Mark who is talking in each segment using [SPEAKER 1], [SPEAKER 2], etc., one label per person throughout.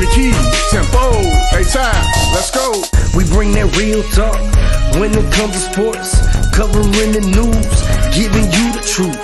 [SPEAKER 1] the keys, tempo, hey time, let's go.
[SPEAKER 2] We bring that real talk when it comes to sports, covering the news, giving you the truth.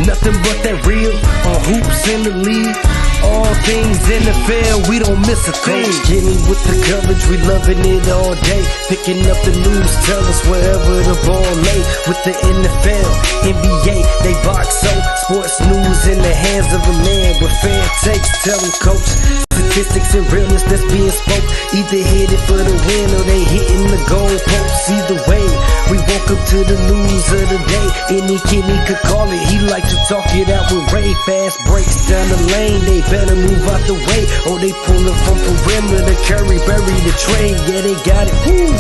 [SPEAKER 2] Nothing but that real on hoops in the league. All things NFL, we don't miss a thing. Getting with the coverage, we loving it all day. Picking up the news, tell us wherever the ball lay. With the NFL, NBA, they box so. Sports news in the hands of a man with fair takes. Tell them, coach, statistics and realness that's being spoke. Either hit it for the win or they hitting the goal posts. Either way, we woke up to the news of the day. Any kid he could call it, he like to talk it out with Ray. Fast breaks down the lane, they better move out the way, or they pulling from perimeter. Curry bury the trade, yeah they got it. Woo!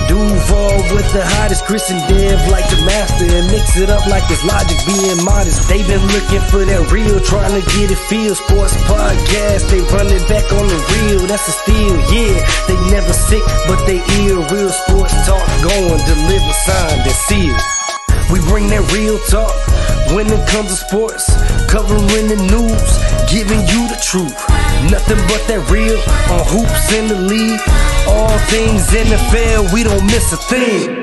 [SPEAKER 2] Duval with the hottest, Chris and Dev like the master, and mix it up like it's Logic being modest. They been looking for that real, trying to get it feel. Sports podcast, they run it back on the real. That's a steal, yeah. They never sick, but they ill. Real sports talk going, deliver signed and sealed. We bring that real talk when it comes to sports, covering the news, giving you the truth. Nothing but that real on hoops in the league. All things NFL, we don't miss a thing.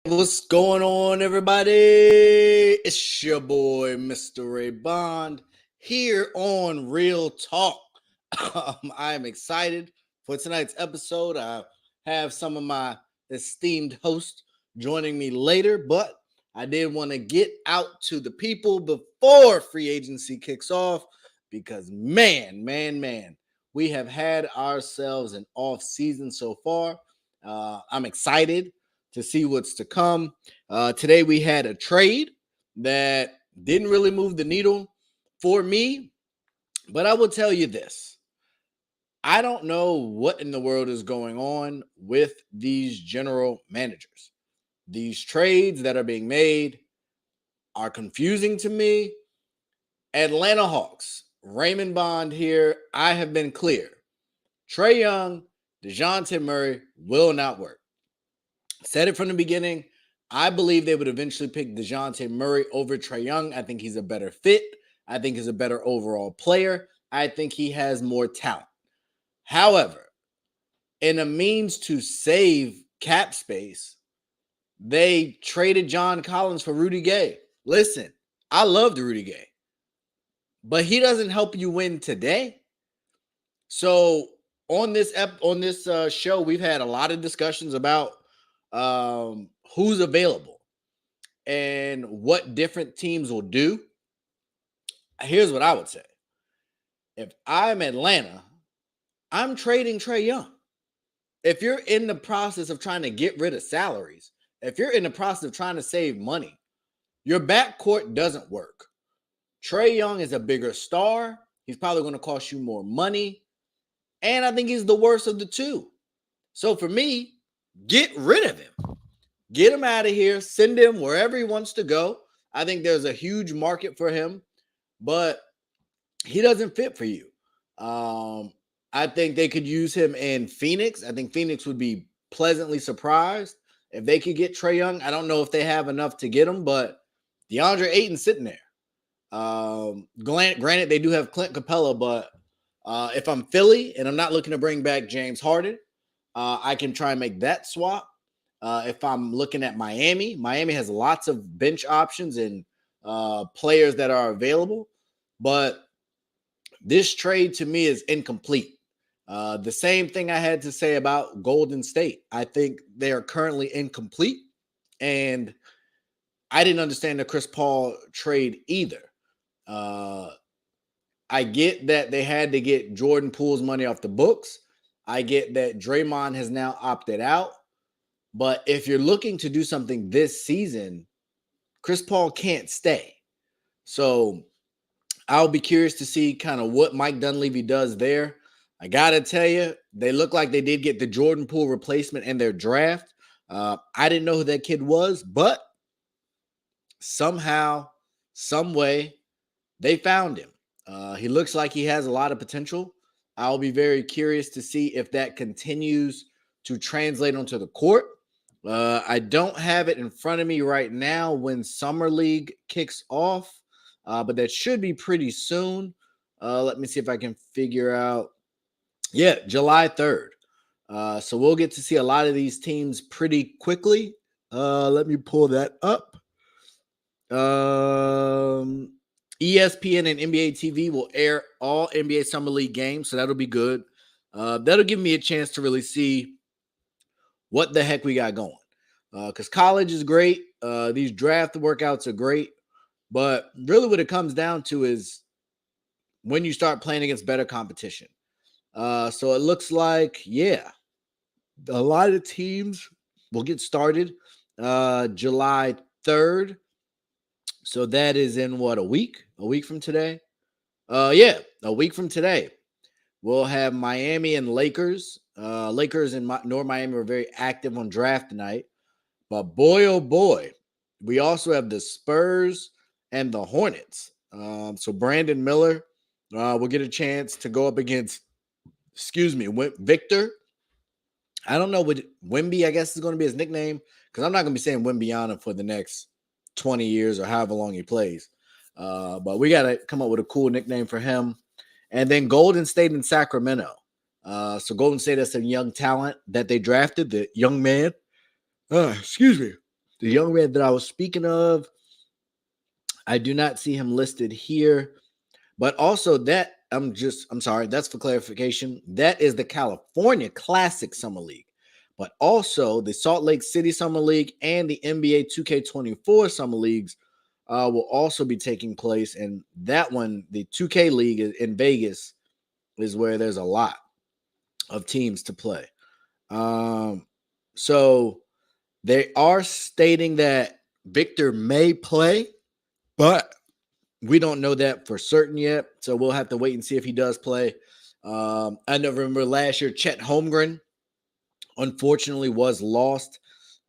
[SPEAKER 3] What's going on, everybody? It's your boy, Mr. Ray Bond, here on Real Talk. I am excited for tonight's episode. I have some of my esteemed hosts joining me later, but I did want to get out to the people before free agency kicks off because, man, we have had ourselves an off season so far. I'm excited to see what's to come. Today we had a trade that didn't really move the needle for me, but I will tell you this. I don't know what in the world is going on with these general managers. These trades that are being made are confusing to me. Atlanta Hawks, Raymond Bond here. I have been clear. Trae Young, DeJounte Murray will not work. Said it from the beginning. I believe they would eventually pick DeJounte Murray over Trae Young. I think he's a better fit. I think he's a better overall player. I think he has more talent. However, in a means to save cap space, they traded John Collins for Rudy Gay. Listen, I loved Rudy Gay, but he doesn't help you win today. So on this show, we've had a lot of discussions about who's available and what different teams will do. Here's what I would say. If I'm Atlanta, I'm trading Trae Young. If you're in the process of trying to get rid of salaries, if you're in the process of trying to save money, your backcourt doesn't work. Trae Young is a bigger star. He's probably going to cost you more money. And I think he's the worst of the two. So for me, get rid of him. Get him out of here. Send him wherever he wants to go. I think there's a huge market for him, but he doesn't fit for you. I think they could use him in Phoenix. I think Phoenix would be pleasantly surprised if they could get Trae Young. I don't know if they have enough to get him, but DeAndre Ayton's sitting there. Granted, they do have Clint Capella, but if I'm Philly and I'm not looking to bring back James Harden, I can try and make that swap. If I'm looking at Miami has lots of bench options and players that are available, but this trade to me is incomplete. The same thing I had to say about Golden State. I think they are currently incomplete, and I didn't understand the Chris Paul trade either. I get that they had to get Jordan Poole's money off the books. I get that Draymond has now opted out. But if you're looking to do something this season, Chris Paul can't stay. So I'll be curious to see kind of what Mike Dunleavy does there. I got to tell you, they look like they did get the Jordan Poole replacement in their draft. I didn't know who that kid was, but somehow, some way, they found him. He looks like he has a lot of potential. I'll be very curious to see if that continues to translate onto the court. I don't have it in front of me right now when Summer League kicks off. but that should be pretty soon. Let me see if I can figure out. Yeah, July 3rd. So we'll get to see a lot of these teams pretty quickly. Let me pull that up. ESPN and NBA TV will air all NBA Summer League games, so that'll be good. That'll give me a chance to really see what the heck we got going. Because college is great. These draft workouts are great. But really what it comes down to is when you start playing against better competition. So it looks like, yeah, a lot of teams will get started July 3rd. So that is in what, a week? A week from today? Yeah, a week from today. We'll have Miami and Lakers. Lakers and North Miami were very active on draft night. But boy, oh boy, we also have the Spurs and the Hornets. So Brandon Miller will get a chance to go up against, Victor. I don't know what Wimby, I guess, is going to be his nickname, because I'm not going to be saying Wimbyana for the next 20 years or however long he plays. But we got to come up with a cool nickname for him. And then Golden State and Sacramento. So Golden State has some young talent that they drafted. The young man, the young man that I was speaking of, I do not see him listed here. But also I'm sorry, that's for clarification. That is the California Classic Summer League. But also the Salt Lake City Summer League and the NBA 2K24 Summer Leagues will also be taking place. And that one, the 2K League in Vegas, is where there's a lot of teams to play. So they are stating that Victor may play, but we don't know that for certain yet. So we'll have to wait and see if he does play. I know, remember last year, Chet Holmgren, unfortunately, was lost.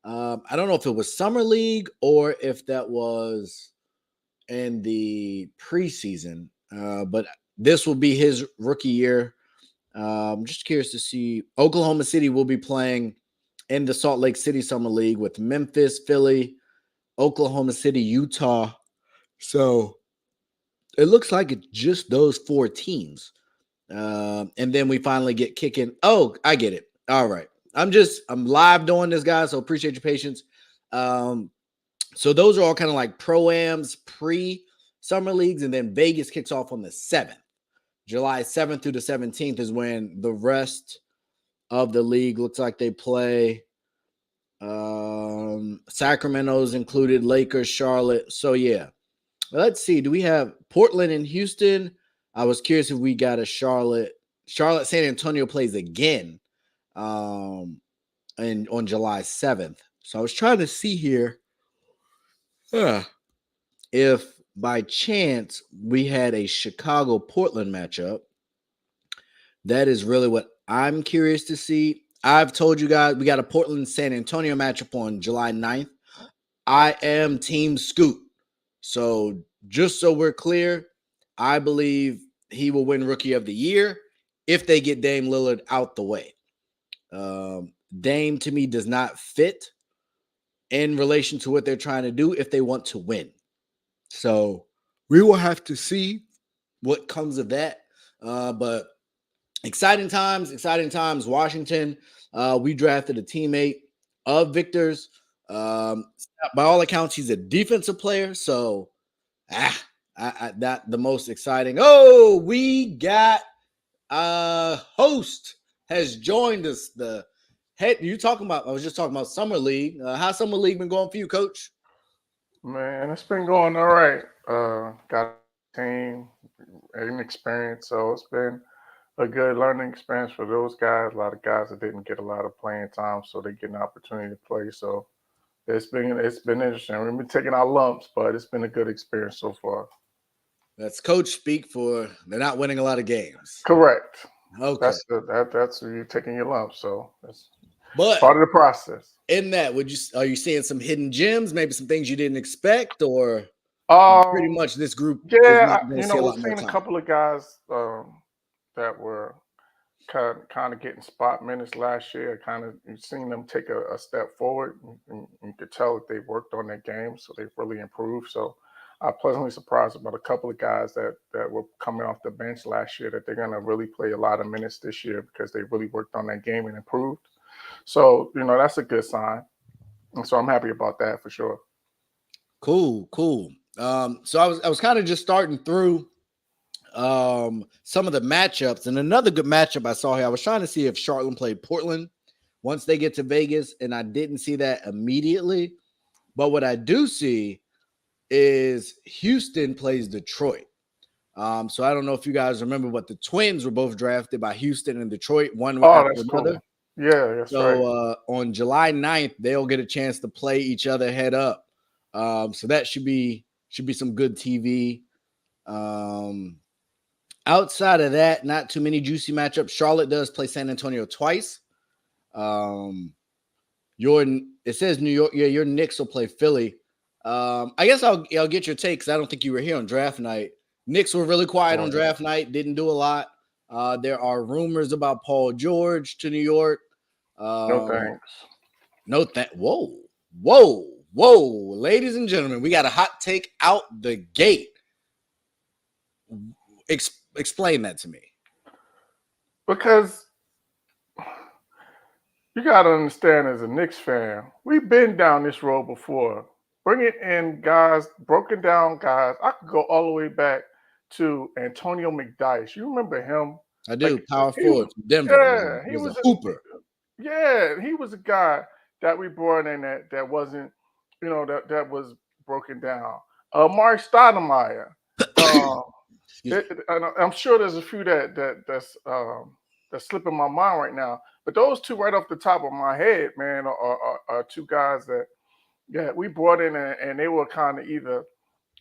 [SPEAKER 3] I don't know if it was Summer League or if that was in the preseason, but this will be his rookie year. I'm just curious to see. Oklahoma City will be playing in the Salt Lake City Summer League with Memphis, Philly, Oklahoma City, Utah. So it looks like it's just those four teams. And then we finally get kicking. Oh, I get it. All right. I'm live doing this, guys, so appreciate your patience. So those are all kind of like pro-ams, pre-summer leagues, and then Vegas kicks off on the 7th. July 7th through the 17th is when the rest of the league looks like they play. Sacramento's included, Lakers, Charlotte. So, yeah. Let's see. Do we have Portland and Houston? I was curious if we got a Charlotte. San Antonio plays again and on July 7th. So I was trying to see here if by chance we had a Chicago-Portland matchup. That is really what I'm curious to see. I've told you guys we got a Portland-San Antonio matchup on July 9th. I am Team Scoot. So just so we're clear, I believe he will win Rookie of the Year if they get Dame Lillard out the way. Dame, to me, does not fit in relation to what they're trying to do if they want to win. So we will have to see what comes of that. But exciting times. Washington, we drafted a teammate of Victor's. By all accounts, he's a defensive player. So that the most exciting. Oh, we got a host has joined us. The head I was just talking about Summer League. How's Summer League been going for you, Coach?
[SPEAKER 4] Man, it's been going all right. Got a team and experience, so it's been a good learning experience for those guys. A lot of guys that didn't get a lot of playing time, so they get an opportunity to play. So it's been interesting. We've been taking our lumps, but it's been a good experience so far.
[SPEAKER 3] That's coach speak for they're not winning a lot of games.
[SPEAKER 4] Correct.
[SPEAKER 3] Okay.
[SPEAKER 4] That's where you're taking your lumps. So that's
[SPEAKER 3] but
[SPEAKER 4] part of the process.
[SPEAKER 3] In that, are you seeing some hidden gems, maybe some things you didn't expect, or pretty much this group?
[SPEAKER 4] Yeah, we've seen a couple of guys that were kind of getting spot minutes last year. You've seen them take a step forward, and you could tell that they've worked on their game, so they've really improved. So I'm pleasantly surprised about a couple of guys that were coming off the bench last year that they're going to really play a lot of minutes this year because they really worked on that game and improved. So, that's a good sign. And so I'm happy about that for sure.
[SPEAKER 3] Cool. So I was kind of just starting through some of the matchups, and another good matchup I saw here. I was trying to see if Charlotte played Portland once they get to Vegas, and I didn't see that immediately. But what I do see is Houston plays Detroit. So I don't know if you guys remember, but the Twins were both drafted by Houston and Detroit, one after
[SPEAKER 4] That's
[SPEAKER 3] another.
[SPEAKER 4] cool. Yeah, that's right.
[SPEAKER 3] So on July 9th, they'll get a chance to play each other head up. So that should be some good TV. Outside of that, not too many juicy matchups. Charlotte does play San Antonio twice. It says New York. Yeah, your Knicks will play Philly. I guess I'll get your take because I don't think you were here on draft night. Knicks were really quiet on draft night. Didn't do a lot. There are rumors about Paul George to New York.
[SPEAKER 4] No thanks.
[SPEAKER 3] No thanks. Whoa, ladies and gentlemen, we got a hot take out the gate. Explain that to me.
[SPEAKER 4] Because you got to understand, as a Knicks fan, we've been down this road before. Bringing in guys, broken down guys. I could go all the way back to Antonio McDyess. You remember him?
[SPEAKER 3] I do. Power forward from Denver.
[SPEAKER 4] Yeah,
[SPEAKER 3] he was a hooper.
[SPEAKER 4] Yeah, he was a guy that we brought in that wasn't, that was broken down. Mark Stoudemire. I'm sure there's a few that's slipping my mind right now. But those two right off the top of my head, man, are two guys that we brought in and they were kind of either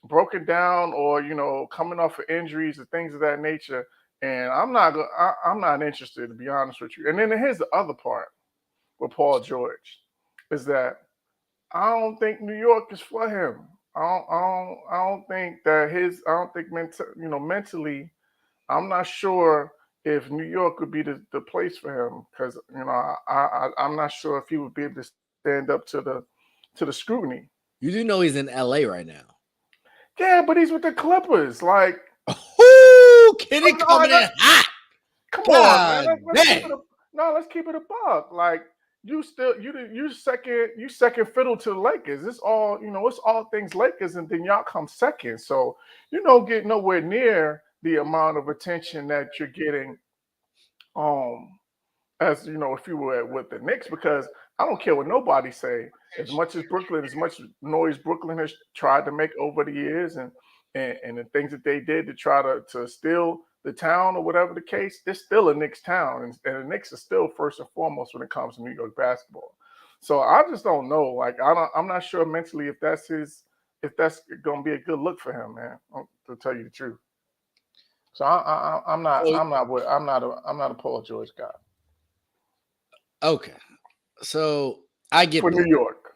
[SPEAKER 4] broken down or coming off of injuries and things of that nature. And I'm not interested, to be honest with you. And then here's the other part with Paul George is that I don't think New York is for him. I don't think mentally, I'm not sure if New York would be the place for him because I'm not sure if he would be able to stand up to the scrutiny.
[SPEAKER 3] You do know he's in LA right now.
[SPEAKER 4] Yeah, but he's with the Clippers. Like,
[SPEAKER 3] Kitty coming in hot.
[SPEAKER 4] Come on, man. Let's keep it a buck. Like, you second fiddle to the Lakers. It's all, it's all things Lakers, and then y'all come second. So you don't get nowhere near the amount of attention that you're getting as if you were with the Knicks, because I don't care what nobody say. As much noise Brooklyn has tried to make over the years and the things that they did to try to steal the town or whatever the case, it's still a Knicks town. And the Knicks are still first and foremost when it comes to New York basketball. So I just don't know. Like, I'm not sure mentally if that's going to be a good look for him, man, to tell you the truth. So I'm not a Paul George guy.
[SPEAKER 3] Okay. So I get
[SPEAKER 4] for New York.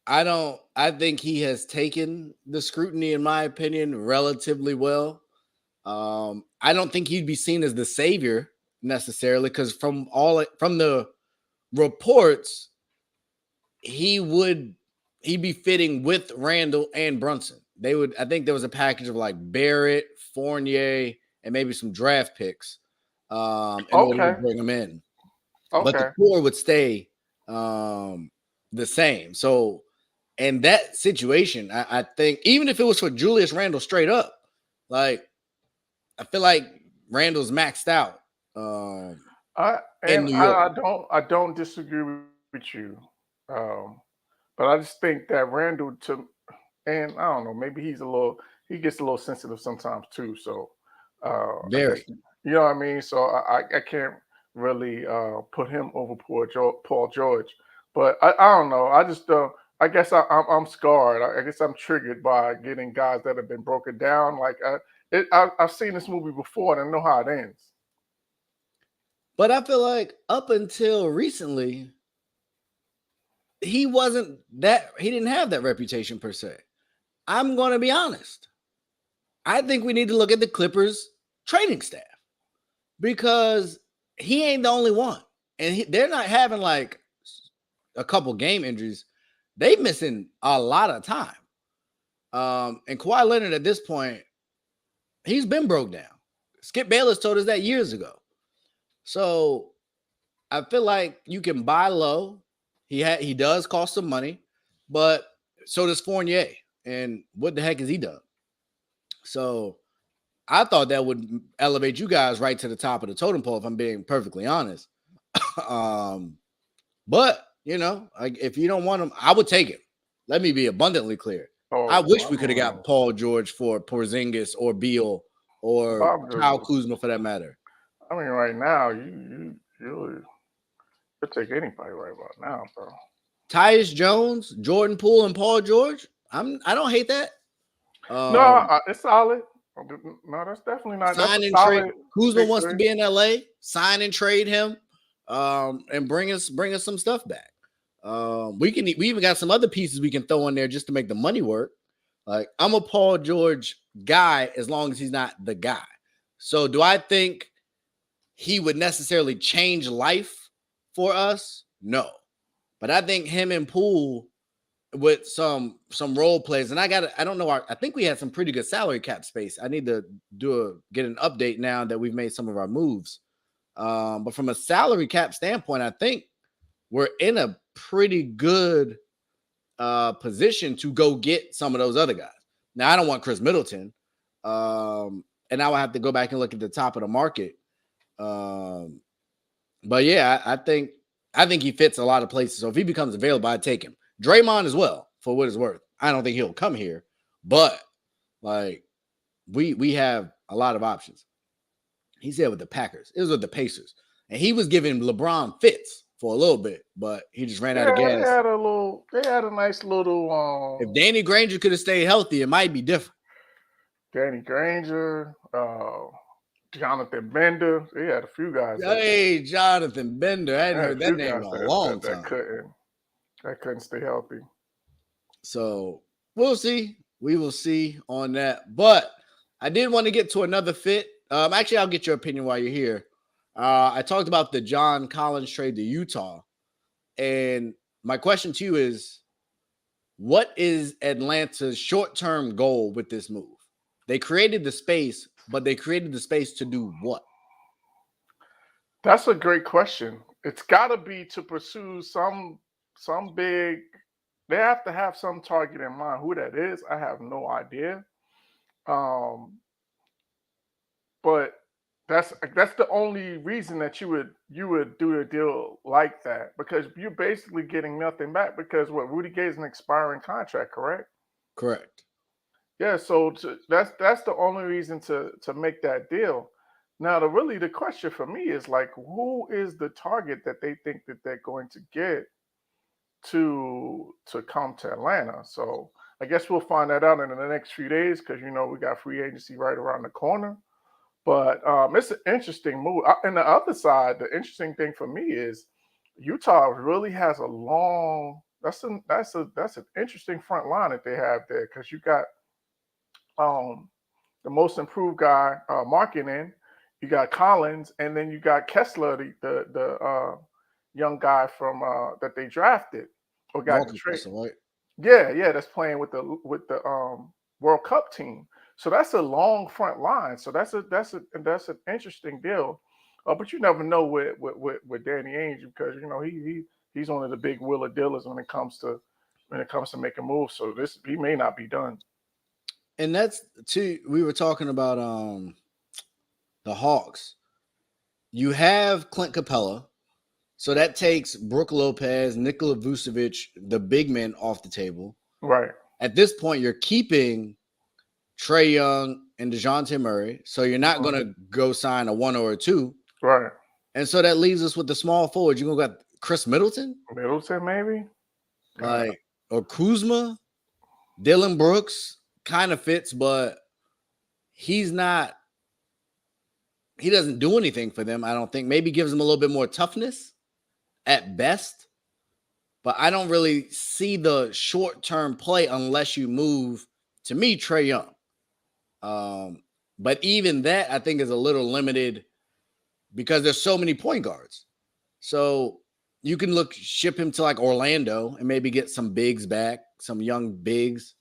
[SPEAKER 3] I think he has taken the scrutiny, in my opinion, relatively well. I don't think he'd be seen as the savior necessarily, because from the reports, he'd be fitting with Randall and Brunson. I think there was a package of like Barrett, Fournier, and maybe some draft picks. In order to bring them in. Okay. But the core would stay the same. So, in that situation, I think even if it was for Julius Randle straight up, like, I feel like Randle's maxed out.
[SPEAKER 4] I don't disagree with you, but I just think that Randle and I don't know, maybe he gets a little sensitive sometimes too. So,
[SPEAKER 3] very,
[SPEAKER 4] you know what I mean. So I can't really put him over Paul George, but I don't know. I just I guess I'm scarred. I guess I'm triggered by getting guys that have been broken down. Like I've seen this movie before and I know how it ends.
[SPEAKER 3] But I feel like up until recently, he didn't have that reputation per se. I'm going to be honest. I think we need to look at the Clippers training staff, because he ain't the only one. And they're not having like a couple game injuries. They missing a lot of time. And Kawhi Leonard at this point, he's been broke down. Skip Bayless told us that years ago. So I feel like you can buy low. He does cost some money, but so does Fournier. And what the heck has he done? So I thought that would elevate you guys right to the top of the totem pole, if I'm being perfectly honest. But like if you don't want him, I would take it. Let me be abundantly clear. I wish we could have got Paul George for Porzingis or Beal or Kyle Kuzma for that matter.
[SPEAKER 4] I mean, right now you could take anybody right about now, bro.
[SPEAKER 3] Tyus Jones, Jordan Poole, and Paul George. I don't hate that.
[SPEAKER 4] No, it's solid. No, that's definitely not.
[SPEAKER 3] Sign and trade. Kuzma wants to be in LA. Sign and trade him, and bring us some stuff back. We even got some other pieces we can throw in there just to make the money work. Like I'm a Paul George guy as long as he's not the guy. So do I think he would necessarily change life for us? No, but I think him and Poole with some role plays, and I don't know. I think we had some pretty good salary cap space. I need to get an update now that we've made some of our moves. But from a salary cap standpoint, I think we're in a pretty good position to go get some of those other guys. Now, I don't want Chris Middleton, and now I have to go back and look at the top of the market. But yeah, I think he fits a lot of places. So if he becomes available, I'd take him. Draymond as well, for what it's worth. I don't think he'll come here, but like we have a lot of options. He's there with the Packers. It was with the Pacers, and he was giving LeBron fits for a little bit, but he just ran out of gas.
[SPEAKER 4] They had a nice little.
[SPEAKER 3] If Danny Granger could have stayed healthy, it might be different.
[SPEAKER 4] Danny Granger, Jonathan Bender. They had a few guys.
[SPEAKER 3] Hey, Jonathan Bender. I hadn't heard that name in a long time.
[SPEAKER 4] That couldn't stay healthy.
[SPEAKER 3] So we'll see. We will see on that. But I did want to get to another fit. Actually, I'll get your opinion while you're here. I talked about the John Collins trade to Utah. And my question to you is, what is Atlanta's short-term goal with this move? They created the space, but they created the space to do what?
[SPEAKER 4] That's a great question. It's got to be to pursue some big. They have to have some target in mind. Who that is, I have no idea. But that's the only reason that you would do a deal like that, because you're basically getting nothing back, because Rudy Gay is an expiring contract, correct?
[SPEAKER 3] Correct.
[SPEAKER 4] Yeah, so that's the only reason to make that deal. Now, the question for me is like, who is the target that they think that they're going to get to come to Atlanta? So I guess we'll find that out in the next few days, because we got free agency right around the corner. But it's an interesting move. And the other side, the interesting thing for me is Utah really has a long. That's an interesting front line that they have there, because you got the most improved guy Markkanen, you got Collins, and then you got Kessler, the young guy from that they drafted or got traded. Right? Yeah, that's playing with the World Cup team. So that's a long front line. So that's an interesting deal. But you never know with Danny Ainge, because he's one of the big wheeler dealers when it comes to making moves. So he may not be done.
[SPEAKER 3] And that's we were talking about the Hawks. You have Clint Capella, so that takes Brook Lopez, Nikola Vucevic, the big men, off the table.
[SPEAKER 4] Right.
[SPEAKER 3] At this point, you're keeping Trae Young and DeJounte Murray, so you're not going to go sign a 1 or a 2.
[SPEAKER 4] Right.
[SPEAKER 3] And so that leaves us with the small forwards. You're going to got Chris Middleton?
[SPEAKER 4] Middleton, maybe?
[SPEAKER 3] Or Kuzma? Dylan Brooks kind of fits, but he doesn't do anything for them, I don't think. Maybe gives them a little bit more toughness at best. But I don't really see the short-term play unless you move, to me, Trae Young. But even that, I think, is a little limited because there's so many point guards. So you can ship him to like Orlando and maybe get some bigs back, some young bigs.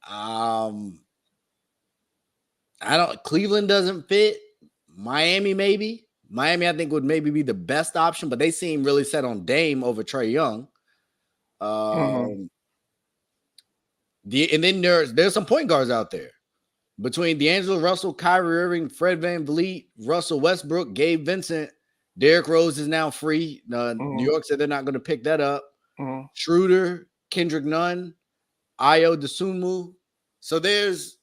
[SPEAKER 3] I don't. Cleveland doesn't fit. Miami, maybe. Miami, I think, would maybe be the best option, but they seem really set on Dame over Trae Young.
[SPEAKER 4] Mm-hmm.
[SPEAKER 3] And then there's some point guards out there between D'Angelo Russell, Kyrie Irving, Fred VanVleet, Russell Westbrook, Gabe Vincent. Derrick Rose is now free. New York said they're not going to pick that up.
[SPEAKER 4] Mm-hmm.
[SPEAKER 3] Schroeder, Kendrick Nunn, Ayo Dosunmu. So there's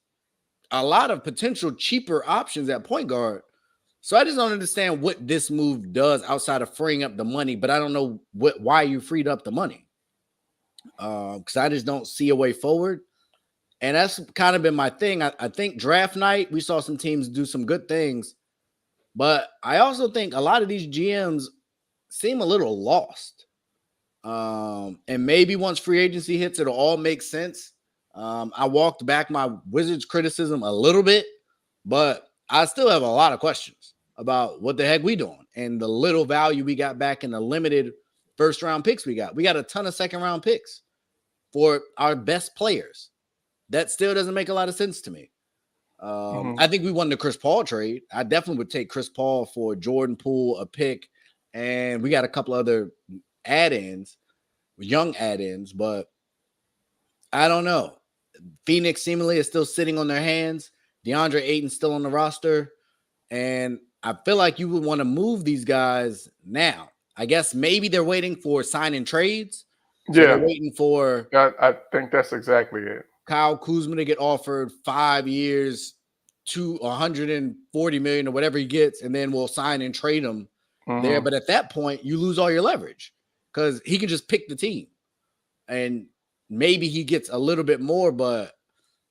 [SPEAKER 3] a lot of potential cheaper options at point guard. So I just don't understand what this move does outside of freeing up the money, but I don't know why you freed up the money. Because I just don't see a way forward. And that's kind of been my thing. I think draft night, we saw some teams do some good things. But I also think a lot of these GMs seem a little lost. And maybe once free agency hits, it'll all make sense. I walked back my Wizards criticism a little bit, but I still have a lot of questions about what the heck we doing and the little value we got back in the limited first round picks we got. We got a ton of second round picks for our best players. That still doesn't make a lot of sense to me. I think we won the Chris Paul trade. I definitely would take Chris Paul for Jordan Poole, a pick, and we got a couple other add-ins, young add-ins, but I don't know. Phoenix seemingly is still sitting on their hands. DeAndre Ayton's still on the roster, and I feel like you would want to move these guys now. I guess maybe they're waiting for signing trades. So they're waiting for.
[SPEAKER 4] I think that's exactly it.
[SPEAKER 3] Kyle Kuzma to get offered 5 years to $140 million or whatever he gets, and then we'll sign and trade him there. But at that point, you lose all your leverage because he can just pick the team, and maybe he gets a little bit more. But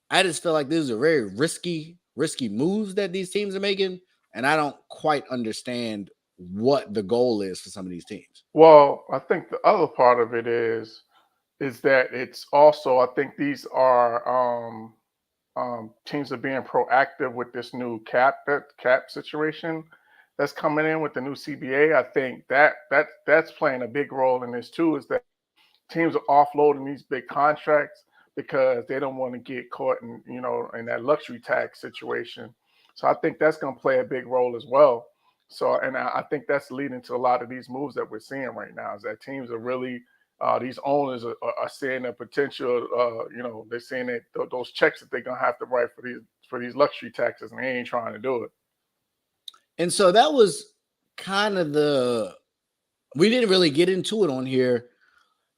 [SPEAKER 3] I just feel like these are very risky moves that these teams are making, and I don't quite understand what the goal is for some of these teams.
[SPEAKER 4] Well, I think the other part of it is that it's also, I think these are teams are being proactive with this new cap situation that's coming in with the new CBA. I think that's playing a big role in this too, is that teams are offloading these big contracts because they don't want to get caught in that luxury tax situation. So I think that's going to play a big role as well. So, and I think that's leading to a lot of these moves that we're seeing right now, is that teams are really these owners are seeing the potential. They're seeing that those checks that they're gonna have to write for these luxury taxes, and they ain't trying to do it.
[SPEAKER 3] And so that was kind of we didn't really get into it on here,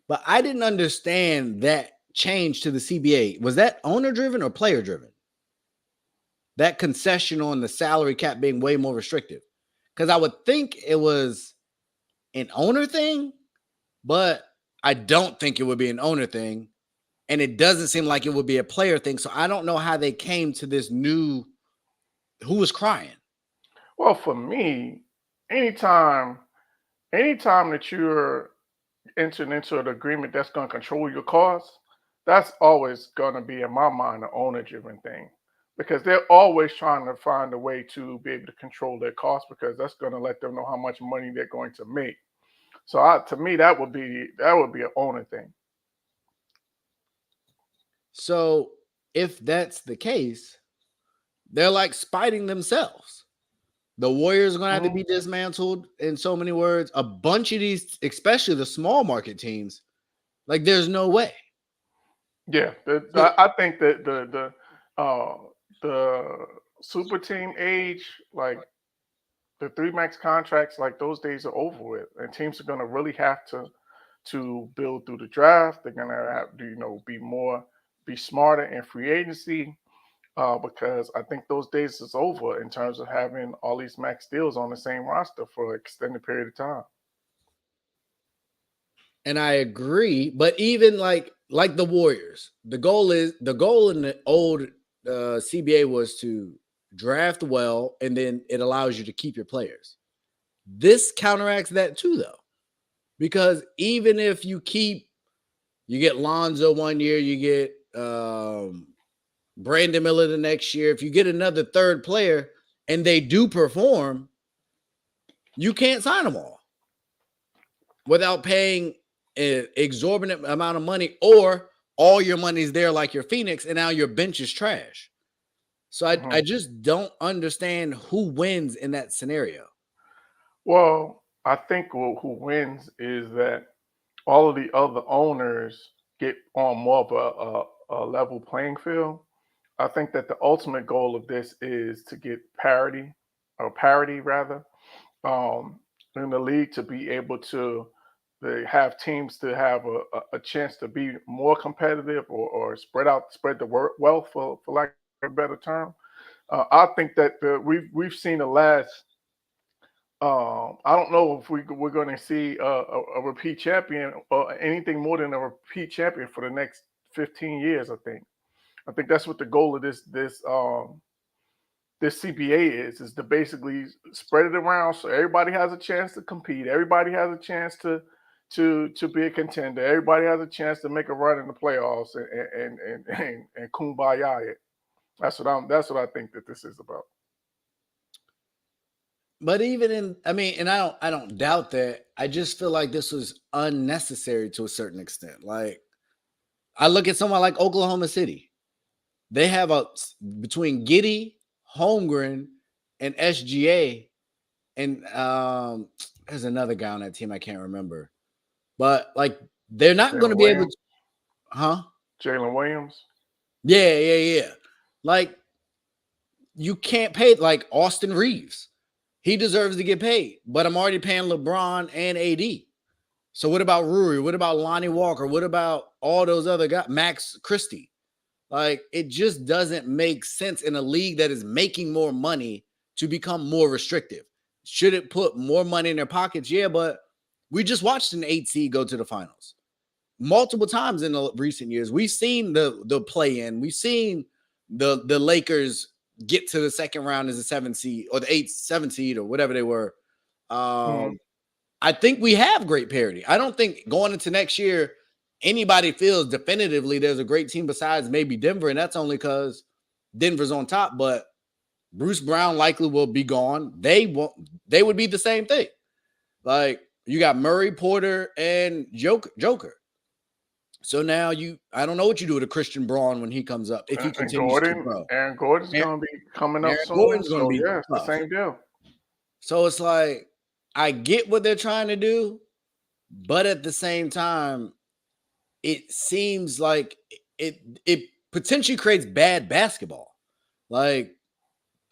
[SPEAKER 3] but I didn't understand that change to the CBA. Was that owner driven or player driven? That concession on the salary cap being way more restrictive, because I would think it was an owner thing, but I don't think it would be an owner thing, and it doesn't seem like it would be a player thing. So I don't know how they came to this new. Who was crying?
[SPEAKER 4] Well, for me, anytime that you're entering into an agreement that's going to control your costs, that's always going to be, in my mind, an owner-driven thing, because they're always trying to find a way to be able to control their costs, because that's going to let them know how much money they're going to make. So to me, that would be an owner thing.
[SPEAKER 3] So if that's the case, they're like spiting themselves. The Warriors are going to have to be dismantled, in so many words. A bunch of these, especially the small market teams, like there's no way.
[SPEAKER 4] Yeah, I think that the super team age, like the 3 max contracts, like those days are over with, and teams are going to really have to build through the draft. They're going to have to be smarter in free agency, because I think those days is over in terms of having all these max deals on the same roster for an extended period of time.
[SPEAKER 3] And I agree, but even like the Warriors, the goal in the old CBA was to draft well, and then it allows you to keep your players. This counteracts that too, though, because even if you get Lonzo one year, you get Brandon Miller the next year. If you get another third player and they do perform, you can't sign them all without paying an exorbitant amount of money or all your money's there like your Phoenix, and now your bench is trash. So I just don't understand who wins in that scenario.
[SPEAKER 4] Well, I think who wins is that all of the other owners get on more of a level playing field. I think that the ultimate goal of this is to get parity rather, in the league to be able to they have teams to have a chance to be more competitive or spread the wealth for lack of a better term. I think that we've seen the last. I don't know if we're going to see a repeat champion or anything more than a repeat champion for the next 15 years. I think that's what the goal of this CBA is to basically spread it around so everybody has a chance to compete. Everybody has a chance to be a contender. Everybody has a chance to make a run in the playoffs and kumbaya it. That's what I think that this is about.
[SPEAKER 3] But even and I don't doubt that. I just feel like this was unnecessary to a certain extent. Like I look at someone like Oklahoma City. They have between Giddey, Holmgren, and SGA, and there's another guy on that team I can't remember. But like they're not going to be able to,
[SPEAKER 4] Jalen Williams.
[SPEAKER 3] Yeah. Like you can't pay like Austin Reeves. He deserves to get paid, but I'm already paying LeBron and AD. So what about Rui? What about Lonnie Walker? What about all those other guys? Max Christie? Like it just doesn't make sense in a league that is making more money to become more restrictive. Should it put more money in their pockets? Yeah, but we just watched an 8 seed go to the finals multiple times in the recent years. We've seen the play in. We've seen the Lakers get to the second round as a 7 seed or the 7 seed or whatever they were. I think we have great parity. I don't think going into next year, anybody feels definitively there's a great team besides maybe Denver, and that's only because Denver's on top. But Bruce Brown likely will be gone. They would be the same thing. Like you got Murray, Porter, and Joker. So now I don't know what you do with a Christian Braun when he comes up. If he continues to grow.
[SPEAKER 4] Aaron Gordon's going to be coming up soon.
[SPEAKER 3] Gordon's going to be
[SPEAKER 4] it's the same deal.
[SPEAKER 3] So it's like, I get what they're trying to do, but at the same time, it seems like it potentially creates bad basketball. Like,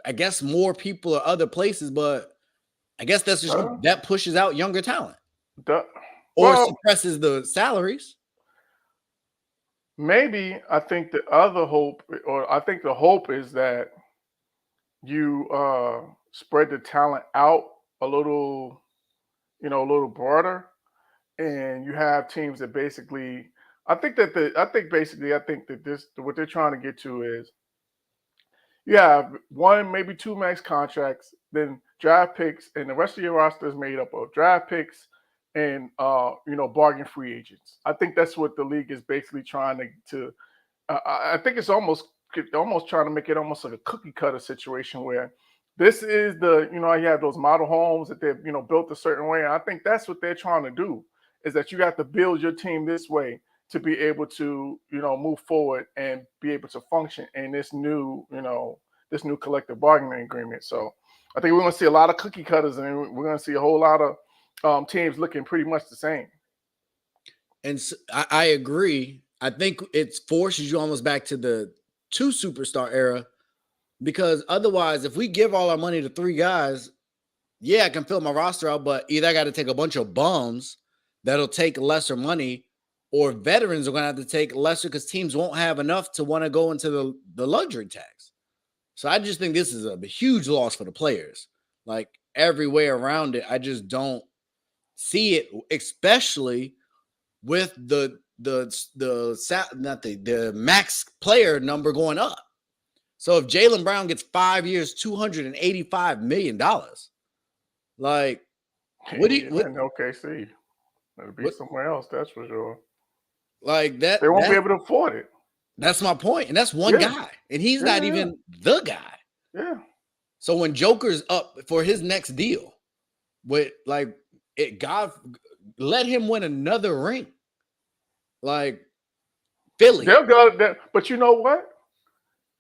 [SPEAKER 3] I guess more people are other places, but I guess that's just that pushes out younger talent. Or suppresses the salaries.
[SPEAKER 4] Maybe I think the hope is that you spread the talent out a little broader, and you have teams that basically. I think that this what they're trying to get to is you have one, maybe two max contracts, then draft picks, and the rest of your roster is made up of draft picks and bargain free agents. I think that's what the league is basically trying to. I think it's almost trying to make it almost like a cookie cutter situation where this is you have those model homes that they've built a certain way. And I think that's what they're trying to do is that you have to build your team this way to be able to move forward and be able to function in this new collective bargaining agreement. So I think we're going to see a lot of cookie cutters, and we're going to see a whole lot of teams looking pretty much the same.
[SPEAKER 3] And so, I agree. I think it forces you almost back to the 2 superstar era, because otherwise, if we give all our money to 3 guys, yeah, I can fill my roster out, but either I got to take a bunch of bums that'll take lesser money, or veterans are going to have to take lesser because teams won't have enough to want to go into the luxury tax. So I just think this is a huge loss for the players. Like every way around it, I just don't see it, especially with the max player number going up. So if Jaylen Brown gets 5 years, $285 million, like what do you?
[SPEAKER 4] In OKC, it'll be somewhere else. That's for sure.
[SPEAKER 3] Like that,
[SPEAKER 4] they won't be able to afford it.
[SPEAKER 3] That's my point, and that's one guy, and he's not even the guy.
[SPEAKER 4] Yeah.
[SPEAKER 3] So when Joker's up for his next deal, with God let him win another ring. Like Philly.
[SPEAKER 4] They'll go there. But you know what?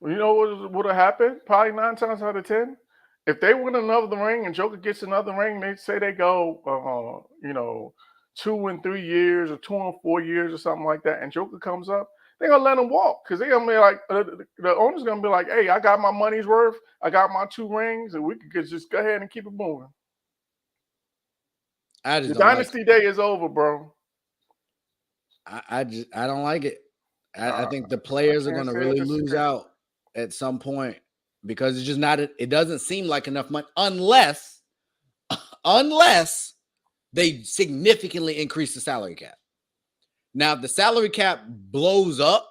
[SPEAKER 4] You know what would have happened? Probably 9 times out of 10. If they win another ring and Joker gets another ring, they say they go, 2 and 3 years or 2 and 4 years or something like that, and Joker comes up, they're gonna let him walk because they're gonna be like, the owner's gonna be like, hey, I got my money's worth, I got my 2 rings, and we could just go ahead and keep it moving.
[SPEAKER 3] I just
[SPEAKER 4] The
[SPEAKER 3] don't like
[SPEAKER 4] dynasty day is over, bro.
[SPEAKER 3] I don't like it. I think the players are
[SPEAKER 4] can't
[SPEAKER 3] going to
[SPEAKER 4] say I
[SPEAKER 3] really lose
[SPEAKER 4] disagree.
[SPEAKER 3] out at some point because it's just not. It doesn't seem like enough money unless they significantly increase the salary cap. Now, if the salary cap blows up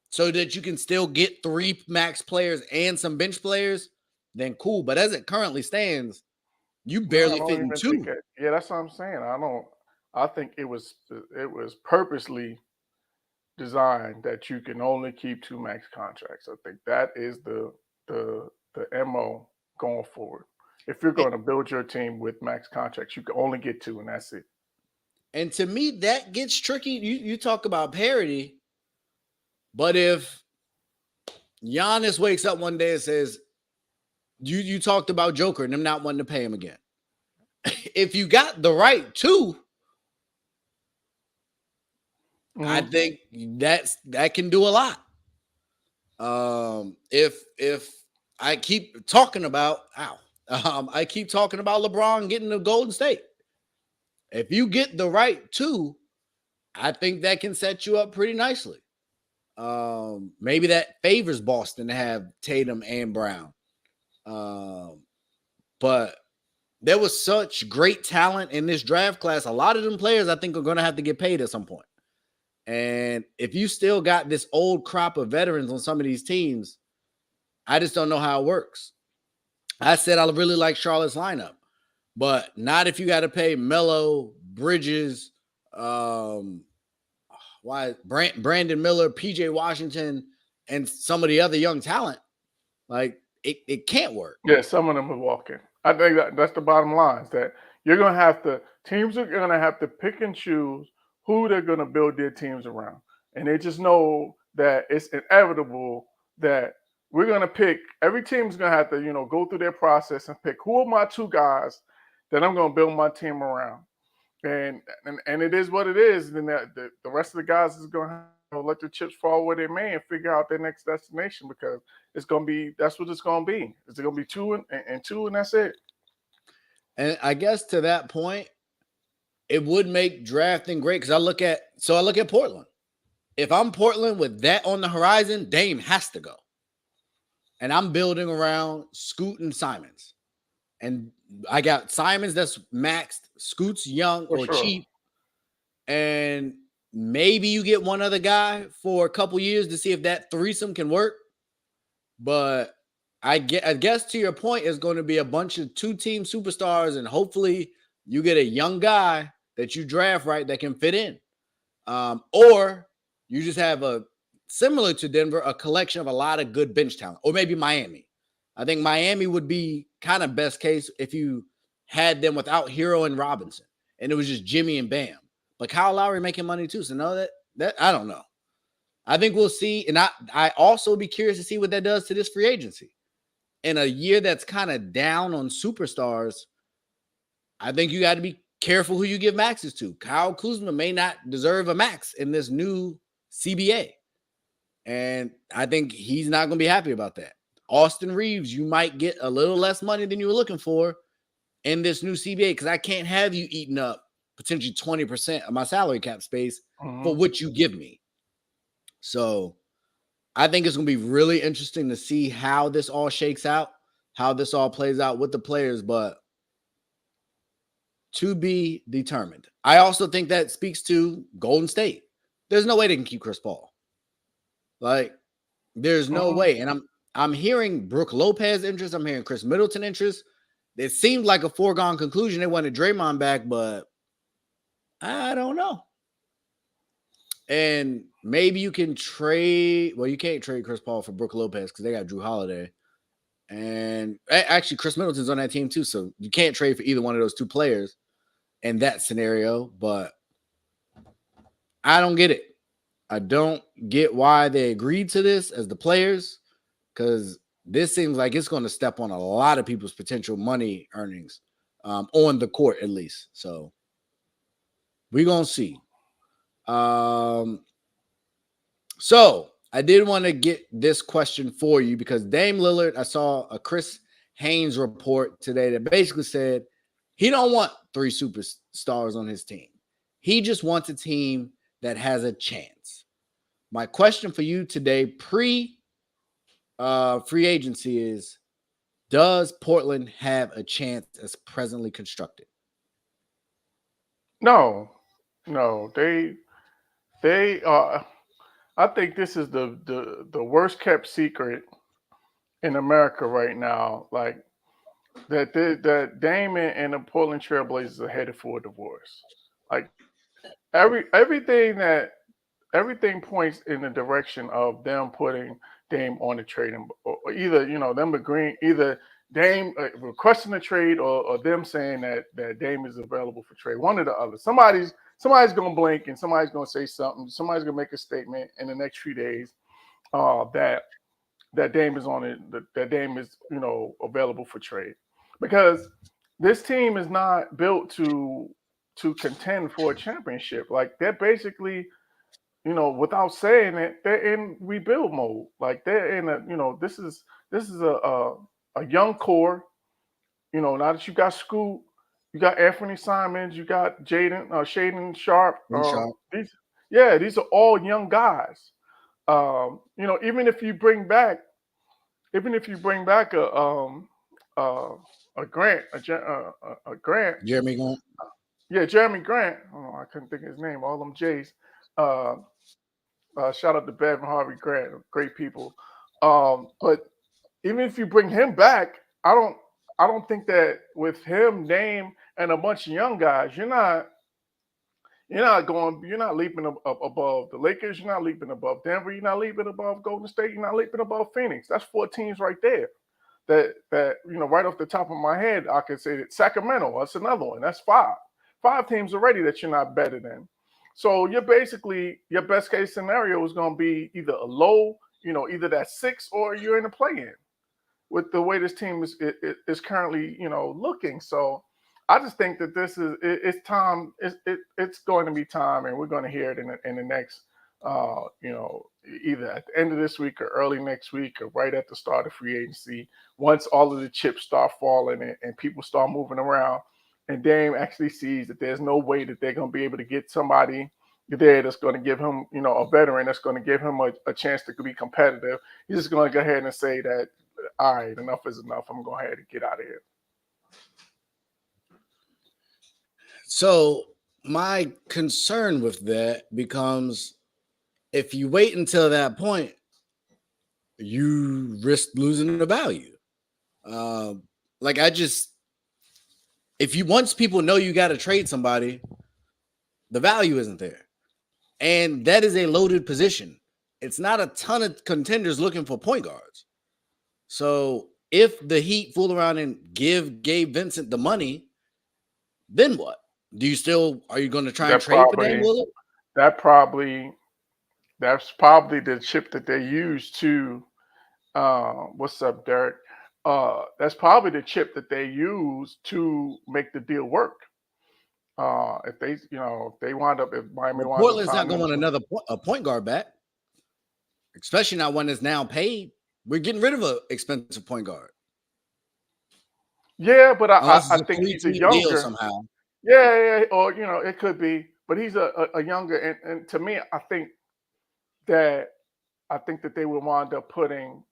[SPEAKER 3] so that you can still get 3 max players and some bench players, then cool. But as it currently stands, you
[SPEAKER 4] I
[SPEAKER 3] barely
[SPEAKER 4] don't
[SPEAKER 3] fit in
[SPEAKER 4] even
[SPEAKER 3] 2.
[SPEAKER 4] think it. Yeah, that's what I'm saying. I think it was purposely designed that you can only keep 2 max contracts. I think that is the MO going forward. If you're going to build your team with max contracts, you can only get 2, and that's it.
[SPEAKER 3] And to me, that gets tricky. You talk about parity, but if Giannis wakes up one day and says, you talked about Joker and them not wanting to pay him again. If you got the right 2, I think that can do a lot. If I keep talking about I keep talking about LeBron getting to Golden State. If you get the right 2, I think that can set you up pretty nicely. Maybe that favors Boston to have Tatum and Brown. But there was such great talent in this draft class. A lot of them players I think are going to have to get paid at some point. And if you still got this old crop of veterans on some of these teams, I just don't know how it works. I said I really like Charlotte's lineup, but not if you got to pay Melo, Bridges, Brandon Miller, PJ Washington, and some of the other young talent. Like it can't work.
[SPEAKER 4] Yeah, some of them are walking. I think that's the bottom line. Is that teams are going to have to pick and choose who they're going to build their teams around. And they just know that it's inevitable that we're going to pick, every team's going to have to, go through their process and pick who are my 2 guys that I'm going to build my team around. And it is what it is. And then the rest of the guys is going to have to let the chips fall where they may and figure out their next destination because that's what it's going to be. It's going to be 2 and 2, and that's it.
[SPEAKER 3] And I guess to that point, it would make drafting great because I look at Portland. If I'm Portland with that on the horizon, Dame has to go. And I'm building around Scoot and Simons. And I got Simons that's maxed, Scoot's young or cheap. And maybe you get one other guy for a couple years to see if that threesome can work. But I guess to your point, is going to be a bunch of 2-team superstars, and hopefully you get a young guy that you draft right that can fit in. Or you just have similar to Denver, a collection of a lot of good bench talent, or maybe Miami. I think Miami would be kind of best case if you had them without Hero and Robinson, and it was just Jimmy and Bam. But Kyle Lowry making money too, so no, that I don't know. I think we'll see, and I also be curious to see what that does to this free agency. In a year that's kind of down on superstars, I think you got to be careful who you give maxes to. Kyle Kuzma may not deserve a max in this new CBA. And I think he's not going to be happy about that. Austin Reeves, you might get a little less money than you were looking for in this new CBA because I can't have you eating up potentially 20% of my salary cap space for what you give me. So I think it's going to be really interesting to see how this all shakes out, how this all plays out with the players, but to be determined. I also think that speaks to Golden State. There's no way they can keep Chris Paul. Like, there's no way. And I'm hearing Brooke Lopez interest. I'm hearing Chris Middleton interest. It seemed like a foregone conclusion. They wanted Draymond back, but I don't know. And maybe you can trade. Well, you can't trade Chris Paul for Brooke Lopez because they got Drew Holiday. And actually, Chris Middleton's on that team too. So you can't trade for either one of those 2 players in that scenario. But I don't get it. I don't get why they agreed to this as the players, because this seems like it's going to step on a lot of people's potential money earnings on the court, at least. So we're going to see. So I did want to get this question for you because Dame Lillard, I saw a Chris Haynes report today that basically said he don't want 3 superstars on his team. He just wants a team that has a chance. My question for you today, free agency, is: does Portland have a chance as presently constructed?
[SPEAKER 4] No, they are. I think this is the worst kept secret in America right now. Like that Damon and the Portland Trailblazers are headed for a divorce. Like everything points in the direction of them putting Dame on the trade, or either them agreeing, either Dame requesting a trade, or them saying that Dame is available for trade. One or the other. Somebody's gonna blink and somebody's gonna say something. Somebody's gonna make a statement in the next few days that Dame is on it. That Dame is available for trade, because this team is not built to contend for a championship. Like they're basically, without saying it, they're in rebuild mode. Like they're in this is a young core. Now that you got Scoot, you got Anthony Simons, you got Shaden Sharp. These are all young guys. Even if you bring back a Grant, a Grant,
[SPEAKER 3] Jeremy Grant.
[SPEAKER 4] Yeah, Jeremy Grant. Oh, I couldn't think of his name. All them J's. Uh, Shout out to Bev and Harvey Grant, great people. But even if you bring him back, I don't think that with him, Dame, and a bunch of young guys, you're not leaping above the Lakers. You're not leaping above Denver. You're not leaping above Golden State. You're not leaping above Phoenix. That's 4 teams right there. That right off the top of my head, I could say that Sacramento. That's another one. That's 5. 5 teams already that you're not better than. So you're basically, your best case scenario is going to be either a low, either that 6, or you're in the play-in with the way this team is currently, looking. So I just think that this is it's time. It's going to be time, and we're going to hear it in the next, either at the end of this week or early next week or right at the start of free agency. Once all of the chips start falling and people start moving around, and Dame actually sees that there's no way that they're going to be able to get somebody there that's going to give him, a veteran that's going to give him a chance to be competitive. He's just going to go ahead and say that, all right, enough is enough. I'm going to go ahead and get out of here.
[SPEAKER 3] So my concern with that becomes, if you wait until that point, you risk losing the value. Once people know you got to trade somebody, the value isn't there. And that is a loaded position. It's not a ton of contenders looking for point guards. So if the Heat fool around and give Gabe Vincent the money, then what? Are you going to try and trade for Dame Lillard?
[SPEAKER 4] That's probably the chip that they use to what's up, Derek? That's probably the chip that they use to make the deal work. If they wind up, if Miami winds up,
[SPEAKER 3] Portland's not going to want another point guard back, especially not one that's now paid. We're getting rid of an expensive point guard.
[SPEAKER 4] Yeah, but I think he's a younger
[SPEAKER 3] somehow.
[SPEAKER 4] Yeah, or it could be, but he's a younger, and to me, I think that they would wind up putting,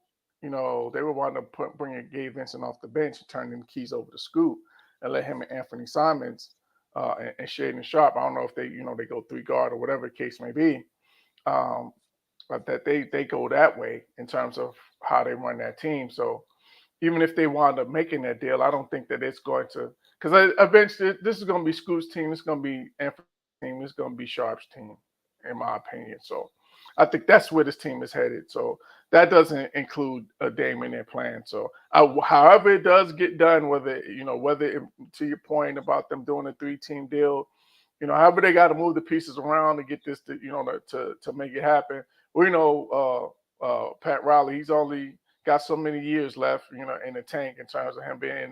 [SPEAKER 4] bringing Gabe Vincent off the bench and turning the keys over to Scoot and let him and Anthony Simons and Shaden Sharp. I don't know if they go 3 guard or whatever the case may be, but that they go that way in terms of how they run that team. So even if they wind up making that deal, I don't think that it's going to, because eventually this is going to be Scoot's team, it's going to be Anthony's team, it's going to be Sharp's team, in my opinion. So I think that's where this team is headed. So that doesn't include a Dame in their plan. So however it does get done, whether to your point about them doing a 3-team deal, however they got to move the pieces around to get this to make it happen. We know Pat Riley, he's only got so many years left, in the tank in terms of him being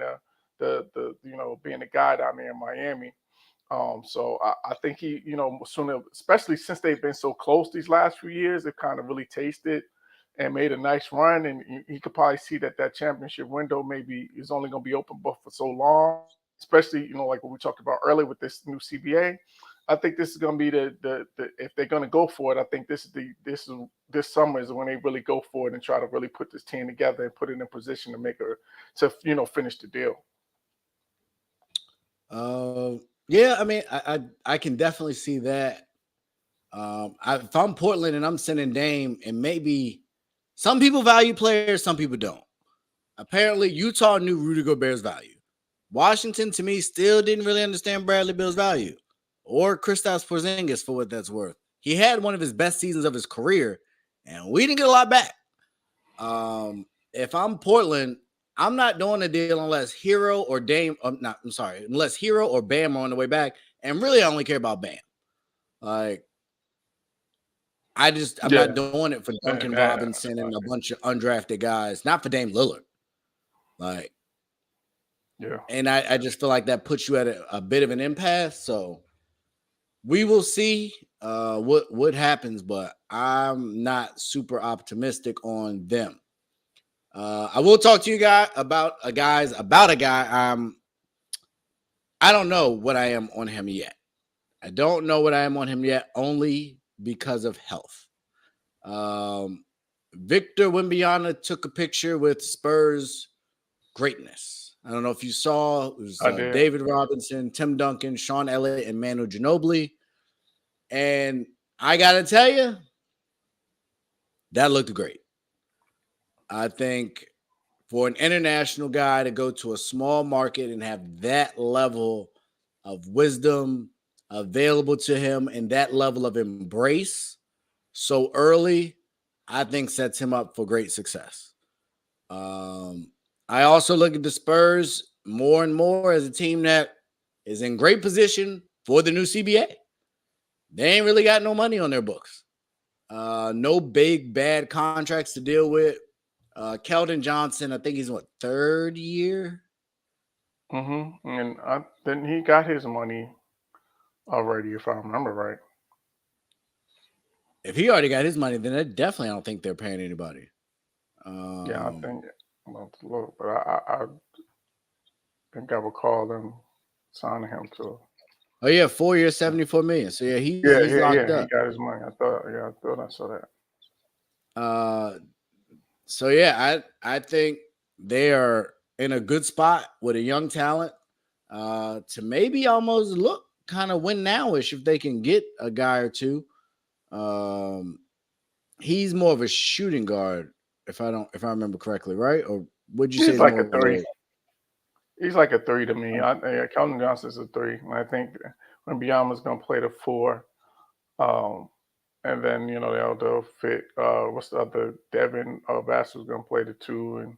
[SPEAKER 4] being the guy down there in Miami. So I think he, sooner, especially since they've been so close these last few years, they've kind of really tasted and made a nice run. And he could probably see that championship window maybe is only going to be open but for so long, especially, like what we talked about earlier with this new CBA. I think this is going to be the if they're going to go for it, I think this summer is when they really go for it and try to really put this team together and put it in position to finish the deal.
[SPEAKER 3] Yeah, I mean, I can definitely see that. If I'm Portland and I'm sending Dame, and maybe some people value players, some people don't. Apparently, Utah knew Rudy Gobert's value. Washington, to me, still didn't really understand Bradley Beal's value, or Kristaps Porzingis for what that's worth. He had one of his best seasons of his career, and we didn't get a lot back. If I'm Portland, I'm not doing a deal unless Hero or Dame. Unless Hero or Bam are on the way back, and really, I only care about Bam. I'm not doing it for Duncan Robinson and a bunch of undrafted guys. Not for Dame Lillard. And I just feel like that puts you at a bit of an impasse. So we will see what happens, but I'm not super optimistic on them. I will talk to you guys about a guy. I don't know what I am on him yet. I don't know what I am on him yet, only because of health. Victor Wembanyama took a picture with Spurs greatness. I don't know if you saw. It was David Robinson, Tim Duncan, Sean Elliott, and Manu Ginobili. And I got to tell you, that looked great. I think for an international guy to go to a small market and have that level of wisdom available to him and that level of embrace so early, I think sets him up for great success. I also look at the Spurs more and more as a team that is in great position for the new CBA. They ain't really got no money on their books. No big, bad contracts to deal with. Keldon Johnson, I think he's third year?
[SPEAKER 4] Mm-hmm. And then he got his money already, if I remember right.
[SPEAKER 3] If he already got his money, then I don't think they're paying anybody.
[SPEAKER 4] I think I'm about to look, but I think I recall them signing him to.
[SPEAKER 3] Oh yeah, 4 years, $74 million. So yeah, he's locked up.
[SPEAKER 4] He got his money. I thought I saw that.
[SPEAKER 3] So yeah, I think they are in a good spot with a young talent to maybe almost look kind of win nowish if they can get a guy or two. He's more of a shooting guard, if I remember correctly, right? Or would you say
[SPEAKER 4] he's like a three? He's like a three to me. Keldon Johnson's a three. And I think when Wembanyama's going to play the four, and then they'll fit. What's the other? Devin Vassell's going to play the two, and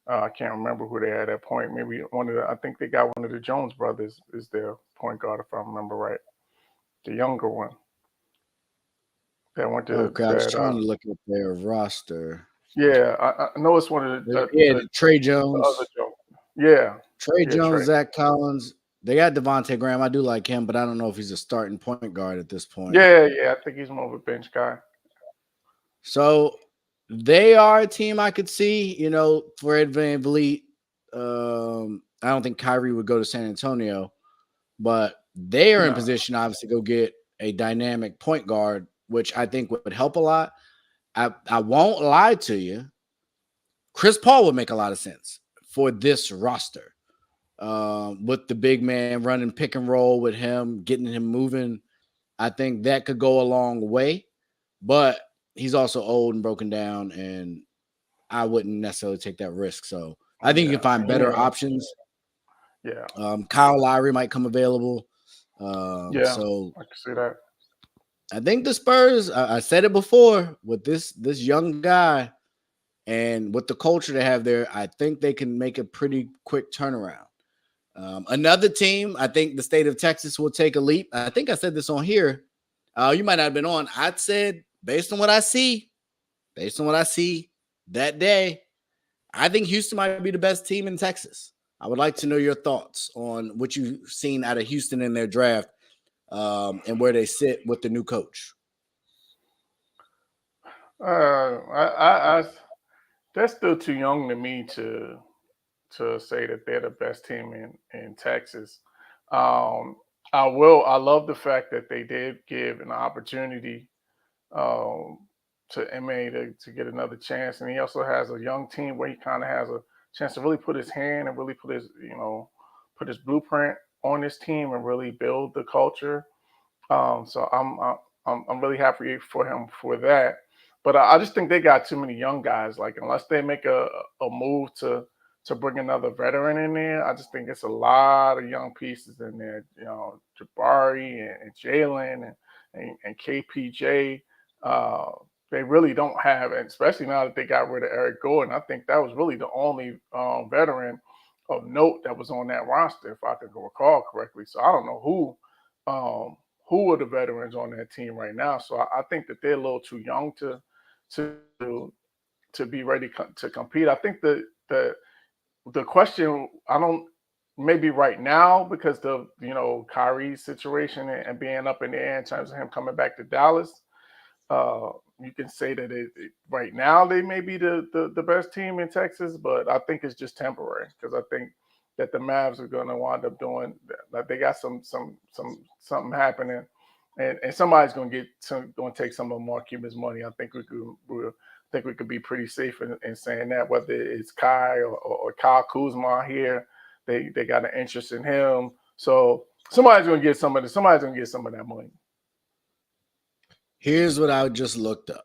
[SPEAKER 4] I can't remember who they had at point. Maybe I think they got one of the Jones brothers is their point guard, if I remember right, the younger one. That went to.
[SPEAKER 3] Okay, I was trying to look at their roster.
[SPEAKER 4] Yeah, I know it's one of the
[SPEAKER 3] Trey Jones.
[SPEAKER 4] The other Jones. Yeah.
[SPEAKER 3] Trey Jones, Zach Collins. They got Devontae Graham. I do like him, but I don't know if he's a starting point guard at this point.
[SPEAKER 4] Yeah. I think he's more of a bench guy.
[SPEAKER 3] So they are a team I could see, for Ed VanVleet. I don't think Kyrie would go to San Antonio, but they are in position, obviously, to go get a dynamic point guard, which I think would help a lot. I won't lie to you. Chris Paul would make a lot of sense for this roster. With the big man running pick and roll with him, getting him moving. I think that could go a long way, but he's also old and broken down, and I wouldn't necessarily take that risk. So I think you can find better options.
[SPEAKER 4] Yeah.
[SPEAKER 3] Kyle Lowry might come available.
[SPEAKER 4] So I can see that.
[SPEAKER 3] I think the Spurs, I said it before, with this young guy and with the culture they have there, I think they can make a pretty quick turnaround. Another team, I think the state of Texas will take a leap. I think I said this on here. You might not have been on. I said, based on what I see that day, I think Houston might be the best team in Texas. I would like to know your thoughts on what you've seen out of Houston in their draft and where they sit with the new coach.
[SPEAKER 4] They're still too young to me to say that they're the best team in Texas. I love the fact that they did give an opportunity to MA to get another chance, and he also has a young team where he kind of has a chance to really put his hand and really put his blueprint on his team and really build the culture. So I'm really happy for him for that. But I just think they got too many young guys. Like unless they make a move to bring another veteran in there, I just think it's a lot of young pieces in there. Jabari and Jalen and KPJ. They really don't have, and especially now that they got rid of Eric Gordon. I think that was really the only veteran of note that was on that roster, if I could recall correctly. So I don't know who are the veterans on that team right now. So I think that they're a little too young to be ready to compete. I think the question, maybe right now because Kyrie's situation and being up in the air in terms of him coming back to Dallas. You can say that right now they may be the best team in Texas, but I think it's just temporary because I think that the Mavs are going to wind up doing like they got something happening, and somebody's going to take some of Mark Cuban's money. I think we could be pretty safe in saying that, whether it's Kai or Kyle Kuzma here, they got an interest in him, so somebody's going to get some of that money.
[SPEAKER 3] Here's what I just looked up.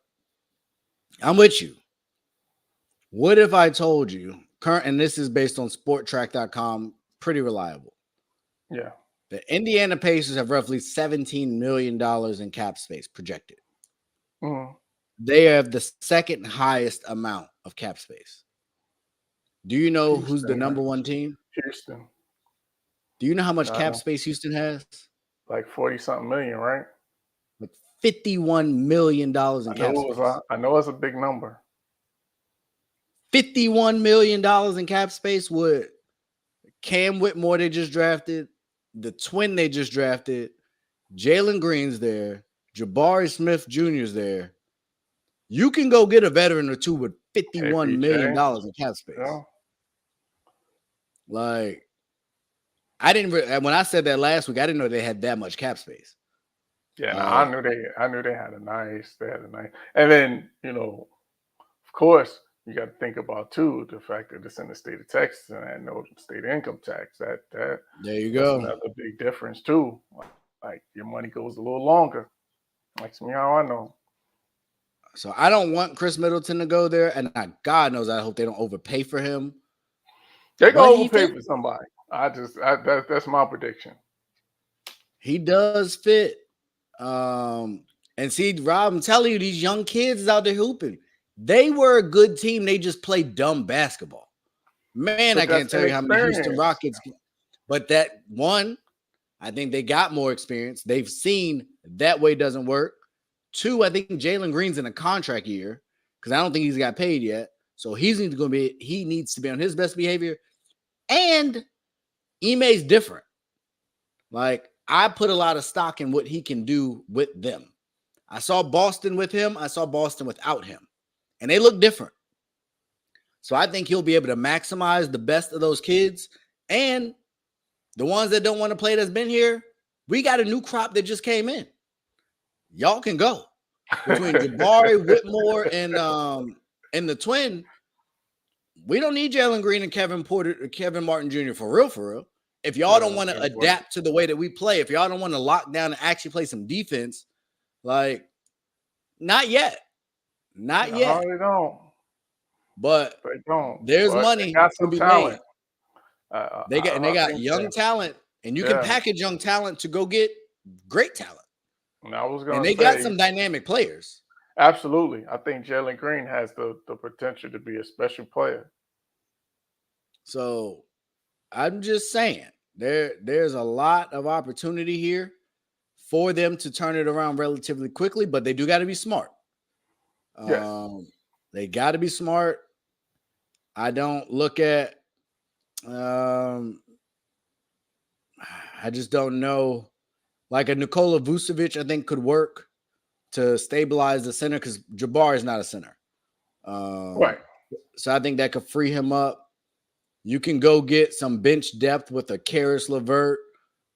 [SPEAKER 3] I'm with you. What if I told you, and this is based on sporttrack.com, pretty reliable.
[SPEAKER 4] Yeah.
[SPEAKER 3] The Indiana Pacers have roughly $17 million in cap space projected.
[SPEAKER 4] Mm-hmm.
[SPEAKER 3] They have the second highest amount of cap space. Do you know
[SPEAKER 4] Houston,
[SPEAKER 3] who's the number one team?
[SPEAKER 4] Houston.
[SPEAKER 3] Do you know how much cap space Houston has?
[SPEAKER 4] Like 40-something million, right?
[SPEAKER 3] Like $51 million in cap space.
[SPEAKER 4] I know it's a big number.
[SPEAKER 3] $51 million in cap space with Cam Whitmore they just drafted, the twin they just drafted, Jalen Green's there, Jabari Smith Jr.'s there. You can go get a veteran or two with $51 million in cap space. Yeah. Like, when I said that last week, I didn't know they had that much cap space.
[SPEAKER 4] Yeah, I knew they had a nice, and then of course you got to think about too the fact that it's in the state of Texas and had no state income tax. That
[SPEAKER 3] there you go.
[SPEAKER 4] That's another big difference too. Like your money goes a little longer. Like me, how I know.
[SPEAKER 3] So I don't want Chris Middleton to go there, and God knows I hope they don't overpay for him.
[SPEAKER 4] They're gonna overpay for somebody. That's my prediction.
[SPEAKER 3] He does fit. And see, Rob, I'm telling you, these young kids out there hooping. They were a good team. They just played dumb basketball. Man, I can't tell you how many Houston Rockets. But that one, I think they got more experience. They've seen that way doesn't work. Two, I think Jalen Green's in a contract year because I don't think he's got paid yet. So he needs to be on his best behavior. And Ime's different. Like, I put a lot of stock in what he can do with them. I saw Boston with him. I saw Boston without him. And they look different. So I think he'll be able to maximize the best of those kids. And the ones that don't want to play that's been here, we got a new crop that just came in. Y'all can go. Between Jabari, Whitmore, and the twin, we don't need Jalen Green and Kevin Martin Jr. for real. If y'all don't want to adapt to the way that we play, if y'all don't want to lock down and actually play some defense, like, not yet. Not yet.
[SPEAKER 4] They don't.
[SPEAKER 3] But
[SPEAKER 4] they don't.
[SPEAKER 3] There's money to be
[SPEAKER 4] talent.
[SPEAKER 3] made. They got young talent, and you can package young talent to go get great talent. And they got some dynamic players.
[SPEAKER 4] Absolutely. I think Jalen Green has the potential to be a special player.
[SPEAKER 3] So I'm just saying, There's a lot of opportunity here for them to turn it around relatively quickly, but they do got to be smart.
[SPEAKER 4] Yes.
[SPEAKER 3] They got to be smart. I don't look at. I just don't know. Like a Nikola Vucevic, I think could work to stabilize the center because Jabbar is not a center.
[SPEAKER 4] Right.
[SPEAKER 3] So I think that could free him up. You can go get some bench depth with a Karis LeVert.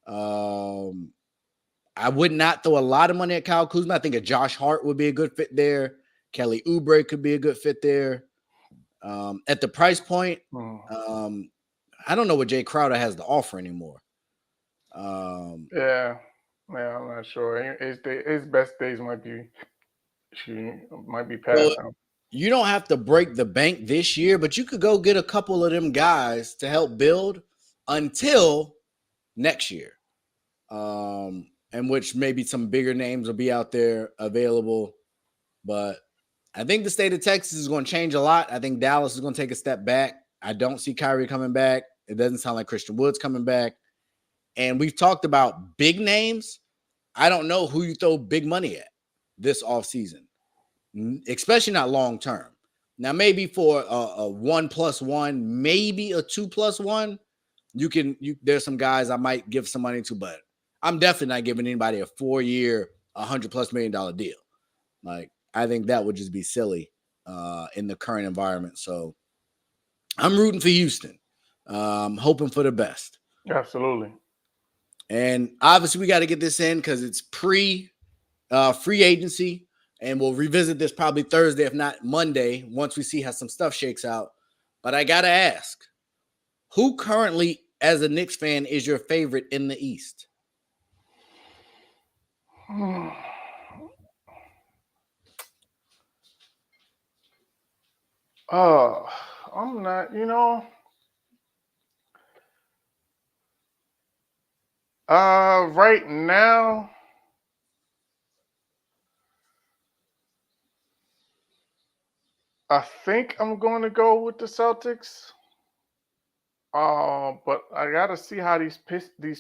[SPEAKER 3] I would not throw a lot of money at Kyle Kuzma. I think a Josh Hart would be a good fit there. Kelly Oubre could be a good fit there. At the price point, I don't know what Jay Crowder has to offer anymore.
[SPEAKER 4] Yeah, I'm not sure. His best days might be past
[SPEAKER 3] So
[SPEAKER 4] now.
[SPEAKER 3] you don't have to break the bank this year, but you could go get a couple of them guys to help build until next year. In which maybe some bigger names will be out there available. But I think the state of Texas is going to change a lot. I think Dallas is going to take a step back. I don't see Kyrie coming back. It doesn't sound like Christian Wood's coming back. And we've talked about big names. I don't know who you throw big money at this offseason, especially not long term. Now, maybe for a 1+1, maybe a 2+1, there's some guys I might give some money to, but I'm definitely not giving anybody a 4-year, $100+ million deal. Like, I think that would just be silly in the current environment. So I'm rooting for Houston, hoping for the best.
[SPEAKER 4] Absolutely.
[SPEAKER 3] And obviously, we got to get this in because it's free agency, and we'll revisit this probably Thursday, if not Monday, once we see how some stuff shakes out. But I got to ask, who currently, as a Knicks fan, is your favorite in the East?
[SPEAKER 4] I'm not, right now, I think I'm going to go with the Celtics. But I got to see how these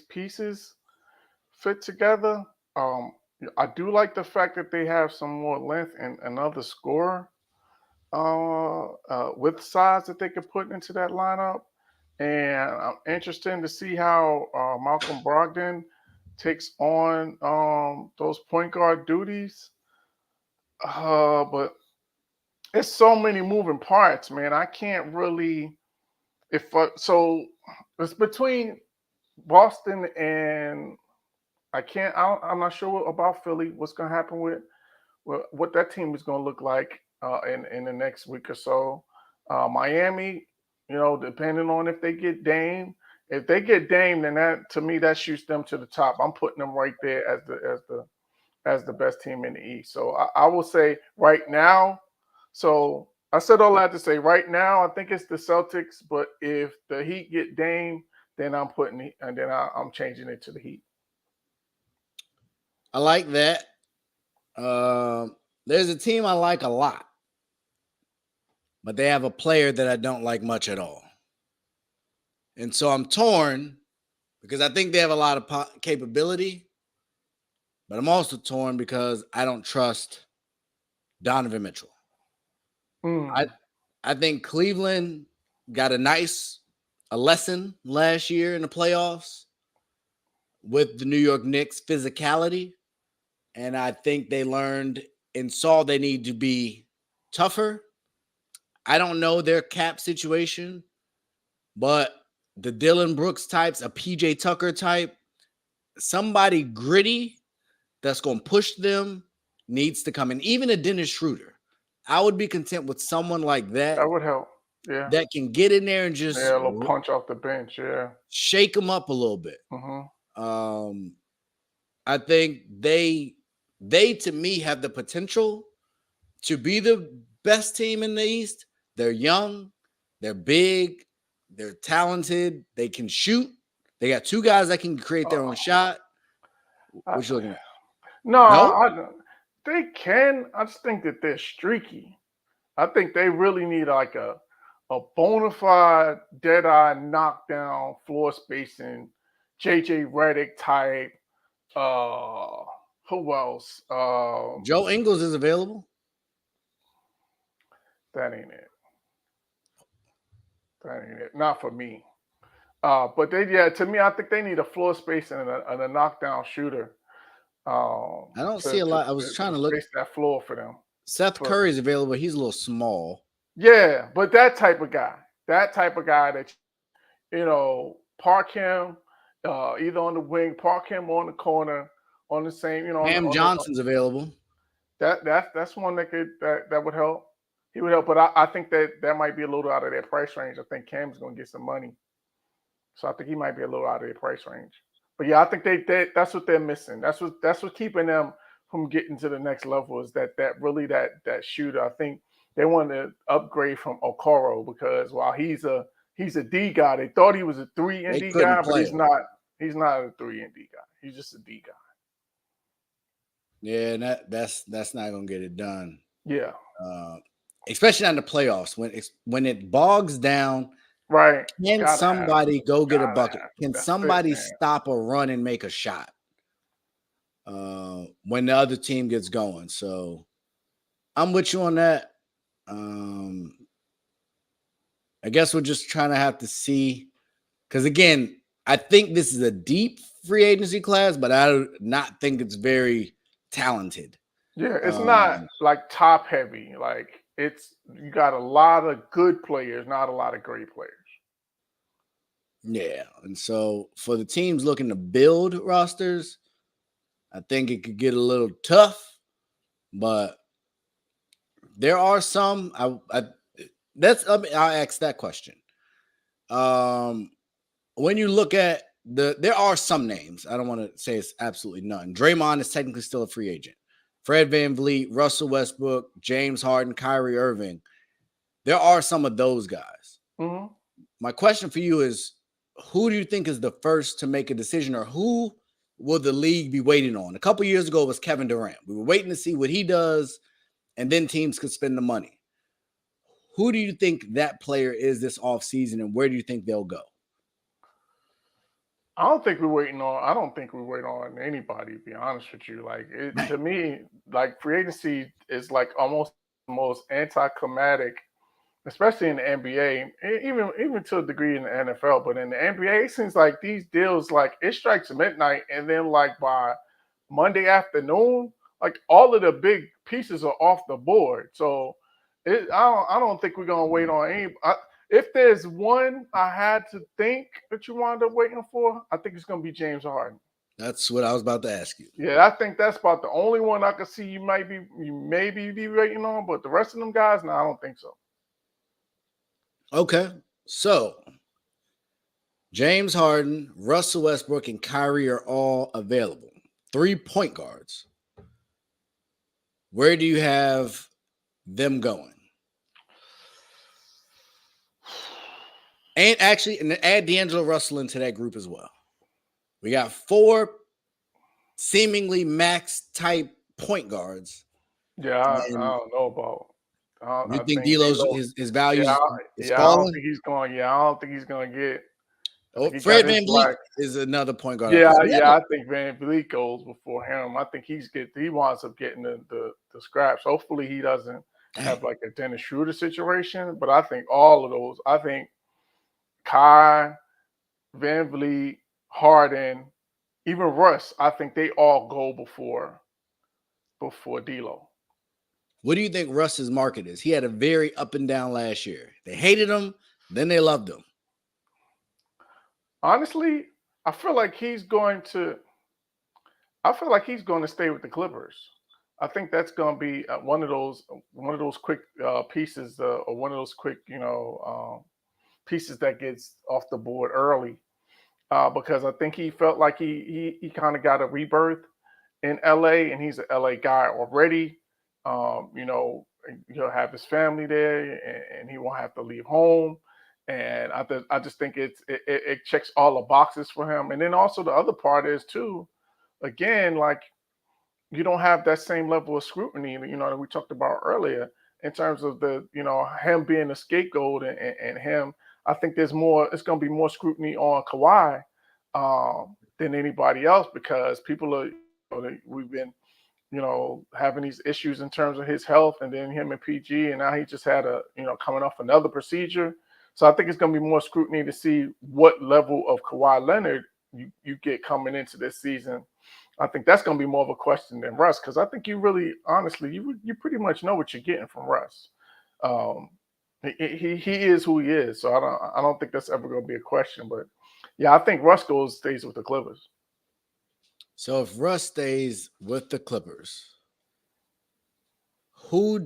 [SPEAKER 4] pieces fit together. I do like the fact that they have some more length and another scorer with size that they could put into that lineup. And I'm interested to see how Malcolm Brogdon takes on those point guard duties. But it's so many moving parts, man. I can't really. So it's between Boston and I'm not sure about Philly. What's going to happen with what that team is going to look like in the next week or so. Miami, depending on if they get Dame. If they get Dame, then that shoots them to the top. I'm putting them right there as the best team in the East. So I will say right now. So I said all that to say right now, I think it's the Celtics. But if the Heat get Dame, then I'm changing it to the Heat.
[SPEAKER 3] I like that. There's a team I like a lot, but they have a player that I don't like much at all. And so I'm torn because I think they have a lot of capability, but I'm also torn because I don't trust Donovan Mitchell. I think Cleveland got a lesson last year in the playoffs with the New York Knicks physicality. And I think they learned and saw they need to be tougher. I don't know their cap situation, but the Dylan Brooks types, a PJ Tucker type, somebody gritty that's going to push them needs to come in. Even a Dennis Schroeder. I would be content with someone like that.
[SPEAKER 4] That would help. Yeah.
[SPEAKER 3] That can get in there and just
[SPEAKER 4] a little punch off the bench. Yeah.
[SPEAKER 3] Shake them up a little bit.
[SPEAKER 4] Mm-hmm.
[SPEAKER 3] I think they to me have the potential to be the best team in the East. They're young, they're big, they're talented, they can shoot. They got two guys that can create their own shot. What you looking at?
[SPEAKER 4] No? They can. I just think that they're streaky. I think they really need like a bona fide, dead-eye, knockdown, floor spacing JJ Redick type. Who else?
[SPEAKER 3] Joe Ingles is available.
[SPEAKER 4] That ain't it. That ain't it. Not for me. But to me, I think they need a floor space and a knockdown shooter.
[SPEAKER 3] I don't see
[SPEAKER 4] To,
[SPEAKER 3] a
[SPEAKER 4] to,
[SPEAKER 3] lot. I was trying
[SPEAKER 4] to
[SPEAKER 3] to look.
[SPEAKER 4] space that floor for them.
[SPEAKER 3] Seth Curry is available. He's a little small.
[SPEAKER 4] Yeah, but that type of guy that park him either on the wing, park him on the corner, on the same,
[SPEAKER 3] Cam Johnson's available.
[SPEAKER 4] That's one that would help. He would help, but I think that might be a little out of their price range. I think Cam's going to get some money, so I think he might be a little out of their price range. But yeah, I think that's what they're missing. That's what keeping them from getting to the next level is that shooter. I think they want to upgrade from Okoro because while he's a D guy, they thought he was a 3 and D guy, but he's not. He's not a 3 and D guy. He's just a D guy.
[SPEAKER 3] Yeah, and that's not gonna get it done.
[SPEAKER 4] Yeah,
[SPEAKER 3] especially on the playoffs when it bogs down.
[SPEAKER 4] Right?
[SPEAKER 3] Can somebody go get a bucket? Can somebody stop a run and make a shot? When the other team gets going. So I'm with you on that. I guess we're just trying to have to see. Because again, I think this is a deep free agency class, but I do not think it's very talented.
[SPEAKER 4] Yeah, it's not like top heavy. Like you got a lot of good players, not a lot of great players.
[SPEAKER 3] Yeah, and so for the teams looking to build rosters, I think it could get a little tough, but there are some. I'll ask that question. When you look at there are some names. I don't want to say it's absolutely none. Draymond is technically still a free agent. Fred VanVleet, Russell Westbrook, James Harden, Kyrie Irving. There are some of those guys.
[SPEAKER 4] Mm-hmm.
[SPEAKER 3] My question for you is, who do you think is the first to make a decision, or who will the league be waiting on? A couple years ago, it was Kevin Durant. We were waiting to see what he does, and then teams could spend the money. Who do you think that player is this offseason, and where do you think they'll go?
[SPEAKER 4] I don't think we're waiting on anybody, to be honest with you. Like to me, like free agency is like almost the most anticlimactic, especially in the NBA, even to a degree in the NFL. But in the NBA, it seems like these deals, like it strikes midnight, and then like by Monday afternoon, like all of the big pieces are off the board. So I don't think we're gonna wait on any. If there's one I had to think that you wound up waiting for, I think it's gonna be James Harden.
[SPEAKER 3] That's what I was about to ask you.
[SPEAKER 4] Yeah, I think that's about the only one I could see you maybe be waiting on, but the rest of them guys, no, I don't think so.
[SPEAKER 3] Okay, so James Harden, Russell Westbrook, and Kyrie are all available. 3 point guards. Where do you have them going? And actually, and add D'Angelo Russell into that group as well. We got 4 seemingly max type point guards.
[SPEAKER 4] Yeah, I don't know about.
[SPEAKER 3] You think D'Lo's his value is falling?
[SPEAKER 4] I don't think he's going. Yeah, I don't think he's going to get.
[SPEAKER 3] Fred VanVleet is another point guard.
[SPEAKER 4] Yeah, I think VanVleet goes before him. I think he winds up getting the scraps. Hopefully, he doesn't have like a Dennis Schroeder situation. But I think all of those. I think Kai, VanVleet, Harden, even Russ. I think they all go before D'Lo.
[SPEAKER 3] What do you think Russ's market is? He had a very up and down last year. They hated him, then they loved him.
[SPEAKER 4] Honestly, I feel like he's going to stay with the Clippers. I think that's going to be one of those quick pieces, or one of those quick pieces that gets off the board early, because I think he felt like he kind of got a rebirth in LA, and he's an LA guy already. He'll have his family there, and he won't have to leave home. And I just think it checks all the boxes for him. And then also the other part is too, again, like you don't have that same level of scrutiny, that we talked about earlier in terms of him being a scapegoat and him. I think it's going to be more scrutiny on Kawhi than anybody else because people are. We've been having these issues in terms of his health, and then him and PG, and now he just had coming off another procedure. So I think it's going to be more scrutiny to see what level of Kawhi Leonard you get coming into this season. I think that's going to be more of a question than Russ, because I think you really, honestly, you pretty much know what you're getting from Russ. He is who he is, so I don't think that's ever going to be a question. But yeah, I think Russ stays with the Clippers.
[SPEAKER 3] So if Russ stays with the Clippers, do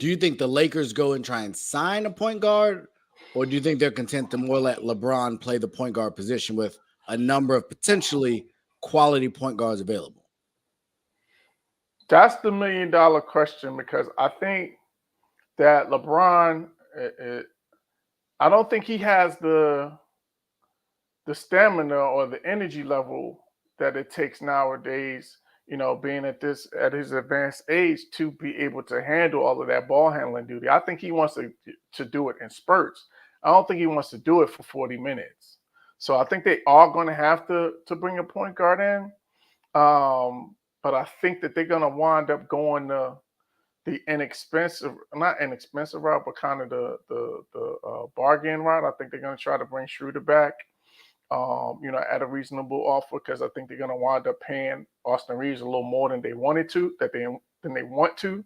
[SPEAKER 3] you think the Lakers go and try and sign a point guard, or do you think they're content to more let LeBron play the point guard position with a number of potentially quality point guards available?
[SPEAKER 4] That's the $1 million question, because I think that LeBron, I don't think he has the stamina or the energy level that it takes nowadays, being at his advanced age, to be able to handle all of that ball handling duty. I think he wants to do it in spurts. I don't think he wants to do it for 40 minutes. So I think they are going to have to bring a point guard in. But I think that they're going to wind up going the not inexpensive route, but kind of the bargain route. I think they're going to try to bring Schroeder back. At a reasonable offer, because I think they're going to wind up paying Austin Reeves a little more than they want to.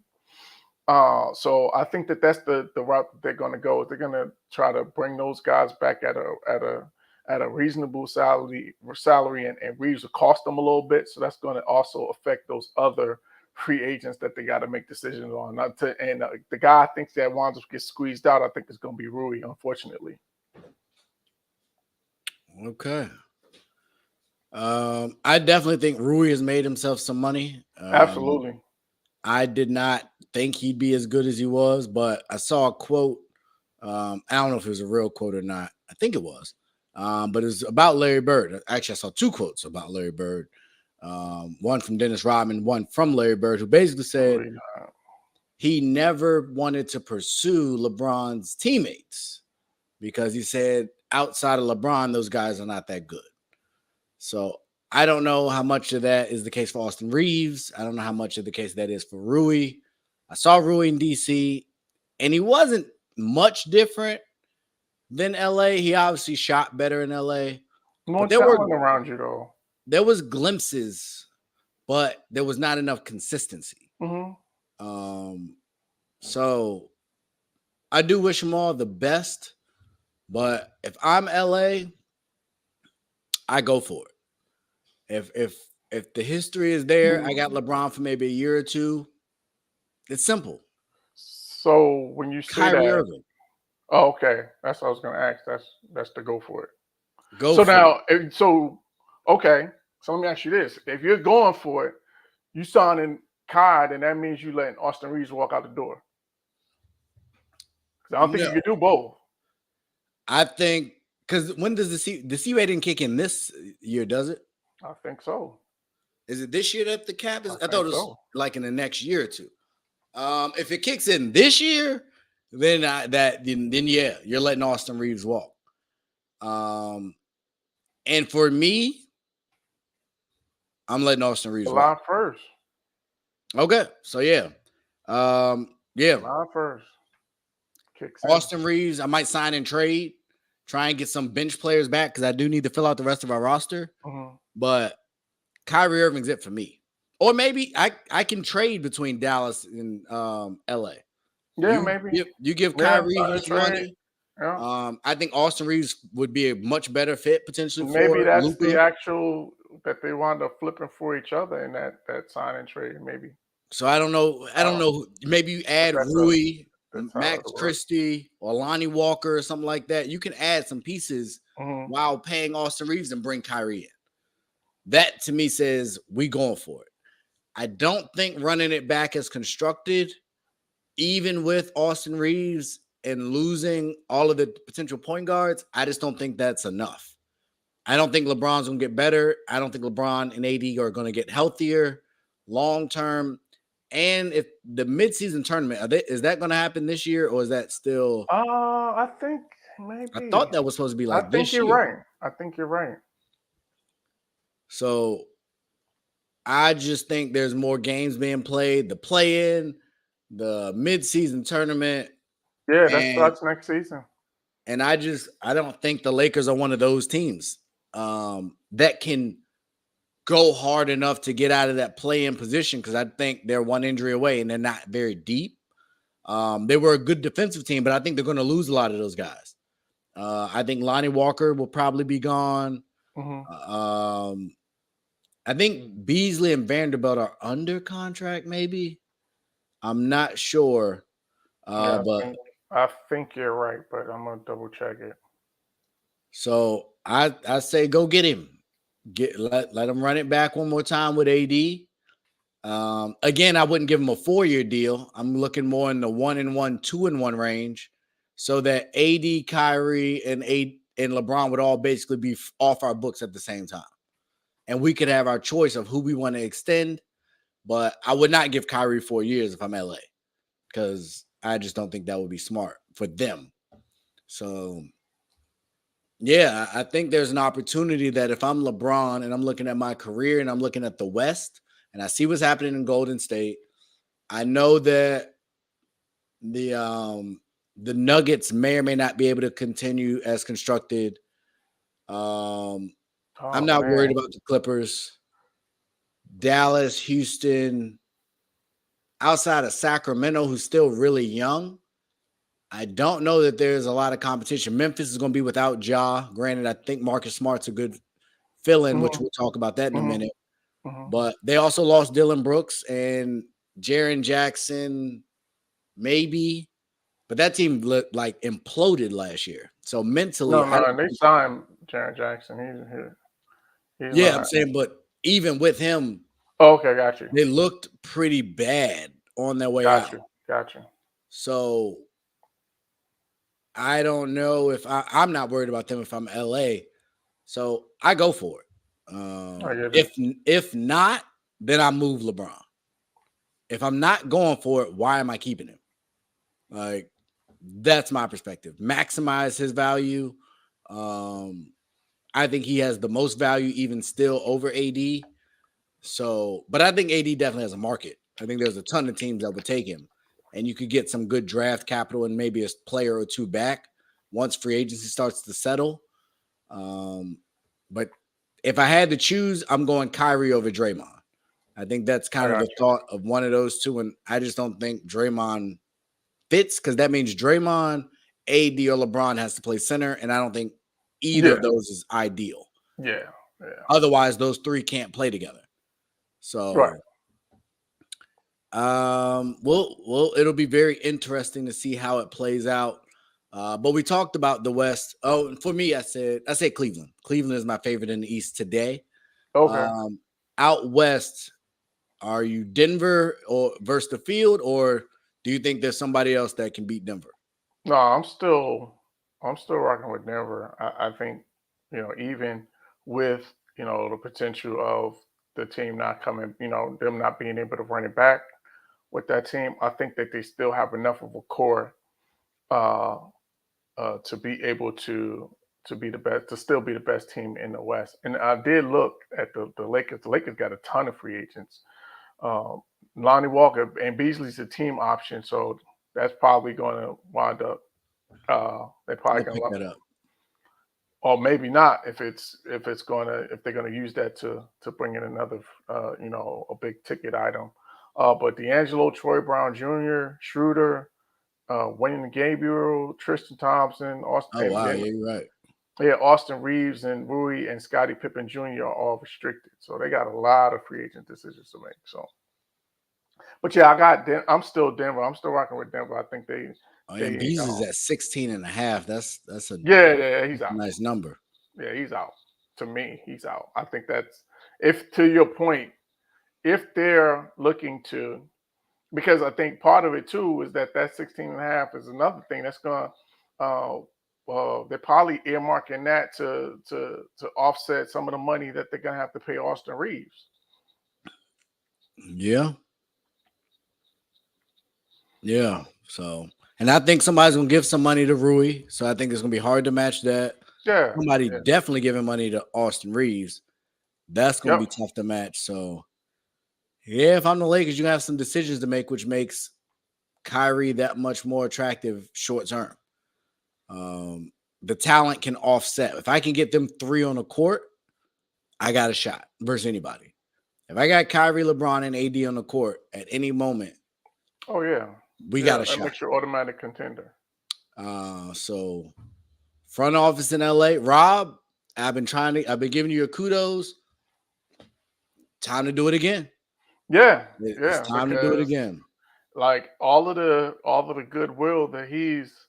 [SPEAKER 4] So I think that's the route that they're going to go. They're going to try to bring those guys back at a reasonable salary, and Reeves will cost them a little bit. So that's going to also affect those other free agents that they got to make decisions on. The guy I think that winds up gets squeezed out, I think, is going to be Rui, unfortunately.
[SPEAKER 3] Okay. I definitely think Rui has made himself some money.
[SPEAKER 4] Absolutely.
[SPEAKER 3] I did not think he'd be as good as he was, but I saw a quote. I don't know if it was a real quote or not. I think it was. But it was about Larry Bird. Actually, I saw two quotes about Larry Bird. One from Dennis Rodman, one from Larry Bird, who basically said he never wanted to pursue LeBron's teammates because he said outside of LeBron, those guys are not that good. So I don't know how much of that is the case for Austin Reeves. I don't know how much of the case that is for Rui. I saw Rui in DC, and he wasn't much different than LA. He obviously shot better in LA.
[SPEAKER 4] More talent around you, though.
[SPEAKER 3] There was glimpses, but there was not enough consistency.
[SPEAKER 4] Mm-hmm.
[SPEAKER 3] So I do wish him all the best. But if I'm LA, I go for it. If the history is there, I got LeBron for maybe a year or two. It's simple.
[SPEAKER 4] So when you say
[SPEAKER 3] Kyrie
[SPEAKER 4] that,
[SPEAKER 3] Irving.
[SPEAKER 4] Oh, okay, that's what I was going to ask. That's to go for it. Okay. So let me ask you this: if you're going for it, you signing Kai, then that means you letting Austin Reeves walk out the door. Because I don't think you can do both.
[SPEAKER 3] I think, because when does the C-rate didn't kick in this year, does it?
[SPEAKER 4] I think so.
[SPEAKER 3] Is it this year that the cap is? I thought it was
[SPEAKER 4] so.
[SPEAKER 3] Like in the next year or two. If it kicks in this year, then yeah, you're letting Austin Reeves walk. And for me, I'm letting Austin Reeves
[SPEAKER 4] July
[SPEAKER 3] walk.
[SPEAKER 4] 1st.
[SPEAKER 3] Okay, so yeah.
[SPEAKER 4] July 1st.
[SPEAKER 3] Austin Reeves, I might sign and trade, try and get some bench players back because I do need to fill out the rest of our roster.
[SPEAKER 4] Mm-hmm.
[SPEAKER 3] But Kyrie Irving's it for me. Or maybe I can trade between Dallas and LA.
[SPEAKER 4] Yeah, maybe.
[SPEAKER 3] You give Kyrie his money. Yeah. I think Austin Reeves would be a much better fit potentially.
[SPEAKER 4] Maybe that's Luka. The actual that they wound up flipping for each other in that sign and trade, maybe.
[SPEAKER 3] So I don't know. I don't know. Maybe you add Rui, Max Christie, or Lonnie Walker or something like that. You can add some pieces while paying Austin Reeves and bring Kyrie in. That to me says we going for it. I don't think running it back as constructed, even with Austin Reeves and losing all of the potential point guards, I just don't think that's enough. I don't think LeBron's going to get better. I don't think LeBron and AD are going to get healthier long term. And if the midseason tournament, is that going to happen this year, or is that still?
[SPEAKER 4] I think
[SPEAKER 3] I
[SPEAKER 4] Maybe.
[SPEAKER 3] thought that was supposed to be
[SPEAKER 4] I
[SPEAKER 3] like
[SPEAKER 4] think
[SPEAKER 3] this
[SPEAKER 4] you're
[SPEAKER 3] year.
[SPEAKER 4] right. I think you're right.
[SPEAKER 3] So I just think there's more games being played, the play-in, the mid-season tournament,
[SPEAKER 4] Yeah, that
[SPEAKER 3] and
[SPEAKER 4] starts next season.
[SPEAKER 3] I don't think the Lakers are one of those teams that can go hard enough to get out of that play-in position because I think they're one injury away and they're not very deep. They were a good defensive team, but I think they're going to lose a lot of those guys. I think Lonnie Walker will probably be gone.
[SPEAKER 4] Mm-hmm.
[SPEAKER 3] I think Beasley and Vanderbilt are under contract, maybe. I'm not sure.
[SPEAKER 4] Yeah,
[SPEAKER 3] But
[SPEAKER 4] I think you're right, but I'm gonna double check it.
[SPEAKER 3] so I say go get him. Let him run it back one more time with AD. Again, I wouldn't give him a 4-year deal. I'm looking more in the 1-1, 2-1 range, so that AD, Kyrie, and LeBron would all basically be off our books at the same time, and we could have our choice of who we want to extend. But I would not give Kyrie 4 years if I'm LA because I just don't think that would be smart for them. So yeah, I think there's an opportunity that if I'm LeBron and I'm looking at my career and I'm looking at the West and I see what's happening in Golden State, I know that the Nuggets may or may not be able to continue as constructed. I'm
[SPEAKER 4] Oh
[SPEAKER 3] not worried
[SPEAKER 4] man.
[SPEAKER 3] about the Clippers, Dallas, Houston, outside of Sacramento, who's still really young. I don't know that there's a lot of competition. Memphis is going to be without Ja. Granted, I think Marcus Smart's a good fill-in, which
[SPEAKER 4] Mm-hmm.
[SPEAKER 3] we'll talk about that in a
[SPEAKER 4] Mm-hmm.
[SPEAKER 3] minute.
[SPEAKER 4] Mm-hmm.
[SPEAKER 3] But they also lost Dylan Brooks and Jaren Jackson, maybe. But that team like imploded last year. So mentally, I
[SPEAKER 4] No,
[SPEAKER 3] don't
[SPEAKER 4] they
[SPEAKER 3] think,
[SPEAKER 4] signed Jaren Jackson. He's
[SPEAKER 3] yeah, I'm
[SPEAKER 4] not.
[SPEAKER 3] saying, but even with him,
[SPEAKER 4] Oh, okay, got you.
[SPEAKER 3] they looked pretty bad on their way
[SPEAKER 4] Got
[SPEAKER 3] out.
[SPEAKER 4] you. Got you.
[SPEAKER 3] So I don't know if I'm not worried about them if I'm LA. So I go for it.
[SPEAKER 4] I get it.
[SPEAKER 3] If not, then I move LeBron. If I'm not going for it, why am I keeping him? Like that's my perspective. Maximize his value. I think he has the most value even still over AD. So, but I think AD definitely has a market. I think there's a ton of teams that would take him, and you could get some good draft capital and maybe a player or two back once free agency starts to settle. But if I had to choose, I'm going Kyrie over Draymond. I think that's
[SPEAKER 4] I
[SPEAKER 3] kind of
[SPEAKER 4] got
[SPEAKER 3] the thought of one of those two, and I just don't think Draymond fits because that means Draymond, AD, or LeBron has to play center, and I don't think
[SPEAKER 4] you.
[SPEAKER 3] either
[SPEAKER 4] Yeah.
[SPEAKER 3] of those is ideal.
[SPEAKER 4] Yeah. Yeah.
[SPEAKER 3] Otherwise, those three can't play together.
[SPEAKER 4] Right.
[SPEAKER 3] So, it'll be very interesting to see how it plays out. But we talked about the West. Oh, and for me, I said Cleveland. Cleveland is my favorite in the East today.
[SPEAKER 4] Okay.
[SPEAKER 3] Out West, are you Denver or versus the field, or do you think there's somebody else that can beat Denver?
[SPEAKER 4] No, I'm still rocking with Denver. I think, even with, the potential of the team not coming, them not being able to run it back with that team, I think that they still have enough of a core uh, to be able to be the best, to still be the best team in the West. And I did look at the Lakers. The Lakers got a ton of free agents. Um, Lonnie Walker and Beasley's a team option, so that's probably going to wind up. They're
[SPEAKER 3] I'm
[SPEAKER 4] probably
[SPEAKER 3] gonna
[SPEAKER 4] going
[SPEAKER 3] pick
[SPEAKER 4] to,
[SPEAKER 3] that up.
[SPEAKER 4] or maybe not if they're going to use that to bring in another, a big ticket item. But D'Angelo, Troy Brown Jr., Schroeder, Wayne Gabriel, Tristan Thompson,
[SPEAKER 3] Oh wow, yeah, you're right.
[SPEAKER 4] Austin Reeves and Rui and Scottie Pippen Jr. are all restricted, so they got a lot of free agent decisions to make. So, but yeah, I'm still Denver. I'm still rocking with Denver. I think
[SPEAKER 3] Oh,
[SPEAKER 4] they
[SPEAKER 3] and Beasley's at 16 and a half. That's a
[SPEAKER 4] yeah, he's out.
[SPEAKER 3] nice number.
[SPEAKER 4] Yeah, he's out. To me, he's out. I think that's, if to your point, if they're looking to, because I think part of it too is that 16 and a half is another thing that's going to, they're probably earmarking that to offset some of the money that they're going to have to pay Austin Reeves.
[SPEAKER 3] Yeah. Yeah. So And I think somebody's gonna give some money to Rui, so I think it's gonna be hard to match that.
[SPEAKER 4] Yeah,
[SPEAKER 3] Somebody
[SPEAKER 4] yeah,
[SPEAKER 3] definitely giving money to Austin Reeves. That's gonna be
[SPEAKER 4] yep.
[SPEAKER 3] tough to match. So yeah, if I'm the Lakers, you have some decisions to make, which makes Kyrie that much more attractive short term. Um, the talent can offset. If I can get them three on the court, I got a shot versus anybody. If I got Kyrie, LeBron, and AD on the court at any moment,
[SPEAKER 4] Oh yeah,
[SPEAKER 3] we got
[SPEAKER 4] yeah.
[SPEAKER 3] a
[SPEAKER 4] That
[SPEAKER 3] shot.
[SPEAKER 4] makes you automatic contender.
[SPEAKER 3] So front office in LA, Rob, I've been giving you your kudos. Time to do it again.
[SPEAKER 4] Yeah,
[SPEAKER 3] It's
[SPEAKER 4] yeah.
[SPEAKER 3] time to do it
[SPEAKER 4] Because
[SPEAKER 3] again.
[SPEAKER 4] like all of the goodwill that he's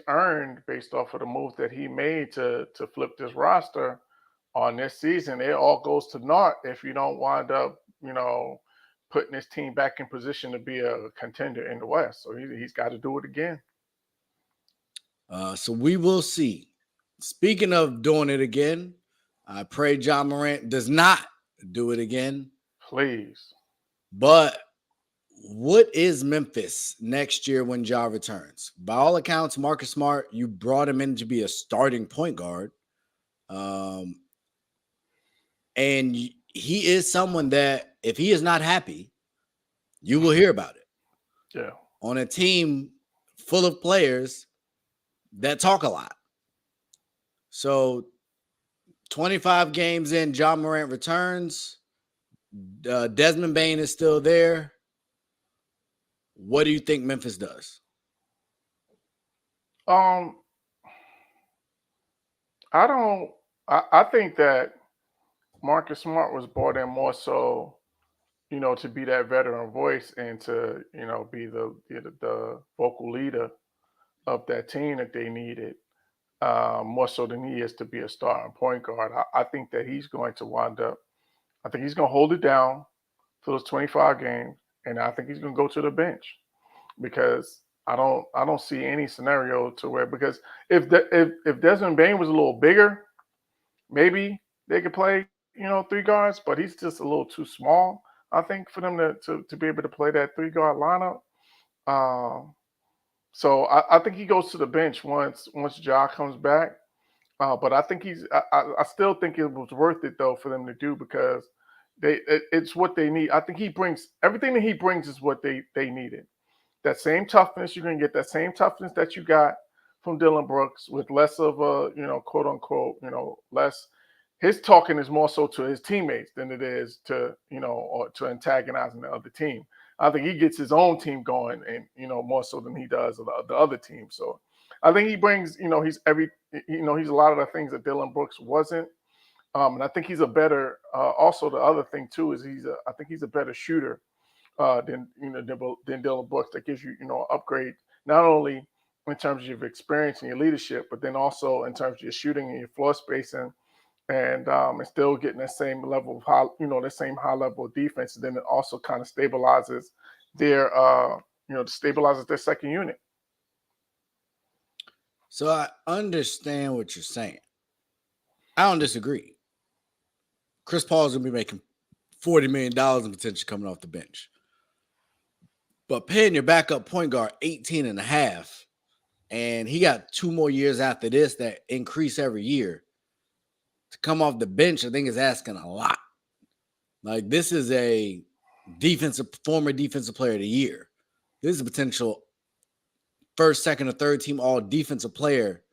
[SPEAKER 4] earned based off of the moves that he made to flip this roster on this season, it all goes to naught if you don't wind up, putting this team back in position to be a contender in the West. So he's got to do it again.
[SPEAKER 3] So we will see. Speaking of doing it again, I pray John Morant does not do it again.
[SPEAKER 4] Please.
[SPEAKER 3] But what is Memphis next year when Ja returns? By all accounts, Marcus Smart, you brought him in to be a starting point guard. And he is someone that if he is not happy, you will hear about it.
[SPEAKER 4] Yeah.
[SPEAKER 3] On a team full of players that talk a lot. So 25 games in, John Morant returns. Desmond Bane is still there. What do you think Memphis does?
[SPEAKER 4] Um, I don't. I think that Marcus Smart was brought in more so, to be that veteran voice and to, be the vocal leader of that team that they needed, more so than he is to be a starting point guard. I think that he's going to wind up. I think he's going to hold it down for those 25 games, and I think he's going to go to the bench because I don't see any scenario to where, because if Desmond Bain was a little bigger, maybe they could play, three guards, but he's just a little too small, I think, for them to be able to play that three-guard lineup. Um, so I think he goes to the bench once Ja comes back. But I think I still think it was worth it though for them to do because it's what they need. I think he brings everything that he brings is what they needed. That same toughness, you're gonna get that same toughness that you got from Dylan Brooks with less of a, quote unquote, less. His talking is more so to his teammates than it is to, or to antagonizing the other team. I think he gets his own team going, and more so than he does the other team. So I think he brings, he's a lot of the things that Dylan Brooks wasn't. And I think he's a better. Also, the other thing too is I think he's a better shooter than Dylan Brooks. That gives you, upgrade not only in terms of your experience and your leadership, but then also in terms of your shooting and your floor spacing, and still getting that same level of the same high level of defense. And then it also kind of stabilizes their second unit.
[SPEAKER 3] So I understand what you're saying. I don't disagree. Chris Paul is going to be making $40 million in potential coming off the bench. But paying your backup point guard 18 and a half, and he got 2 more years after this that increase every year. To come off the bench, I think is asking a lot. Like, this is a former defensive player of the year. This is a potential first, second, or third team all defensive player.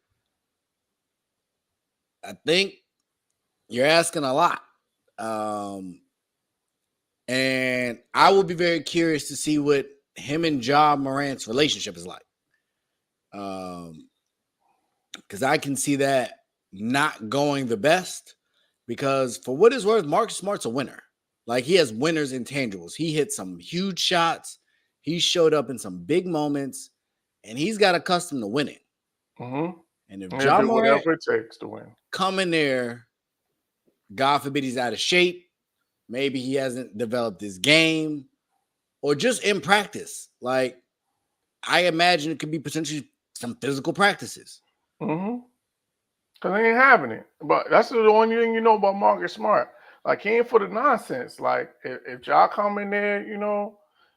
[SPEAKER 3] I think you're asking a lot. And I will be very curious to see what him and Ja Morant's relationship is like. Because I can see that not going the best, because for what it's worth, Marcus Smart's a winner. Like, he has winners intangibles. He hit some huge shots. He showed up in some big moments, and he's got accustomed to winning.
[SPEAKER 4] Mm-hmm.
[SPEAKER 3] And if
[SPEAKER 4] And
[SPEAKER 3] Ja
[SPEAKER 4] do
[SPEAKER 3] Morant
[SPEAKER 4] whatever it takes to win.
[SPEAKER 3] come in there, God forbid he's out of shape, maybe he hasn't developed his game, or just in practice. Like, I imagine it could be potentially some physical practices.
[SPEAKER 4] Mm-hmm. Because they ain't having it. But that's the only thing you know about Marcus Smart. Like, he ain't for the nonsense. Like, if Ja come in there,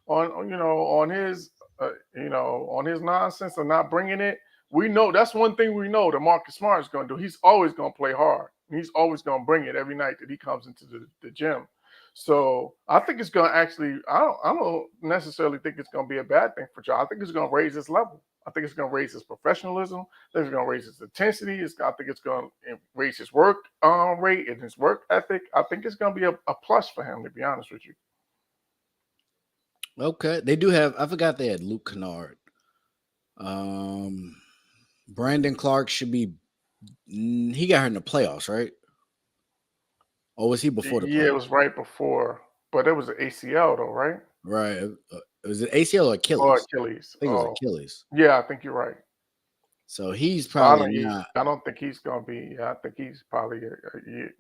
[SPEAKER 4] on his on his nonsense of not bringing it. We know that's one thing we know that Marcus Smart is going to do. He's always going to play hard. He's always going to bring it every night that he comes into the gym. So I think it's going to actually. I don't necessarily think it's going to be a bad thing for Ja. I think it's going to raise his level. I think it's going to raise his professionalism. I think it's going to raise his intensity. I think it's going to raise his work rate and his work ethic. I think it's going to be a plus for him, to be honest with you.
[SPEAKER 3] Okay, they do have. I forgot they had Luke Kennard. Brandon Clark should be. He got hurt in the playoffs, right? Or was he before the playoffs?
[SPEAKER 4] Yeah, it was right before, but it was an ACL though, right?
[SPEAKER 3] Right. Was it ACL or Achilles?
[SPEAKER 4] Or Achilles.
[SPEAKER 3] I think it was Achilles.
[SPEAKER 4] Yeah, I think you're right.
[SPEAKER 3] So he's probably not.
[SPEAKER 4] I don't think he's gonna be. I think he's probably.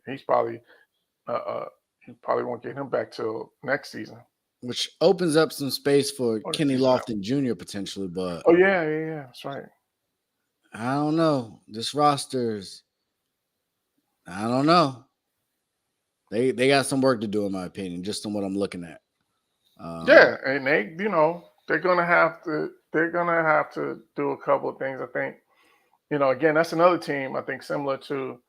[SPEAKER 4] He's probably. You probably won't get him back till next season.
[SPEAKER 3] Which opens up some space for Kenny Lofton Jr. potentially, but
[SPEAKER 4] yeah, that's right.
[SPEAKER 3] I don't know. This roster's. I don't know. They got some work to do, in my opinion, just on what I'm looking at.
[SPEAKER 4] Yeah, and they're gonna have to do a couple of things. I think, again, that's another team I think similar to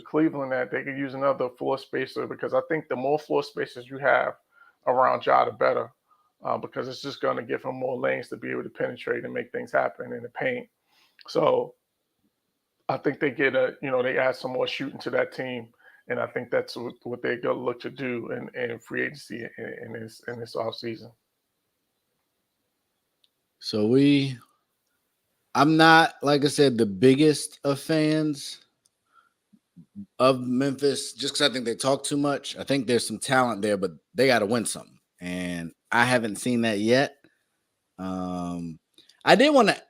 [SPEAKER 4] Cleveland that they could use another floor spacer, because I think the more floor spacers you have around Ja, the better, because it's just going to give him more lanes to be able to penetrate and make things happen in the paint. So I think they get they add some more shooting to that team. And I think that's what they're going to look to do in free agency in this offseason.
[SPEAKER 3] So I'm not, like I said, the biggest of fans of Memphis, just because I think they talk too much. I think there's some talent there, but they got to win something. And I haven't seen that yet. I did want to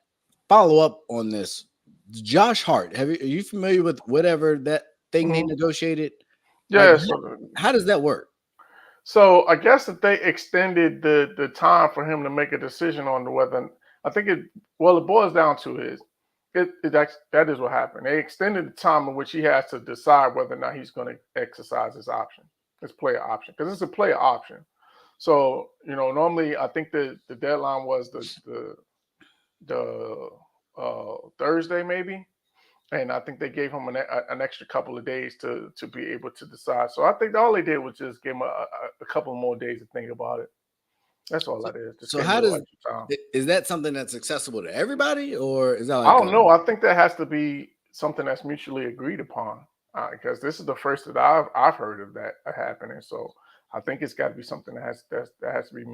[SPEAKER 3] follow up on this. Josh Hart, are you familiar with whatever that thing he negotiated?
[SPEAKER 4] Yeah.
[SPEAKER 3] How does that work?
[SPEAKER 4] So I guess that they extended the time for him to make a decision on whether, I think it boils down to that is what happened. They extended the time in which he has to decide whether or not he's going to exercise his option, his player option, because it's a player option. So, normally I think the deadline was the Thursday maybe. And I think they gave him an extra couple of days to be able to decide. So I think all they did was just give him a couple more days to think about it. That's all that is.
[SPEAKER 3] So is that something that's accessible to everybody, or is that
[SPEAKER 4] I don't know. I think that has to be something that's mutually agreed upon, because this is the first that I've heard of that happening. So I think it's got to be something that has to be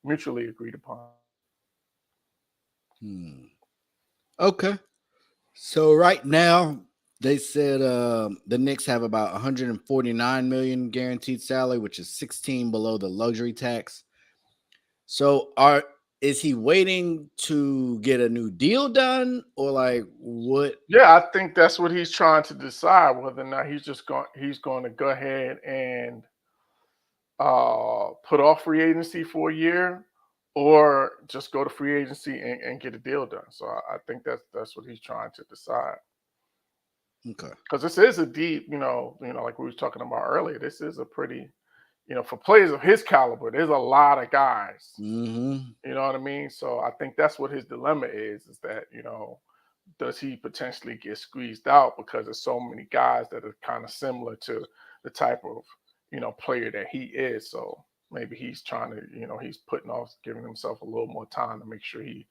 [SPEAKER 4] mutually agreed upon.
[SPEAKER 3] Okay. So right now, they said the Knicks have about 149 million guaranteed salary, which is 16 below the luxury tax. So is he waiting to get a new deal done, or like what?
[SPEAKER 4] Yeah, I think that's what he's trying to decide, whether or not he's going to go ahead and put off free agency for a year, or just go to free agency and get a deal done. So I think that's what he's trying to decide.
[SPEAKER 3] Okay.
[SPEAKER 4] Because this is a deep, like we were talking about earlier, this is a pretty, for players of his caliber, there's a lot of guys.
[SPEAKER 3] Mm-hmm.
[SPEAKER 4] You know what I mean? So I think that's what his dilemma is that, does he potentially get squeezed out because there's so many guys that are kind of similar to the type of, player that he is. So maybe he's trying to, he's putting off, giving himself a little more time to make sure he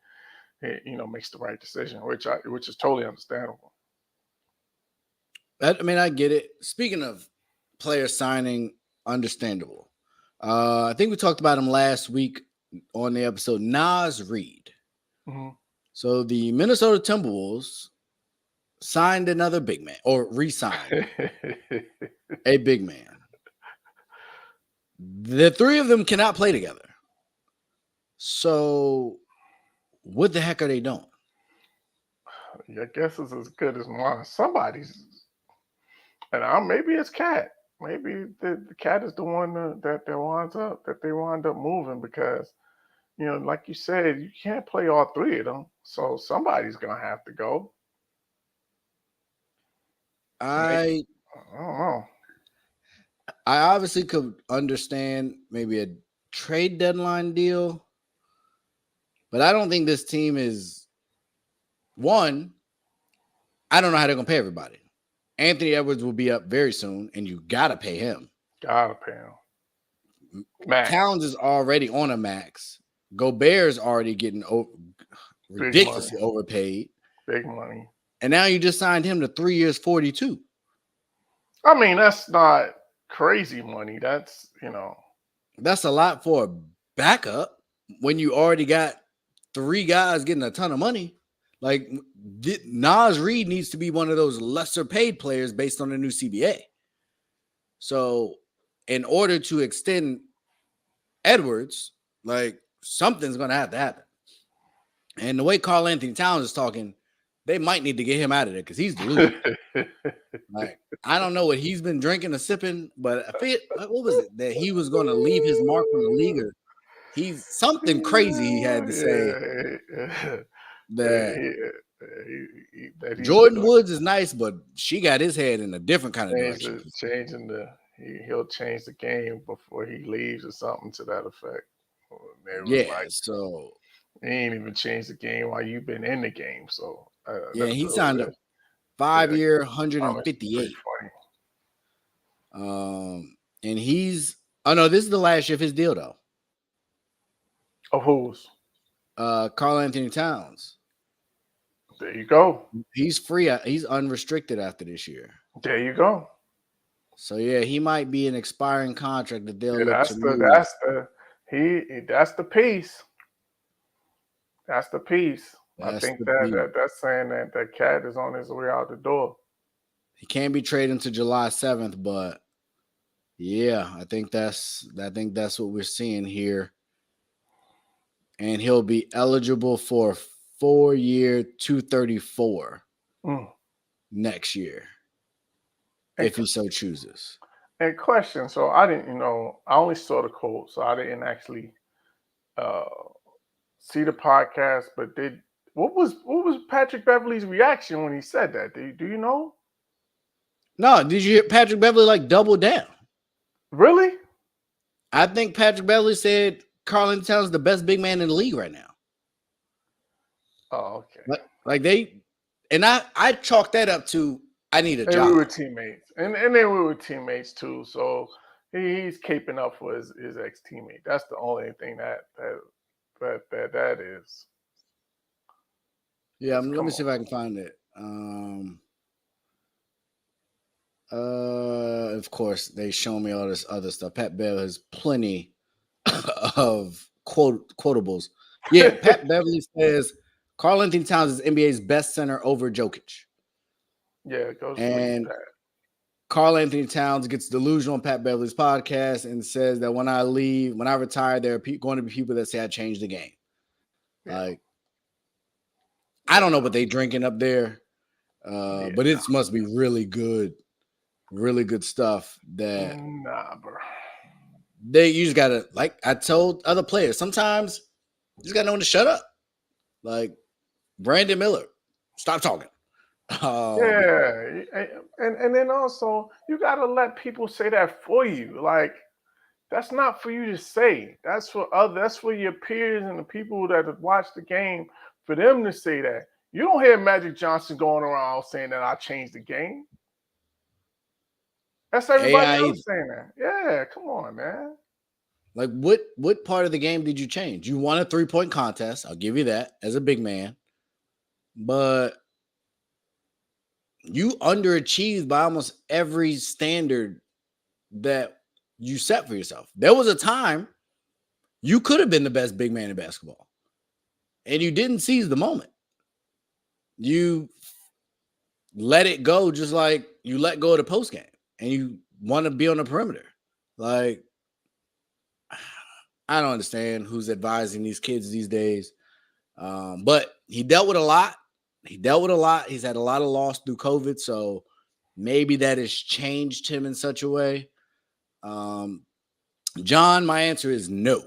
[SPEAKER 4] makes the right decision, which is totally understandable.
[SPEAKER 3] I get it. Speaking of player signing, understandable. I think we talked about him last week on the episode, Naz Reid.
[SPEAKER 4] Mm-hmm.
[SPEAKER 3] So the Minnesota Timberwolves signed another big man, or re-signed a big man. The three of them cannot play together. So what the heck are they doing?
[SPEAKER 4] I guess it's as good as mine. Somebody's, and maybe it's Cat. Maybe the Cat is the one that they wind up moving, because, like you said, you can't play all three of them. So somebody's gonna have to go.
[SPEAKER 3] I
[SPEAKER 4] don't know.
[SPEAKER 3] I obviously could understand maybe a trade deadline deal, But I don't think this team is one. I don't know how they're gonna pay everybody. Anthony Edwards will be up very soon, and you gotta pay him.
[SPEAKER 4] Gotta pay him. Max.
[SPEAKER 3] Towns is already on a max. Gobert's already getting ridiculously overpaid.
[SPEAKER 4] Big money.
[SPEAKER 3] And now you just signed him to 3 years, 42.
[SPEAKER 4] I mean, that's not crazy money. That's,
[SPEAKER 3] That's a lot for a backup when you already got 3 guys getting a ton of money. Like Nas Reed needs to be one of those lesser paid players based on the new CBA. So in order to extend Edwards, like something's going to have to happen. And the way Karl Anthony Towns is talking, they might need to get him out of there because he's delusional. Like, I don't know what he's been drinking or sipping, but I feel, what was it that he was going to leave his mark on the league? Or he's something crazy he had to say. That Jordan Woods is nice, but she got his head in a different kind of direction.
[SPEAKER 4] He'll change the game before he leaves or something to that effect.
[SPEAKER 3] So
[SPEAKER 4] he ain't even changed the game while you've been in the game. So
[SPEAKER 3] he signed a 5-year, 158. And he's this is the last year of his deal though.
[SPEAKER 4] Of whose?
[SPEAKER 3] Karl Anthony Towns.
[SPEAKER 4] There you go.
[SPEAKER 3] He's free. He's unrestricted after this year.
[SPEAKER 4] There you go.
[SPEAKER 3] So he might be an expiring contract that they'll
[SPEAKER 4] that's the piece. That's the piece. I think that's saying that cat is on his way out the door.
[SPEAKER 3] He can't be traded until July 7th, but I think that's what we're seeing here. And he'll be eligible for 4-year, 234 next year, if he so chooses.
[SPEAKER 4] And question, so I didn't, I only saw the quote, so I didn't actually see the podcast. But what was Patrick Beverley's reaction when he said that? Do you know?
[SPEAKER 3] No, did you hear Patrick Beverley double down?
[SPEAKER 4] Really?
[SPEAKER 3] I think Patrick Beverley said Karl Anthony Towns is the best big man in the league right now.
[SPEAKER 4] Oh, okay.
[SPEAKER 3] I chalked that up to I need a job.
[SPEAKER 4] We were teammates, and then we were teammates too. So he's caping up for his ex teammate. That's the only thing that is.
[SPEAKER 3] Yeah, let me see if I can find it. Of course, they show me all this other stuff. Pat Bev has plenty of quotables. Yeah, Pat Beverley says Karl Anthony Towns is NBA's best center over Jokic.
[SPEAKER 4] Yeah, it goes
[SPEAKER 3] and Karl Anthony Towns gets delusional on Pat Beverley's podcast and says that when I retire, there are going to be people that say I changed the game. Yeah. I don't know what they drinking up there, but it must be really good stuff. That
[SPEAKER 4] bro.
[SPEAKER 3] You just gotta, like I told other players, sometimes you just gotta know when to shut up. Like Brandon Miller, stop talking.
[SPEAKER 4] And then also you gotta let people say that for you. Like that's not for you to say. That's for your peers and the people that watch the game, for them to say that. You don't hear Magic Johnson going around saying that I changed the game. That's everybody else saying that. Yeah, come on, man.
[SPEAKER 3] Like what part of the game did you change? You won a 3-point contest. I'll give you that as a big man. But you underachieved by almost every standard that you set for yourself. There was a time you could have been the best big man in basketball, and you didn't seize the moment. You let it go, just like you let go of the post game, and you want to be on the perimeter. Like, I don't understand who's advising these kids these days, but he dealt with a lot. He's had a lot of loss through COVID, so maybe that has changed him in such a way. John, my answer is no.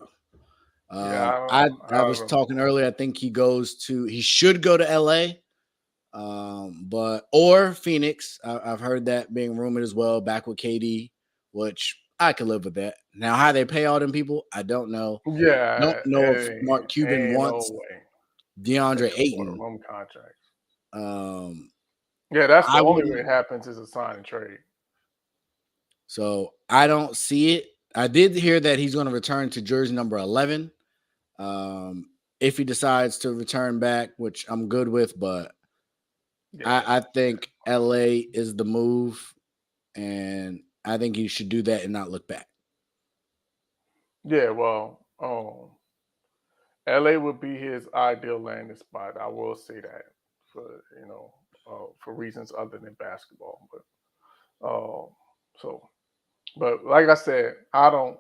[SPEAKER 3] I was talking earlier. I think he should go to LA, or Phoenix. I've heard that being rumored as well, back with KD, which I could live with that. Now, how they pay all them people, I don't know. Don't
[SPEAKER 4] Yeah,
[SPEAKER 3] know if Mark Cuban
[SPEAKER 4] ain't no
[SPEAKER 3] wants
[SPEAKER 4] way.
[SPEAKER 3] DeAndre
[SPEAKER 4] Taking one of
[SPEAKER 3] Ayton.
[SPEAKER 4] them contracts.
[SPEAKER 3] Um,
[SPEAKER 4] Yeah, that's the
[SPEAKER 3] I
[SPEAKER 4] only way
[SPEAKER 3] wouldn't.
[SPEAKER 4] it happens is a sign and trade.
[SPEAKER 3] So I don't see it. I did hear that he's going to return to jersey number 11. If he decides to return back, which I'm good with, but
[SPEAKER 4] Yeah,
[SPEAKER 3] I think LA is the move, and I think he should do that and not look back.
[SPEAKER 4] yeah. Well, LA would be his ideal landing spot. I will say that for for reasons other than basketball. So, but like I said, I don't.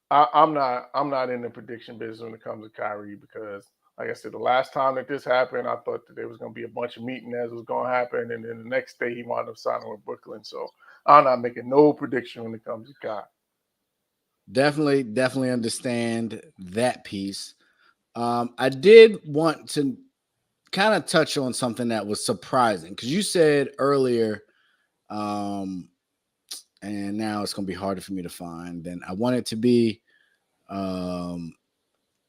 [SPEAKER 4] I'm not in the prediction business when it comes to Kyrie because, like I said, the last time that this happened, I thought that there was going to be a bunch of meeting as was going to happen, and then the next day he wound up signing with Brooklyn. So I'm not making no prediction when it comes to Kyrie.
[SPEAKER 3] Definitely understand that piece. I did want to kind of touch on something that was surprising because you said earlier, and now it's going to be harder for me to find than I want it to be.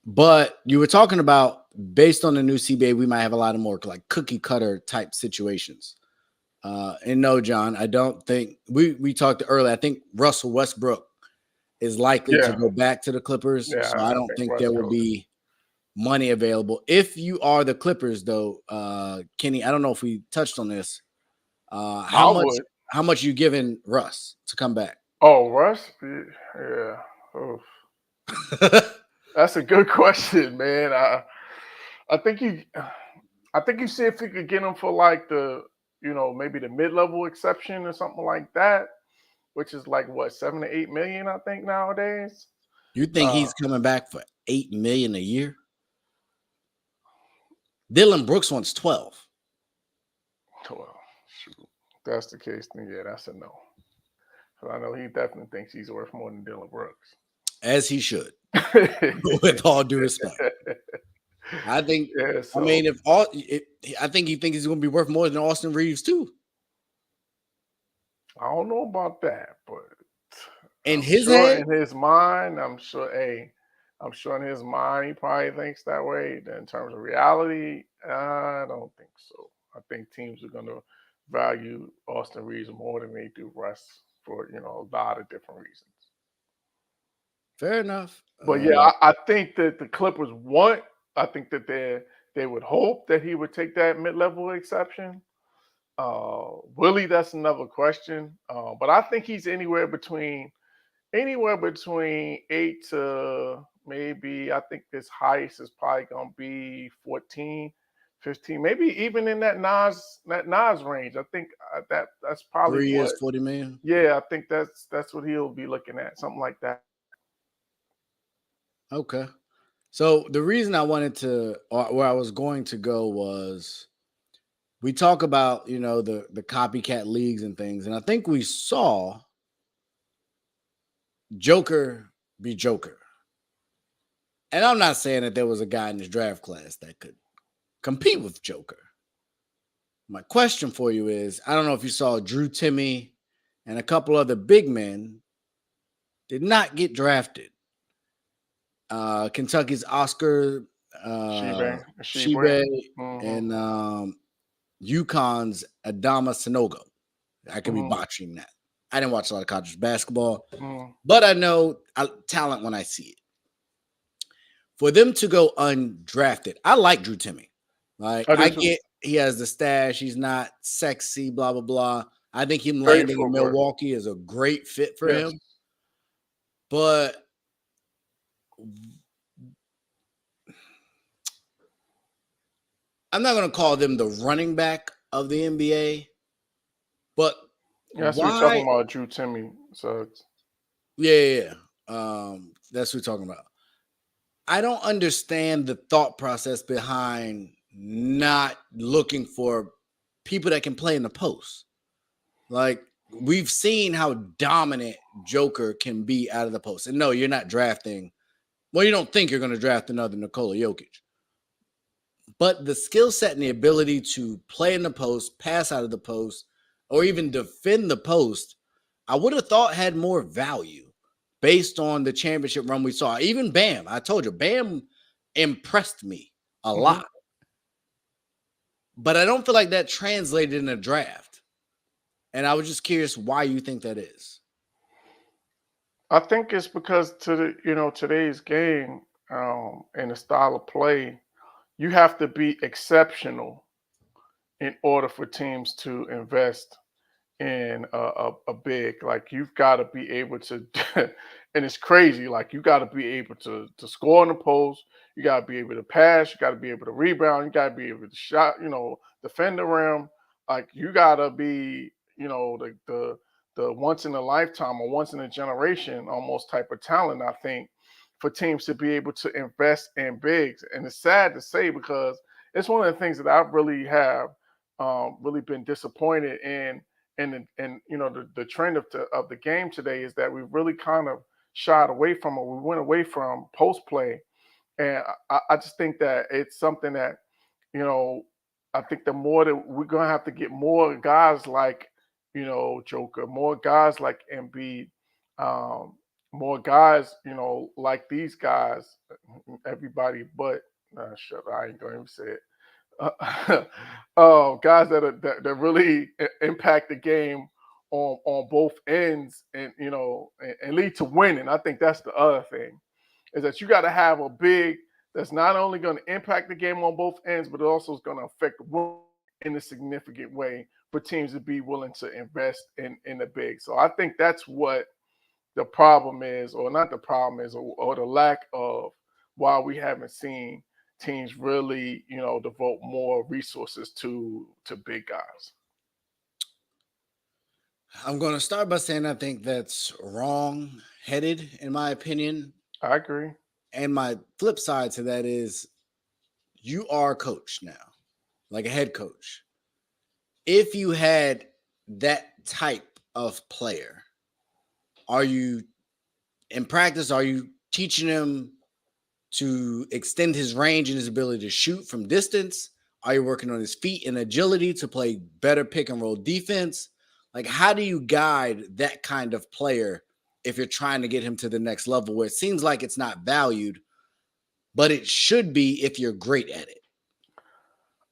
[SPEAKER 3] But you were talking about based on the new CBA, we might have a lot of more like cookie cutter type situations. And no, John, I don't think we talked earlier. I think Russell Westbrook is likely to
[SPEAKER 4] Yeah,
[SPEAKER 3] go back to the Clippers.
[SPEAKER 4] yeah.
[SPEAKER 3] So I
[SPEAKER 4] I
[SPEAKER 3] don't
[SPEAKER 4] think
[SPEAKER 3] think
[SPEAKER 4] Russ
[SPEAKER 3] there will
[SPEAKER 4] goes.
[SPEAKER 3] be money available. If you are the Clippers, though, Kenny, I don't know if we touched on this.
[SPEAKER 4] I would.
[SPEAKER 3] How much you giving Russ to come back?
[SPEAKER 4] Oh, Russ. Yeah. Oof. That's a good question, man. I think you I think you see if you could get him for like maybe the mid-level exception or something like that, which is like what 7 to 8 million, I think nowadays.
[SPEAKER 3] You think
[SPEAKER 4] Uh,
[SPEAKER 3] he's coming back for $8 million a year? Dylan Brooks wants 12.
[SPEAKER 4] well, shoot, if that's the case, then yeah, that's a no. 'Cause I know he definitely thinks he's worth more than Dylan Brooks.
[SPEAKER 3] As he should, with all due respect. I think.
[SPEAKER 4] Yeah,
[SPEAKER 3] I
[SPEAKER 4] so
[SPEAKER 3] mean, I think he thinks he's going to be worth more than Austin Reeves too.
[SPEAKER 4] I don't know about that, but
[SPEAKER 3] In
[SPEAKER 4] I'm
[SPEAKER 3] his
[SPEAKER 4] sure
[SPEAKER 3] head,
[SPEAKER 4] in his mind, I'm sure in his mind he probably thinks that way. In terms of reality, I don't think so. I think teams are going to value Austin Reeves more than they do Russ for a lot of different reasons.
[SPEAKER 3] fair enough.
[SPEAKER 4] But yeah, I think that the Clippers want. I think that they would hope that he would take that mid-level exception. Willie, that's another question. But I think he's anywhere between 8 to maybe, I think his highest is probably going to be 14, 15, maybe even in that Nas range. I think that's probably
[SPEAKER 3] 3 years,
[SPEAKER 4] what.
[SPEAKER 3] 40 million.
[SPEAKER 4] Yeah, I think that's what he'll be looking at, something like that.
[SPEAKER 3] Okay. So the reason I wanted to, or where I was going to go was, we talk about the copycat leagues and things, and I think we saw Joker be Joker. And I'm not saying that there was a guy in this draft class that could compete with Joker. My question for you is, I don't know if you saw Drew Timme and a couple other big men did not get drafted. Kentucky's Oscar
[SPEAKER 4] Shebe.
[SPEAKER 3] Shebe and UConn's Adama Sanogo. I could be
[SPEAKER 4] Hmm.
[SPEAKER 3] botching that. I didn't watch a lot of college basketball,
[SPEAKER 4] Hmm.
[SPEAKER 3] but I know talent when I see it. For them to go undrafted, I like Drew Timme. Like,
[SPEAKER 4] I do
[SPEAKER 3] I
[SPEAKER 4] too.
[SPEAKER 3] get he has the stash. He's not sexy, blah, blah, blah. I think him
[SPEAKER 4] Great
[SPEAKER 3] landing in
[SPEAKER 4] footwork.
[SPEAKER 3] Milwaukee is a great fit for
[SPEAKER 4] Yes.
[SPEAKER 3] him. But I'm not going to call them the running back of the NBA. But
[SPEAKER 4] That's what we're talking
[SPEAKER 3] why?
[SPEAKER 4] about, Drew Timme. So
[SPEAKER 3] Yeah. That's what we're talking about. I don't understand the thought process behind not looking for people that can play in the post. Like, we've seen how dominant Joker can be out of the post. And no, you're not drafting. Well, you don't think you're going to draft another Nikola Jokic. But the skill set and the ability to play in the post, pass out of the post, or even defend the post, I would have thought had more value. based on the championship run we saw. Even Bam, I told you, Bam impressed me a lot. But I don't feel like that translated in a draft. And I was just curious why you think that is.
[SPEAKER 4] I think it's because today's game and the style of play, you have to be exceptional in order for teams to invest in a big. Like you've got to be able to, and it's crazy. Like you got to be able to score in the post. You got to be able to pass. You got to be able to rebound. You got to be able to shot. Defend the rim. Like you got to be, the once in a lifetime or once in a generation almost type of talent. I think for teams to be able to invest in bigs, and it's sad to say because it's one of the things that I really have really been disappointed in and the trend of the game today is that we really kind of shied away from it. We went away from post play, and I just think that it's something that you know I think the more that we're gonna have to get more guys like Joker, more guys like Embiid, um, more guys like these guys, everybody but shut up, I ain't gonna even say it guys that really impact the game on both ends, and and lead to winning. I think that's the other thing is that you got to have a big that's not only going to impact the game on both ends, but it also is going to affect winning in a significant way for teams to be willing to invest in the big. So I think that's what the problem is, or not the problem is, or the lack of why we haven't seen teams really, devote more resources to big guys.
[SPEAKER 3] I'm going to start by saying I think that's wrong headed, in my opinion.
[SPEAKER 4] I agree.
[SPEAKER 3] And my flip side to that is you are a coach now, like a head coach. If you had that type of player, are you in practice? Are you teaching him to extend his range and his ability to shoot from distance? Are you working on his feet and agility to play better pick and roll defense? Like, how do you guide that kind of player if you're trying to get him to the next level where it seems like it's not valued, but it should be if you're great at it?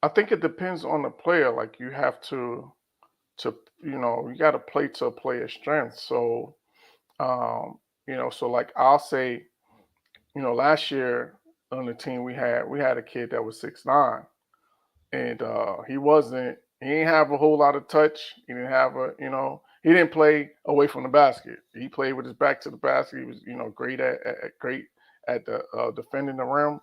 [SPEAKER 4] I think it depends on the player. Like you have you got to play to a player's strength. So, so like I'll say, last year on the team we had a kid that was 6'9", and he didn't have a whole lot of touch. He didn't have he didn't play away from the basket. He played with his back to the basket. He was great at the defending the rim,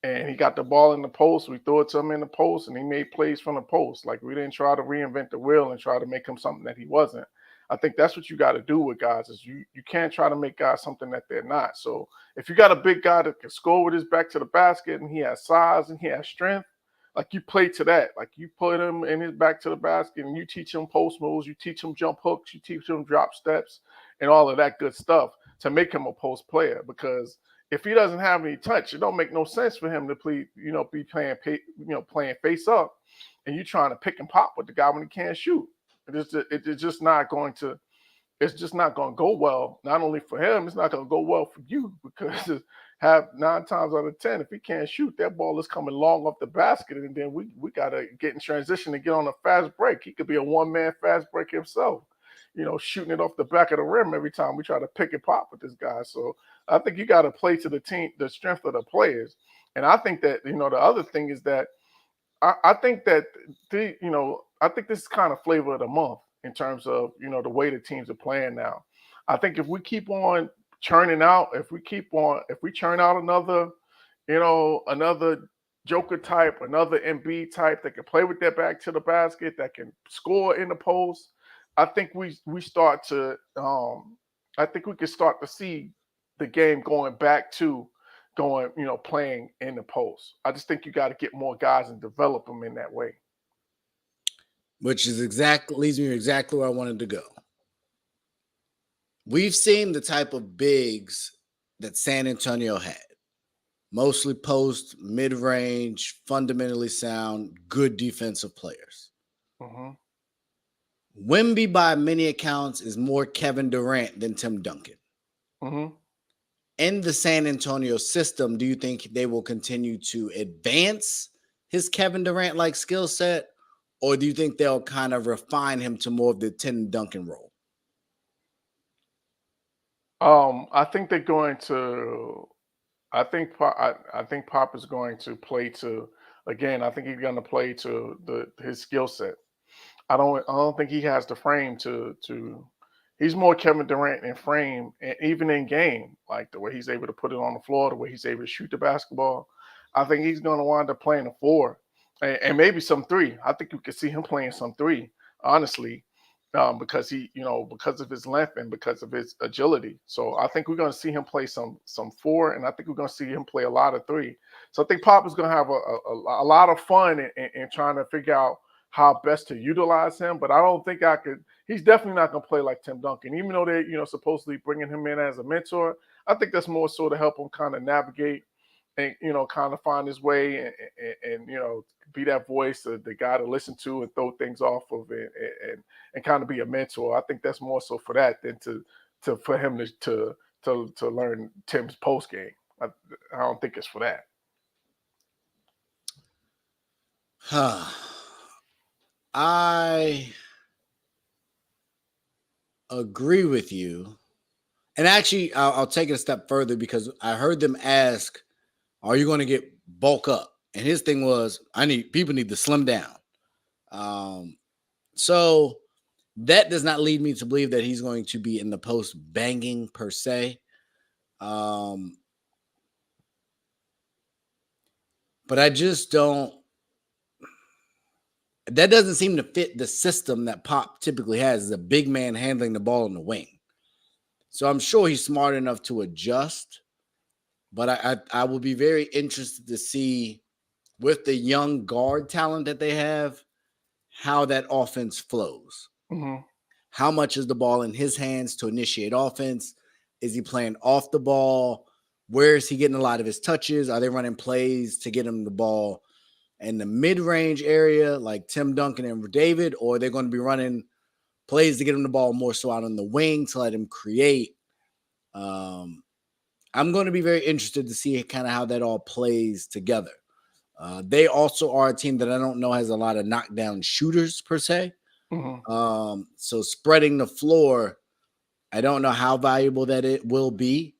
[SPEAKER 4] and he got the ball in the post. We threw it to him in the post, and he made plays from the post. Like we didn't try to reinvent the wheel and try to make him something that he wasn't. I think that's what you got to do with guys is you can't try to make guys something that they're not. So if you got a big guy that can score with his back to the basket and he has size and he has strength, like you play to that. Like you put him in his back to the basket and you teach him post moves, you teach him jump hooks, you teach him drop steps and all of that good stuff to make him a post player. Because if he doesn't have any touch, it don't make no sense for him to play, be playing face up and you trying to pick and pop with the guy when he can't shoot. It's just not going to go well. Not only for him, it's not going to go well for you because have 9 times out of 10, if he can't shoot, that ball is coming long off the basket, and then we got to get in transition and get on a fast break. He could be a one-man fast break himself, shooting it off the back of the rim every time we try to pick and pop with this guy. So I think you got to play to the strength of the players. And I think that, the other thing is that I think that I think this is kind of flavor of the month in terms of the way the teams are playing now. I think if we keep on churning out, if we churn out another Joker type, another Embiid type that can play with their back to the basket, that can score in the post, I think we start to I think we can start to see the game going back to playing in the post. I just think you got to get more guys and develop them in that way.
[SPEAKER 3] Which is leads me exactly where I wanted to go. We've seen the type of bigs that San Antonio had. Mostly post, mid-range, fundamentally sound, good defensive players.
[SPEAKER 4] Mm-hmm.
[SPEAKER 3] Wemby, by many accounts, is more Kevin Durant than Tim Duncan.
[SPEAKER 4] Mm-hmm.
[SPEAKER 3] In the San Antonio system, do you think they will continue to advance his Kevin Durant like skill set, or do you think they'll kind of refine him to more of the Tim Duncan role?
[SPEAKER 4] I think they're going to. I think Pop is going to play to. Again, I think he's going to play to his skill set. I don't think he has the frame to. He's more Kevin Durant in frame, and even in game, like the way he's able to put it on the floor, the way he's able to shoot the basketball. I think he's going to wind up playing a four, and maybe some three. I think you could see him playing some three, honestly, because because of his length and because of his agility. So I think we're going to see him play some four, and I think we're going to see him play a lot of three. So I think Pop is going to have a lot of fun in trying to figure out how best to utilize him. But I don't think I could. He's definitely not going to play like Tim Duncan, even though they're supposedly bringing him in as a mentor. I think that's more so to help him kind of navigate and kind of find his way and be that voice, the guy to listen to and throw things off of it and kind of be a mentor. I think that's more so for that than for him to learn Tim's post game. I don't think it's for that.
[SPEAKER 3] I agree with you. And actually, I'll take it a step further because I heard them ask, "Are you going to get bulk up?" And his thing was, people need to slim down." So that does not lead me to believe that he's going to be in the post banging per se. But I just don't. That doesn't seem to fit the system that Pop typically has, as a big man handling the ball in the wing. So I'm sure he's smart enough to adjust, but I will be very interested to see, with the young guard talent that they have, how that offense flows.
[SPEAKER 4] Mm-hmm.
[SPEAKER 3] How much is the ball in his hands to initiate offense? Is he playing off the ball? Where is he getting a lot of his touches? Are they running plays to get him the ball in the mid-range area like Tim Duncan and David, or are they going to be running plays to get him the ball more so out on the wing to let him create? I'm going to be very interested to see kind of how that all plays together. They also are a team that I don't know has a lot of knockdown shooters per se.
[SPEAKER 4] Mm-hmm.
[SPEAKER 3] So spreading the floor, I don't know how valuable that it will be.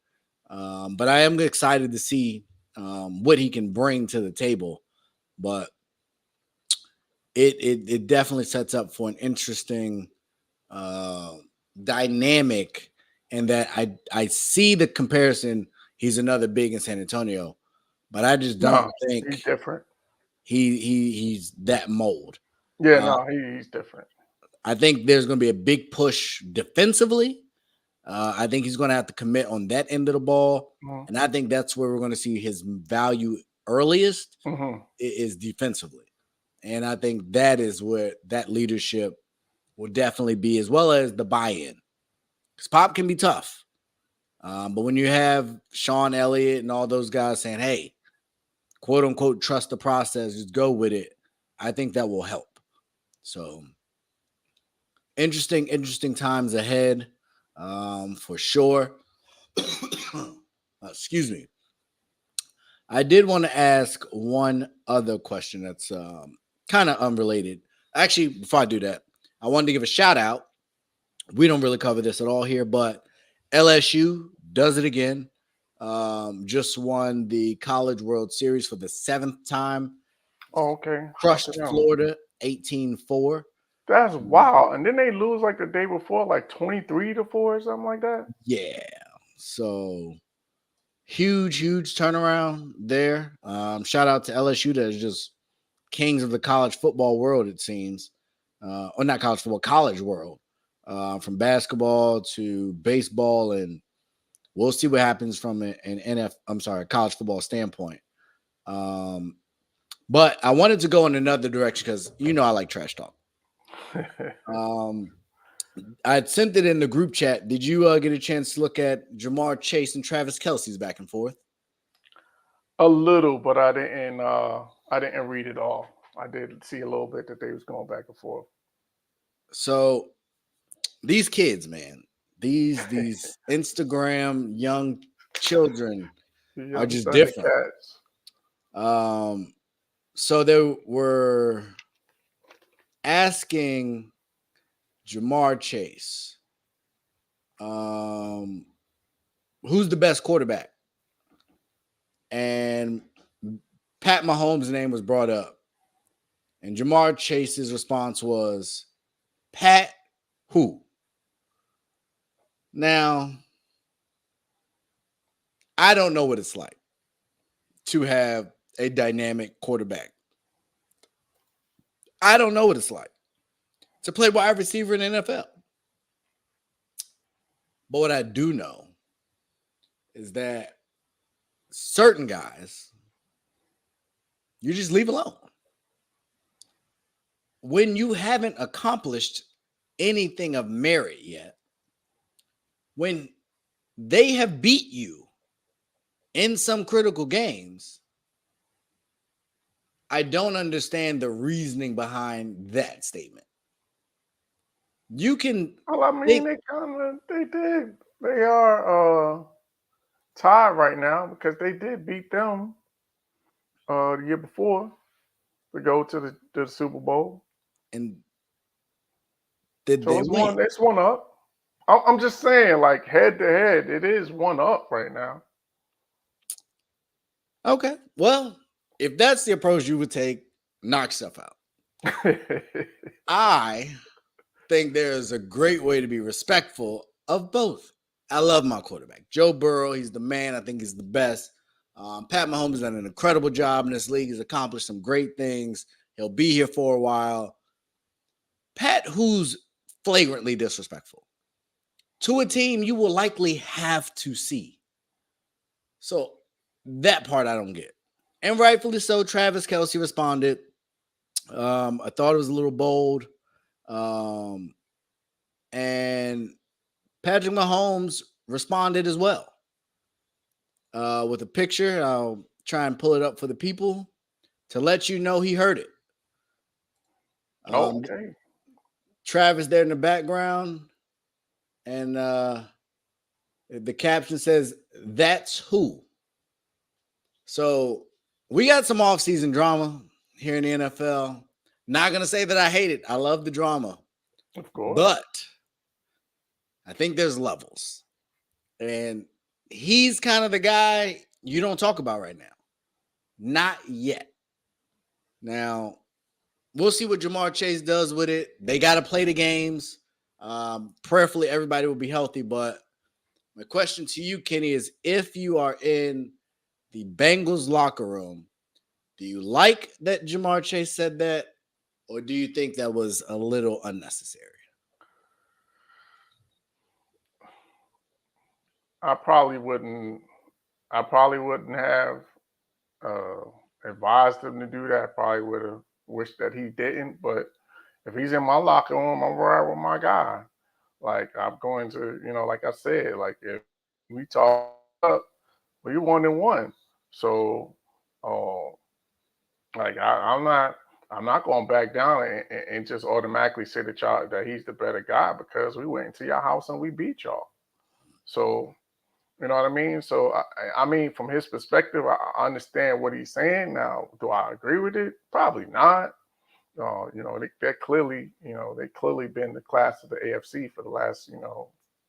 [SPEAKER 3] But I am excited to see what he can bring to the table. But it definitely sets up for an interesting dynamic, and that I see the comparison. He's another big in San Antonio, but I just don't
[SPEAKER 4] No, he's
[SPEAKER 3] think
[SPEAKER 4] different.
[SPEAKER 3] he's that mold.
[SPEAKER 4] Yeah, no, he's different.
[SPEAKER 3] I think there's going to be a big push defensively. I think he's going to have to commit on that end of the ball,
[SPEAKER 4] Mm-hmm.
[SPEAKER 3] and I think that's where we're going to see his value earliest
[SPEAKER 4] Mm-hmm.
[SPEAKER 3] is defensively. And I think that is where that leadership will definitely be, as well as the buy-in. Because Pop can be tough. But when you have Sean Elliott and all those guys saying, "Hey, quote unquote, trust the process, just go with it," I think that will help. So interesting times ahead, for sure. Excuse me. I did want to ask one other question that's kind of unrelated. Actually, before I do that, I wanted to give a shout out. We don't really cover this at all here, but LSU does it again. Just won the College World Series for the 7th time.
[SPEAKER 4] Oh, okay. Shout out
[SPEAKER 3] Crushed
[SPEAKER 4] to them.
[SPEAKER 3] Florida 18-4.
[SPEAKER 4] That's wild. And then they lose like the day before, like 23-4 or something like that.
[SPEAKER 3] Yeah. So huge turnaround there. Shout out to LSU that is just kings of the college football world, it seems. Or not college football, college world. From basketball to baseball, and we'll see what happens from college football standpoint. But I wanted to go in another direction because I like trash talk. I sent it in the group chat. Did you get a chance to look at Jamar Chase and Travis Kelce's back and forth?
[SPEAKER 4] A little, but I didn't read it all. I did see a little bit that they was going back and forth.
[SPEAKER 3] So these kids, man, These Instagram young children
[SPEAKER 4] The
[SPEAKER 3] are
[SPEAKER 4] young
[SPEAKER 3] just different.
[SPEAKER 4] Thundercats.
[SPEAKER 3] So they were asking Jamar Chase, who's the best quarterback? And Pat Mahomes' name was brought up. And Jamar Chase's response was, Pat who? Now, I don't know what it's like to have a dynamic quarterback. I don't know what it's like to play wide receiver in the NFL. But what I do know is that certain guys, you just leave alone. When you haven't accomplished anything of merit yet, when they have beat you in some critical games, I don't understand the reasoning behind that statement. You can
[SPEAKER 4] Well, I mean, they did. They are tied right now because they did beat them the year before to go to the Super Bowl.
[SPEAKER 3] and did
[SPEAKER 4] So
[SPEAKER 3] they win?
[SPEAKER 4] it's one up. I'm just saying, like head to head, it is one up right now.
[SPEAKER 3] Okay. Well, if that's the approach you would take, knock stuff out. I think there's a great way to be respectful of both. I love my quarterback, Joe Burrow. He's the man. I think he's the best. Pat Mahomes has done an incredible job in this league. He's accomplished some great things. He'll be here for a while. Pat, who's flagrantly disrespectful to a team you will likely have to see. So that part I don't get. And rightfully so, Travis Kelce responded. I thought it was a little bold. And Patrick Mahomes responded as well with a picture. I'll try and pull it up for the people to let you know he heard it.
[SPEAKER 4] Okay.
[SPEAKER 3] Travis there in the background. And the caption says, "That's who." So we got some off-season drama here in the NFL. Not going to say that I hate it. I love the drama.
[SPEAKER 4] Of course.
[SPEAKER 3] But I think there's levels. And he's kind of the guy you don't talk about right now. Not yet. Now, we'll see what Jamar Chase does with it. They got to play the games. Prayerfully, everybody will be healthy. But my question to you, Kenny, is if you are in the Bengals locker room, do you like that Jamar Chase said that? Or do you think that was a little unnecessary?
[SPEAKER 4] I probably wouldn't have advised him to do that. I probably would have wished that he didn't. But if he's in my locker room, I'm right with my guy. Like I'm going to, like I said, like if we talk up, we 1-1. So, like I'm not going back down and just automatically say that he's the better guy because we went into your house and we beat y'all. So, you know what I mean? So, I mean, from his perspective, I understand what he's saying. Now, do I agree with it? Probably not. They're clearly, they clearly been the class of the AFC for the last,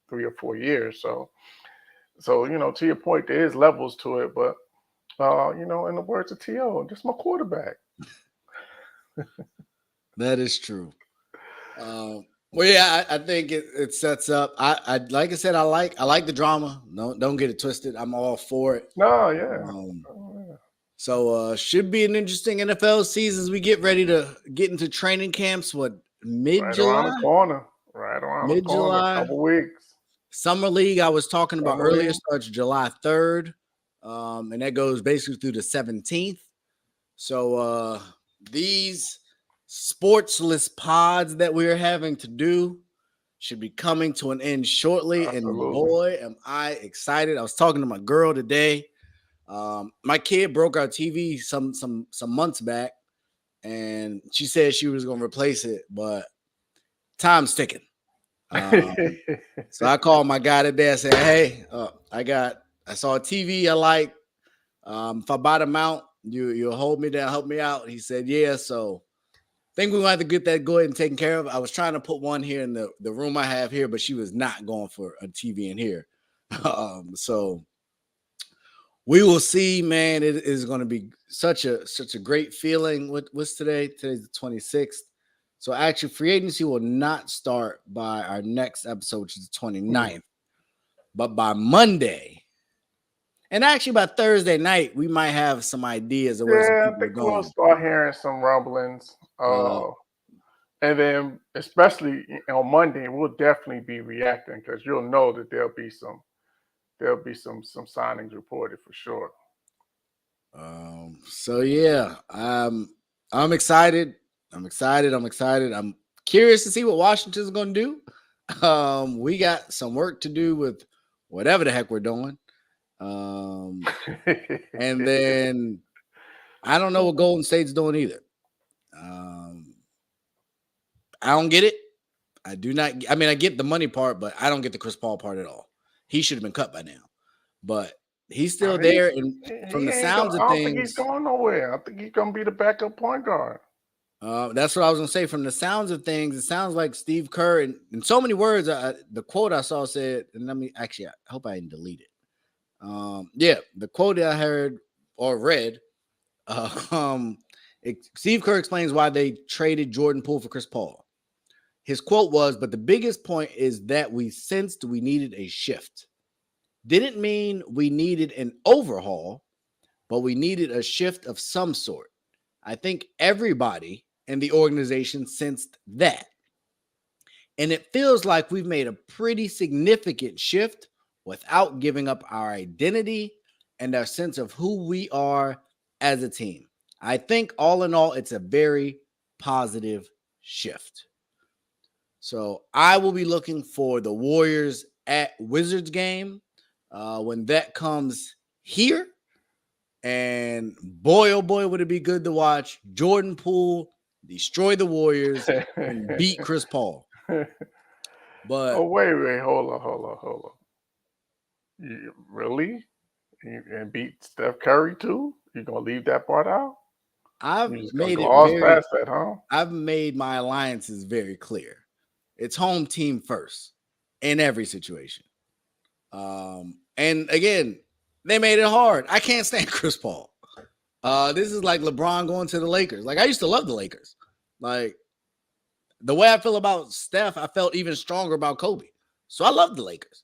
[SPEAKER 4] 3 or 4 years. So, to your point, there is levels to it, but, in the words of T.O., just my quarterback.
[SPEAKER 3] That is true. Well, yeah, I think it sets up. I like I said, I like the drama. Don't get it twisted. I'm all for it.
[SPEAKER 4] No, yeah.
[SPEAKER 3] So should be an interesting NFL season as we get ready to get into training camps. What, mid-July?
[SPEAKER 4] Right around the corner. Right around the corner. A couple weeks.
[SPEAKER 3] Summer League I was talking about earlier starts July 3rd. And that goes basically through the 17th. So these sportsless pods that we're having to do should be coming to an end shortly. Absolutely. And boy, am I excited. I was talking to my girl today. My kid broke our TV some months back, and she said she was going to replace it, but time's ticking. Um, so I called my guy today. I said, "Hey, I saw a TV I like. If I buy the mount, you'll hold me down, help me out." He said, "Yeah." So I think we're gonna have to get that go ahead and taken care of. I was trying to put one here in the room I have here, but she was not going for a TV in here. So we will see, man. It is going to be such a great feeling. What's today? Today's the 26th. So actually, free agency will not start by our next episode, which is the 29th. But by Monday, and actually by Thursday night, we might have some ideas of where some
[SPEAKER 4] Yeah, I
[SPEAKER 3] people are
[SPEAKER 4] think we'll
[SPEAKER 3] going.
[SPEAKER 4] start hearing some rumblings. And then, especially on Monday, we'll definitely be reacting because you'll know that there'll be some signings reported for sure.
[SPEAKER 3] So yeah, I'm excited. I'm excited. I'm curious to see what Washington's going to do. We got some work to do with whatever the heck we're doing. And then I don't know what Golden State's doing either. I don't get it. I do not. I mean, I get the money part, but I don't get the Chris Paul part at all. He should have been cut by now, but he's still there. And from the sounds of
[SPEAKER 4] I don't
[SPEAKER 3] things,
[SPEAKER 4] think he's going nowhere. I think he's going to be the backup point guard.
[SPEAKER 3] That's what I was going to say. From the sounds of things, it sounds like Steve Kerr, and in so many words, the quote I saw said, and let me actually, I hope I didn't delete it. Yeah, the quote I heard or read, Steve Kerr explains why they traded Jordan Poole for Chris Paul. His quote was, "But the biggest point is that we sensed we needed a shift. Didn't mean we needed an overhaul, but we needed a shift of some sort. I think everybody in the organization sensed that. And it feels like we've made a pretty significant shift without giving up our identity and our sense of who we are as a team. I think all in all, it's a very positive shift." So I will be looking for the Warriors at Wizards game when that comes here. And boy, oh boy, would it be good to watch Jordan Poole destroy the Warriors and beat Chris Paul. But
[SPEAKER 4] wait, hold on. You, really? And beat Steph Curry too? You gonna leave that part out?
[SPEAKER 3] I've
[SPEAKER 4] You just
[SPEAKER 3] made
[SPEAKER 4] gonna
[SPEAKER 3] it
[SPEAKER 4] gloss
[SPEAKER 3] very.
[SPEAKER 4] past that, huh?
[SPEAKER 3] I've made my alliances very clear. It's home team first in every situation. And again, they made it hard. I can't stand Chris Paul. This is like LeBron going to the Lakers. Like, I used to love the Lakers. Like, the way I feel about Steph, I felt even stronger about Kobe. So I love the Lakers.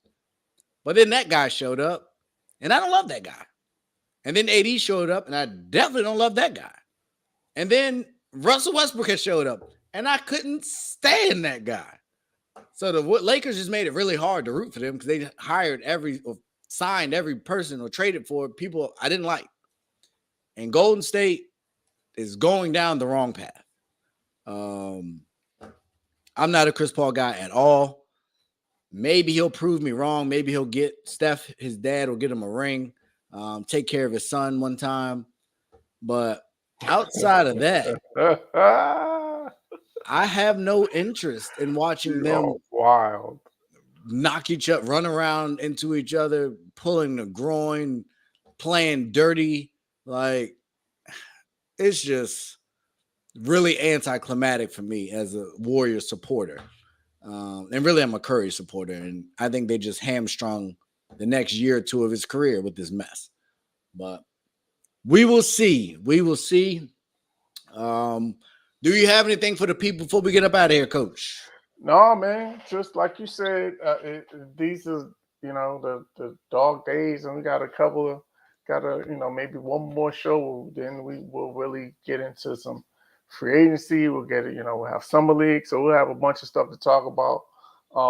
[SPEAKER 3] But then that guy showed up, and I don't love that guy. And then AD showed up, and I definitely don't love that guy. And then Russell Westbrook has showed up, and I couldn't stand that guy. So the Lakers just made it really hard to root for them because they hired signed every person or traded for people I didn't like. And Golden State is going down the wrong path. I'm not a Chris Paul guy at all. Maybe he'll prove me wrong. Maybe he'll get Steph, his dad will get him a ring, take care of his son one time. But outside of that, I have no interest in watching them
[SPEAKER 4] wild
[SPEAKER 3] knock each other, run around into each other, pulling the groin, playing dirty. Like, it's just really anticlimactic for me as a Warriors supporter. And really, I'm a Curry supporter. And I think they just hamstrung the next year or two of his career with this mess. But we will see. We will see. Do you have anything for the people before we get up out of here, Coach?
[SPEAKER 4] No, man. Just like you said, these are the dog days, and we got maybe one more show. Then we will really get into some free agency. We'll get it. We'll have summer league, so we'll have a bunch of stuff to talk about.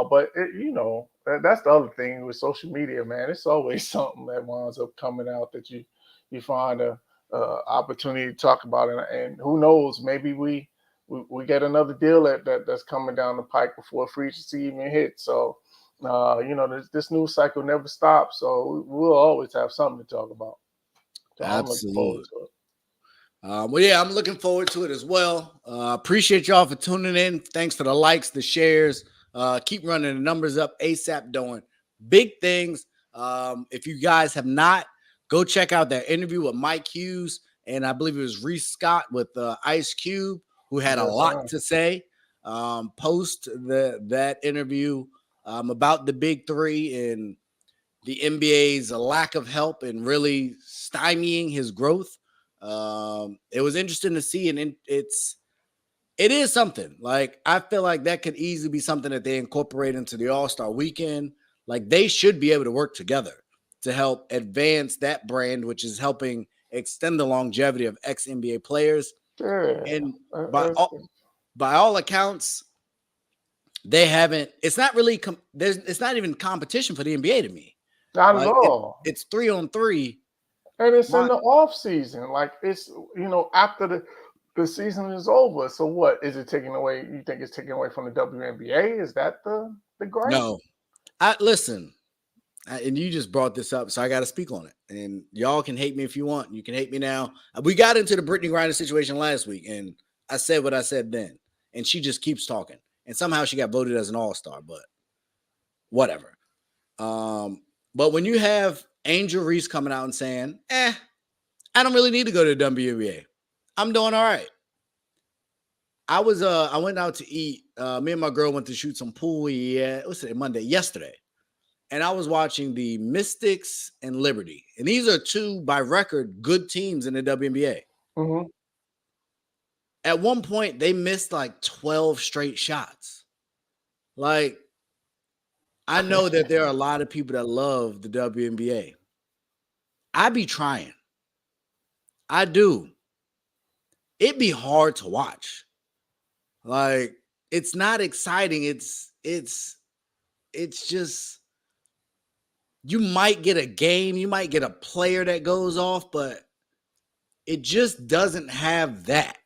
[SPEAKER 4] But that's the other thing with social media, man. It's always something that winds up coming out that you find a opportunity to talk about, and who knows, maybe we get another deal that's coming down the pike before free agency even hits. So this news cycle never stops, so we'll always have something to talk about. So
[SPEAKER 3] Absolutely. Well, yeah, I'm looking forward to it as well. Appreciate y'all for tuning in. Thanks for the likes, the shares, Keep running the numbers up ASAP, doing big things. If you guys have not, go check out that interview with Mike Hughes, and I believe it was Reese Scott with Ice Cube, who had a lot to say post that interview about the big three and the NBA's lack of help and really stymieing his growth. It was interesting to see, and it is something. Like, I feel like that could easily be something that they incorporate into the All-Star weekend. Like, they should be able to work together to help advance that brand, which is helping extend the longevity of ex-NBA players.
[SPEAKER 4] Yeah.
[SPEAKER 3] And by all accounts, they haven't. It's not really. It's not even competition for the NBA to me.
[SPEAKER 4] Not at all.
[SPEAKER 3] It's 3-on-3,
[SPEAKER 4] and it's in the off season. Like, it's after the season is over. So what is it taking away? You think it's taking away from the WNBA? Is that the gripe?
[SPEAKER 3] No, listen. And you just brought this up, so I got to speak on it. And y'all can hate me if you want. You can hate me now. We got into the Brittany Griner situation last week, and I said what I said then. And she just keeps talking. And somehow she got voted as an all-star, but whatever. But when you have Angel Reese coming out and saying, I don't really need to go to the WNBA. I'm doing all right. I went out to eat. Me and my girl went to shoot some pool. What's today? Monday, yesterday. And I was watching the Mystics and Liberty. And these are two, by record, good teams in the WNBA.
[SPEAKER 4] Mm-hmm.
[SPEAKER 3] At one point, they missed like 12 straight shots. Like, I know that there are a lot of people that love the WNBA. I be trying. I do. It'd be hard to watch. Like, it's not exciting. It's just, you might get a game, you might get a player that goes off, but it just doesn't have that.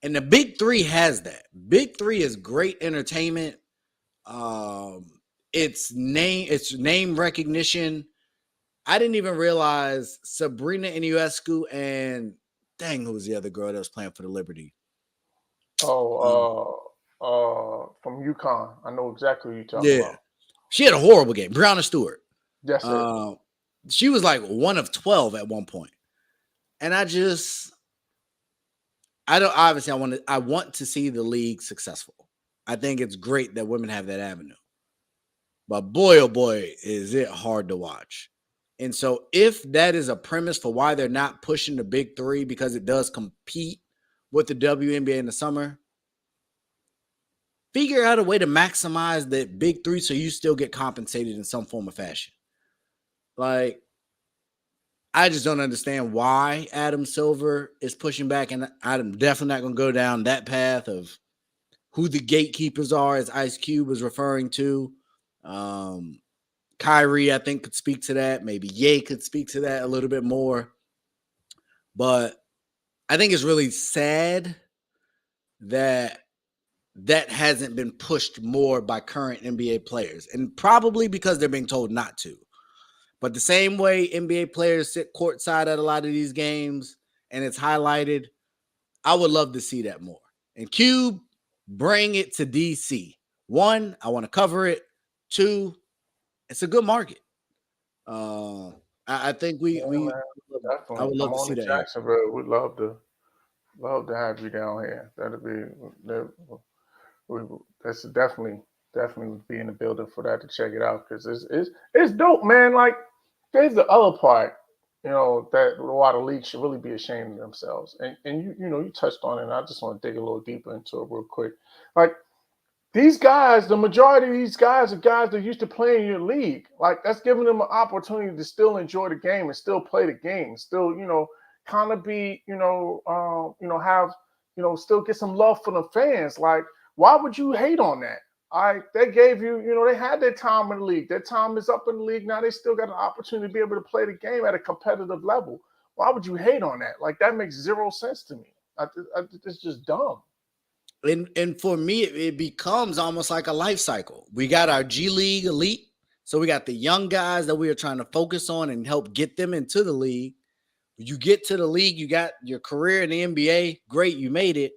[SPEAKER 3] And the Big Three has that. Big Three is great entertainment. It's name recognition. I didn't even realize Sabrina Ionescu and who was the other girl that was playing for the Liberty?
[SPEAKER 4] From UConn. I know exactly who you're talking about.
[SPEAKER 3] She had a horrible game. Brianna Stewart.
[SPEAKER 4] Yes,
[SPEAKER 3] she was like 1 of 12 at one point. And I want to see the league successful. I think it's great that women have that avenue. But boy, oh boy, is it hard to watch. And so if that is a premise for why they're not pushing the Big Three, because it does compete with the WNBA in the summer, figure out a way to maximize the Big Three so you still get compensated in some form of fashion. Like, I just don't understand why Adam Silver is pushing back, and I'm definitely not going to go down that path of who the gatekeepers are, as Ice Cube was referring to. Kyrie, I think, could speak to that. Maybe Ye could speak to that a little bit more. But I think it's really sad that hasn't been pushed more by current NBA players, and probably because they're being told not to. But the same way NBA players sit courtside at a lot of these games and it's highlighted, I would love to see that more. And Cube, bring it to DC. 1, I want to cover it. 2, it's a good market. I think I would love to see that.
[SPEAKER 4] Jacksonville, we'd love to have you down here. That's definitely would be in the building for that to check it out, because it's dope, man. Like, there's the other part, that a lot of leagues should really be ashamed of themselves. And you touched on it, and I just want to dig a little deeper into it real quick. Like, these guys, the majority of these guys are guys that used to play in your league. Like, that's giving them an opportunity to still enjoy the game and still play the game, still, kind of be, have, still get some love from the fans. Like, why would you hate on that? They gave you, they had their time in the league. Their time is up in the league. Now they still got an opportunity to be able to play the game at a competitive level. Why would you hate on that? Like, that makes zero sense to me. It's just dumb.
[SPEAKER 3] And for me, it becomes almost like a life cycle. We got our G League elite. So we got the young guys that we are trying to focus on and help get them into the league. You get to the league, you got your career in the NBA. Great, you made it.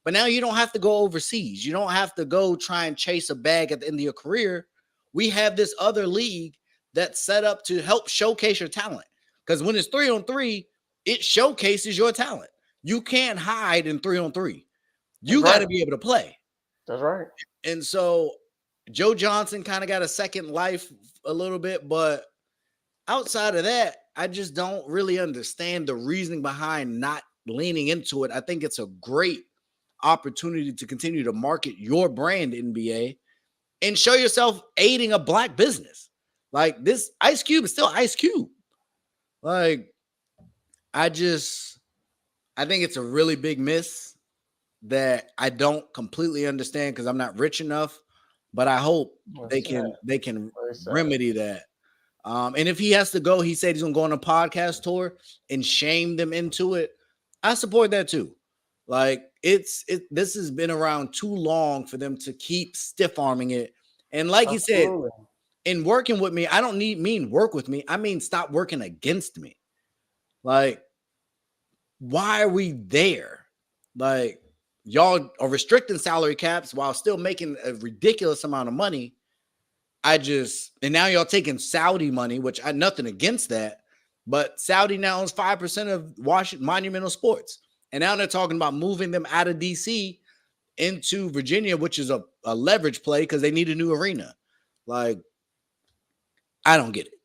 [SPEAKER 3] But now you don't have to go overseas. You don't have to go try and chase a bag at the end of your career. We have this other league that's set up to help showcase your talent. Because when it's 3-on-3, it showcases your talent. You can't hide in 3-on-3. You got to be able to play.
[SPEAKER 4] That's right.
[SPEAKER 3] And so Joe Johnson kind of got a second life a little bit, but outside of that, I just don't really understand the reasoning behind not leaning into it. I think it's a great opportunity to continue to market your brand, NBA, and show yourself aiding a black business. Like, this Ice Cube is still Ice Cube. Like, I think it's a really big miss that I don't completely understand because I'm not rich enough, but I hope they can remedy that. And if he has to go, he said he's gonna go on a podcast tour and shame them into it. I support that too. Like, this has been around too long for them to keep stiff arming it. And like he said, in working with me, I don't mean work with me. I mean stop working against me. Like, why are we there? Like, y'all are restricting salary caps while still making a ridiculous amount of money. And now y'all taking Saudi money, which I nothing against that, but Saudi now owns 5% of Washington Monumental Sports. And now they're talking about moving them out of DC into Virginia, which is a leverage play because they need a new arena. Like, I don't get it.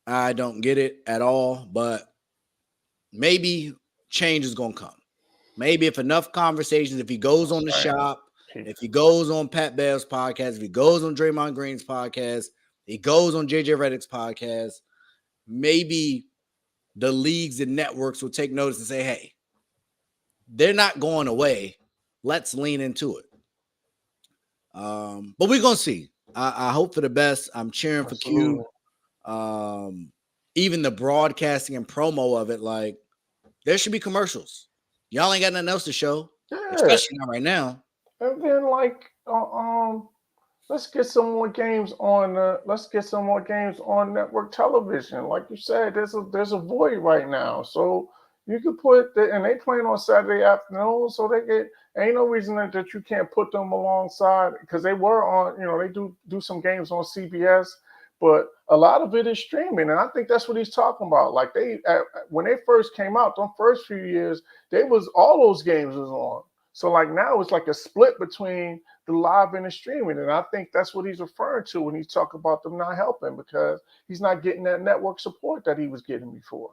[SPEAKER 3] I don't get it at all, but maybe change is going to come. Maybe if enough conversations, if he goes on the shop, if he goes on Pat Bell's podcast, if he goes on Draymond Green's podcast, he goes on JJ Redick's podcast, maybe the leagues and networks will take notice and say, hey, they're not going away. Let's lean into it. But we're going to see. I hope for the best. I'm cheering for Q. Even the broadcasting and promo of it, like, there should be commercials. Y'all ain't got nothing else to show, especially not right now.
[SPEAKER 4] And then, like, let's get some more games on. Network television. Like you said, there's a void right now. So you could put and they playing on Saturday afternoon, so ain't no reason that you can't put them alongside because they were on. They do some games on CBS, but a lot of it is streaming, and I think that's what he's talking about. Like, when they first came out, the first few years, all those games was on. So, like, now it's like a split between the live and the streaming. And I think that's what he's referring to when he's talking about them not helping because he's not getting that network support that he was getting before.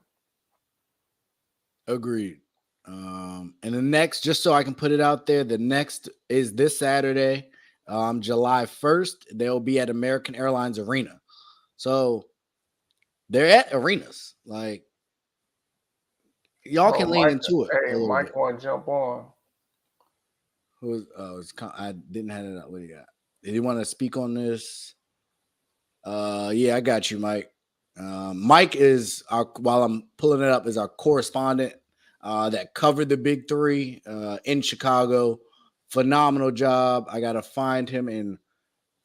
[SPEAKER 3] Agreed. And the next, just so I can put it out there, the next is this Saturday, July 1st. They'll be at American Airlines Arena. So they're at arenas. Like, y'all can lean into it.
[SPEAKER 4] Hey, Mike want to jump on.
[SPEAKER 3] I didn't have it up. What do you got? Did you want to speak on this? Yeah, I got you, Mike. Mike is while I'm pulling it up, is our correspondent that covered the Big Three in Chicago. Phenomenal job. I gotta find him in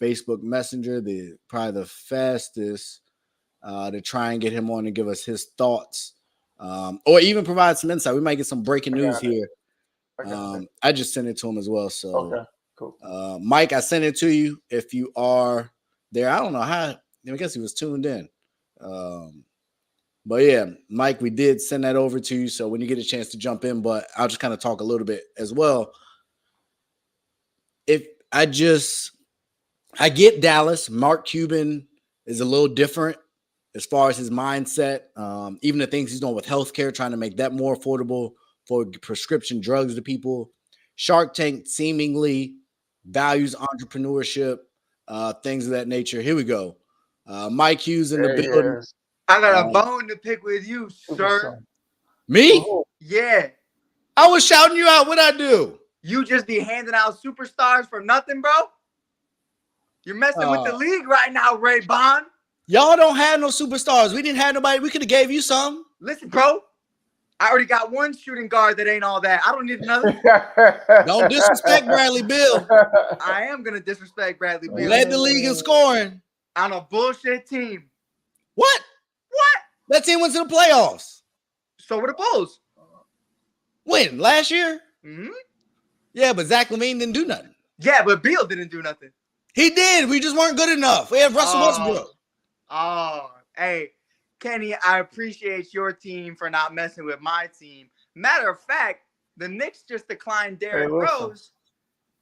[SPEAKER 3] Facebook Messenger, probably the fastest to try and get him on and give us his thoughts, or even provide some insight. We might get some breaking news here. I just sent it to him as well. So,
[SPEAKER 4] okay, cool.
[SPEAKER 3] Mike, I sent it to you. If you are there, I don't know how. I guess he was tuned in. But yeah, Mike, we did send that over to you. So when you get a chance to jump in, but I'll just kind of talk a little bit as well. I get Dallas. Mark Cuban is a little different as far as his mindset. Even the things he's doing with healthcare, trying to make that more affordable for prescription drugs to people. Shark Tank seemingly values entrepreneurship, things of that nature. Here we go. Mike Hughes in the building.
[SPEAKER 4] Yes.
[SPEAKER 5] I got a bone to pick with you, sir.
[SPEAKER 3] Me?
[SPEAKER 5] Yeah.
[SPEAKER 3] I was shouting you out. What'd I do?
[SPEAKER 5] You just be handing out superstars for nothing, bro? You're messing with the league right now, Ray Bond.
[SPEAKER 3] Y'all don't have no superstars. We didn't have nobody. We could have gave you some.
[SPEAKER 5] Listen, bro. I already got one shooting guard that ain't all that. I don't need another.
[SPEAKER 3] Don't disrespect Bradley Beal.
[SPEAKER 5] I am going to disrespect Bradley Beal.
[SPEAKER 3] Led the league in scoring.
[SPEAKER 5] On a bullshit team.
[SPEAKER 3] What? That team went to the playoffs.
[SPEAKER 5] So were the Bulls.
[SPEAKER 3] When? Last year?
[SPEAKER 5] Mm-hmm.
[SPEAKER 3] Yeah, but Zach LaVine didn't do nothing.
[SPEAKER 5] Yeah, but Beal didn't do nothing.
[SPEAKER 3] He did. We just weren't good enough. We have Russell Westbrook.
[SPEAKER 5] Oh, hey, Kenny, I appreciate your team for not messing with my team. Matter of fact, the Knicks just declined Derrick Rose,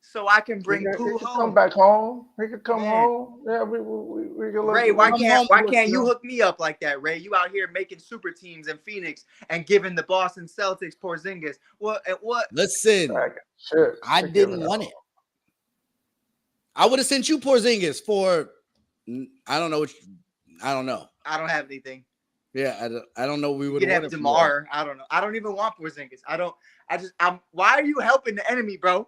[SPEAKER 5] so I can bring Pooh
[SPEAKER 4] he could
[SPEAKER 5] home.
[SPEAKER 4] come back home. He could come
[SPEAKER 5] Man.
[SPEAKER 4] home. Yeah, we can look.
[SPEAKER 5] Ray, why can't you hook me up like that, Ray? You out here making super teams in Phoenix and giving the Boston Celtics Porzingis. What?
[SPEAKER 3] Listen, I didn't want it. I would have sent you Porzingis for I don't know. I don't know.
[SPEAKER 5] I don't have anything.
[SPEAKER 3] Yeah, I don't know. We would
[SPEAKER 5] have DeMar. I don't know. I don't even want Porzingis. Why are you helping the enemy, bro?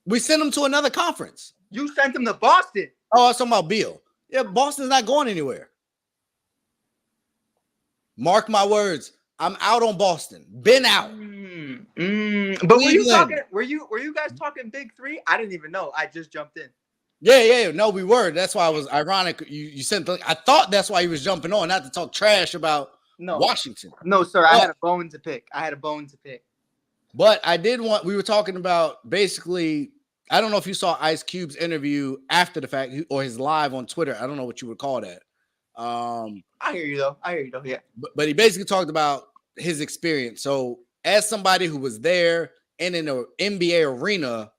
[SPEAKER 3] We sent him to another conference.
[SPEAKER 5] You sent him to Boston.
[SPEAKER 3] Oh, I was talking about Beal. Yeah, Boston's not going anywhere. Mark my words. I'm out on Boston. Been out.
[SPEAKER 5] But were you guys talking big three? I didn't even know. I just jumped in.
[SPEAKER 3] Yeah. No, we were. That's why I was ironic. You sent I thought that's why he was jumping on, not to talk trash about Washington.
[SPEAKER 5] No, sir. I had a bone to pick.
[SPEAKER 3] But I did we were talking about basically, I don't know if you saw Ice Cube's interview after the fact or his live on Twitter. I don't know what you would call that.
[SPEAKER 5] I hear you though. Yeah.
[SPEAKER 3] But he basically talked about his experience. So as somebody who was there and in an NBA arena,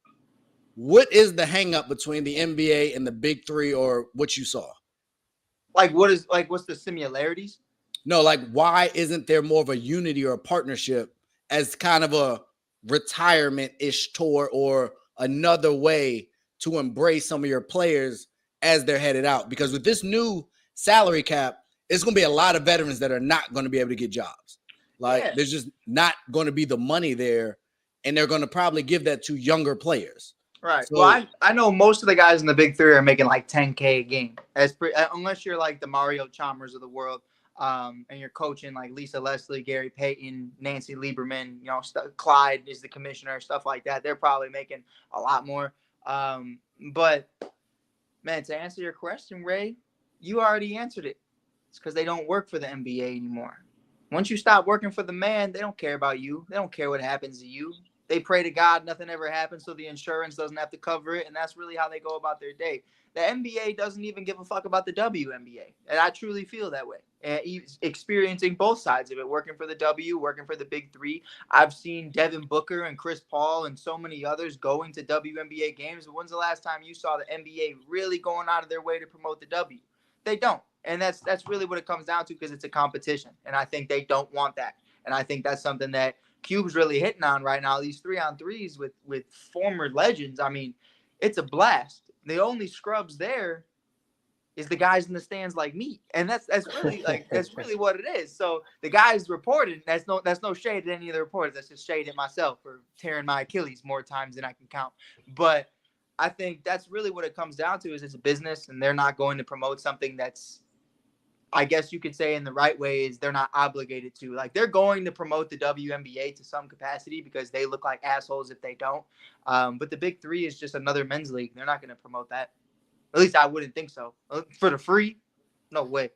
[SPEAKER 3] what is the hang up between the NBA and the big three, or what you saw?
[SPEAKER 5] What's the similarities?
[SPEAKER 3] No, why isn't there more of a unity or a partnership as kind of a retirement-ish tour or another way to embrace some of your players as they're headed out? Because with this new salary cap, it's going to be a lot of veterans that are not going to be able to get jobs. There's just not going to be the money there, and they're going to probably give that to younger players.
[SPEAKER 5] Right. So, well, I know most of the guys in the big three are making like $10K a game, unless you're like the Mario Chalmers of the world, and you're coaching like Lisa Leslie, Gary Payton, Nancy Lieberman, Clyde is the commissioner, stuff like that. They're probably making a lot more. But man, to answer your question, Ray, you already answered it. It's because they don't work for the NBA anymore. Once you stop working for the man, they don't care about you. They don't care what happens to you. They pray to God nothing ever happens, so the insurance doesn't have to cover it, and that's really how they go about their day. The NBA doesn't even give a fuck about the WNBA, and I truly feel that way. And experiencing both sides of it, working for the W, working for the big three. I've seen Devin Booker and Chris Paul and so many others going to WNBA games. When's the last time you saw the NBA really going out of their way to promote the W? They don't. And that's really what it comes down to, because it's a competition. And I think they don't want that. And I think that's something that Cube's really hitting on right now. These 3-on-3s with former legends. I mean, it's a blast. The only scrubs there is the guys in the stands like me. And that's really that's really what it is. So the guys reported, that's no shade at any of the reporters. That's just shade at myself for tearing my Achilles more times than I can count. But I think that's really what it comes down to, is it's a business, and they're not going to promote something that's, I guess you could say in the right way, is they're not obligated to. Like, they're going to promote the WNBA to some capacity because they look like assholes if they don't. But the big three is just another men's league. They're not going to promote that. At least I wouldn't think so. For the free, no way.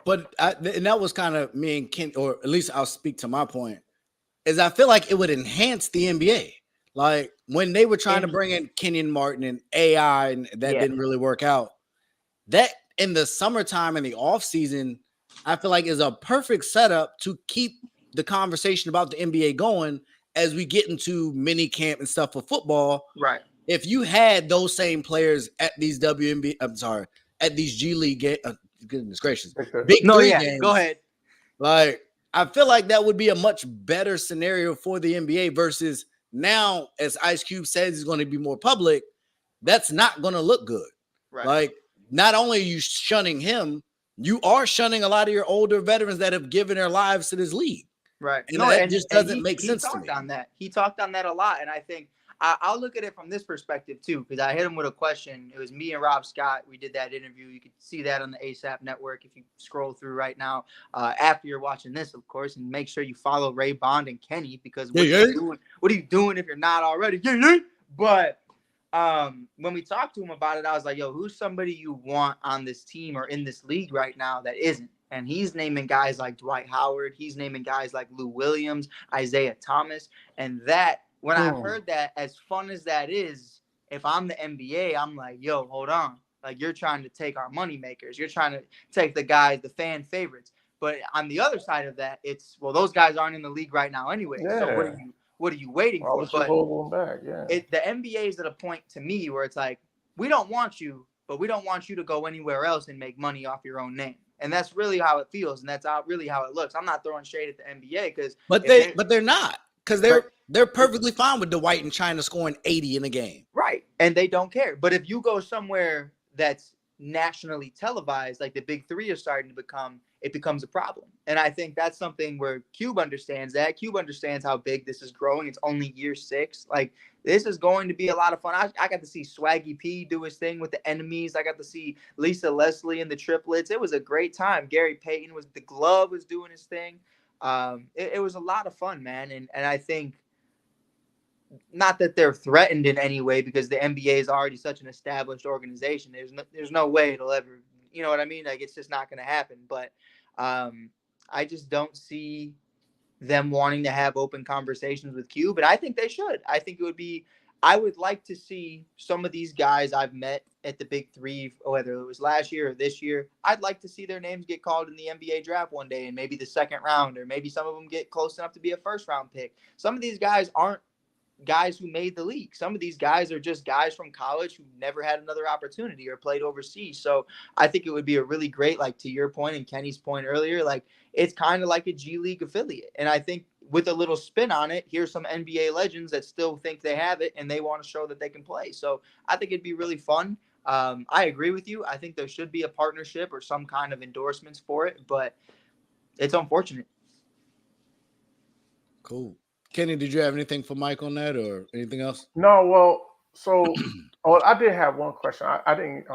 [SPEAKER 3] But and that was kind of me and Ken, or at least I'll speak to my point, is I feel like it would enhance the NBA. Like when they were trying to bring in Kenyon Martin and AI, and that didn't really work out. That in the summertime and the offseason, I feel like is a perfect setup to keep the conversation about the NBA going as we get into mini camp and stuff for football.
[SPEAKER 5] Right.
[SPEAKER 3] If you had those same players at these at these G League games, goodness gracious, games,
[SPEAKER 5] go ahead.
[SPEAKER 3] Like, I feel like that would be a much better scenario for the NBA versus now, as Ice Cube says, he's going to be more public. That's not going to look good.
[SPEAKER 5] Right.
[SPEAKER 3] Like, not only are you shunning him, you are shunning a lot of your older veterans that have given their lives to this league.
[SPEAKER 5] Right.
[SPEAKER 3] And that just doesn't make sense to me.
[SPEAKER 5] He talked on that a lot. And I think I'll look at it from this perspective too, because I hit him with a question. It was me and Rob Scott. We did that interview. You can see that on the ASAP network if you scroll through right now, after you're watching this, of course, and make sure you follow Ray Bond and Kenny, because what are you doing if you're not already? But when we talked to him about it, I was like, yo, who's somebody you want on this team or in this league right now that isn't? And he's naming guys like Dwight Howard. He's naming guys like Lou Williams, Isaiah Thomas. And that when I heard that, as fun as that is, if I'm the NBA, I'm like, yo, hold on. Like, you're trying to take our money makers. You're trying to take the guys, the fan favorites. But on the other side of that, it's, well, those guys aren't in the league right now anyway.
[SPEAKER 4] Yeah.
[SPEAKER 5] So what are you waiting
[SPEAKER 4] Why
[SPEAKER 5] for?
[SPEAKER 4] would you hold them back? Yeah.
[SPEAKER 5] The NBA is at a point to me where it's like, we don't want you, but we don't want you to go anywhere else and make money off your own name. And that's really how it feels, and that's really how it looks. I'm not throwing shade at the NBA because,
[SPEAKER 3] but they're not, because they're perfectly fine with Dwight and China scoring 80 in a game,
[SPEAKER 5] right? And they don't care. But if you go somewhere that's nationally televised, like the Big Three is starting to become, it becomes a problem. And I think that's something where Cube understands that. Cube understands how big this is growing. It's only year 6. Like, this is going to be a lot of fun. I got to see Swaggy P do his thing with the enemies. I got to see Lisa Leslie and the triplets. It was a great time. Gary Payton the glove was doing his thing. It was a lot of fun, man. And I think, not that they're threatened in any way, because the NBA is already such an established organization. There's no way it'll ever, you know what I mean? Like, it's just not going to happen. But I just don't see them wanting to have open conversations with Q, but I think they should. I think I would like to see some of these guys I've met at the Big Three, whether it was last year or this year. I'd like to see their names get called in the NBA draft one day, and maybe the second round, or maybe some of them get close enough to be a first round pick. Some of these guys aren't guys who made the league. Some of these guys are just guys from college who never had another opportunity or played overseas. So I think it would be a really great, like, to your point and Kenny's point earlier, like, it's kind of like a G League affiliate. And I think with a little spin on it, here's some NBA legends that still think they have it and they want to show that they can play. So I think it'd be really fun. I agree with you. I think there should be a partnership or some kind of endorsements for it, but it's unfortunate.
[SPEAKER 3] Cool. Kenny, did you have anything for Mike on that or anything else?
[SPEAKER 4] No, well, so I did have one question. I didn't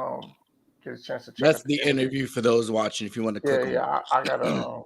[SPEAKER 4] get a chance to check.
[SPEAKER 3] That's the interview for those watching. If you want to click on.
[SPEAKER 4] Yeah, I gotta.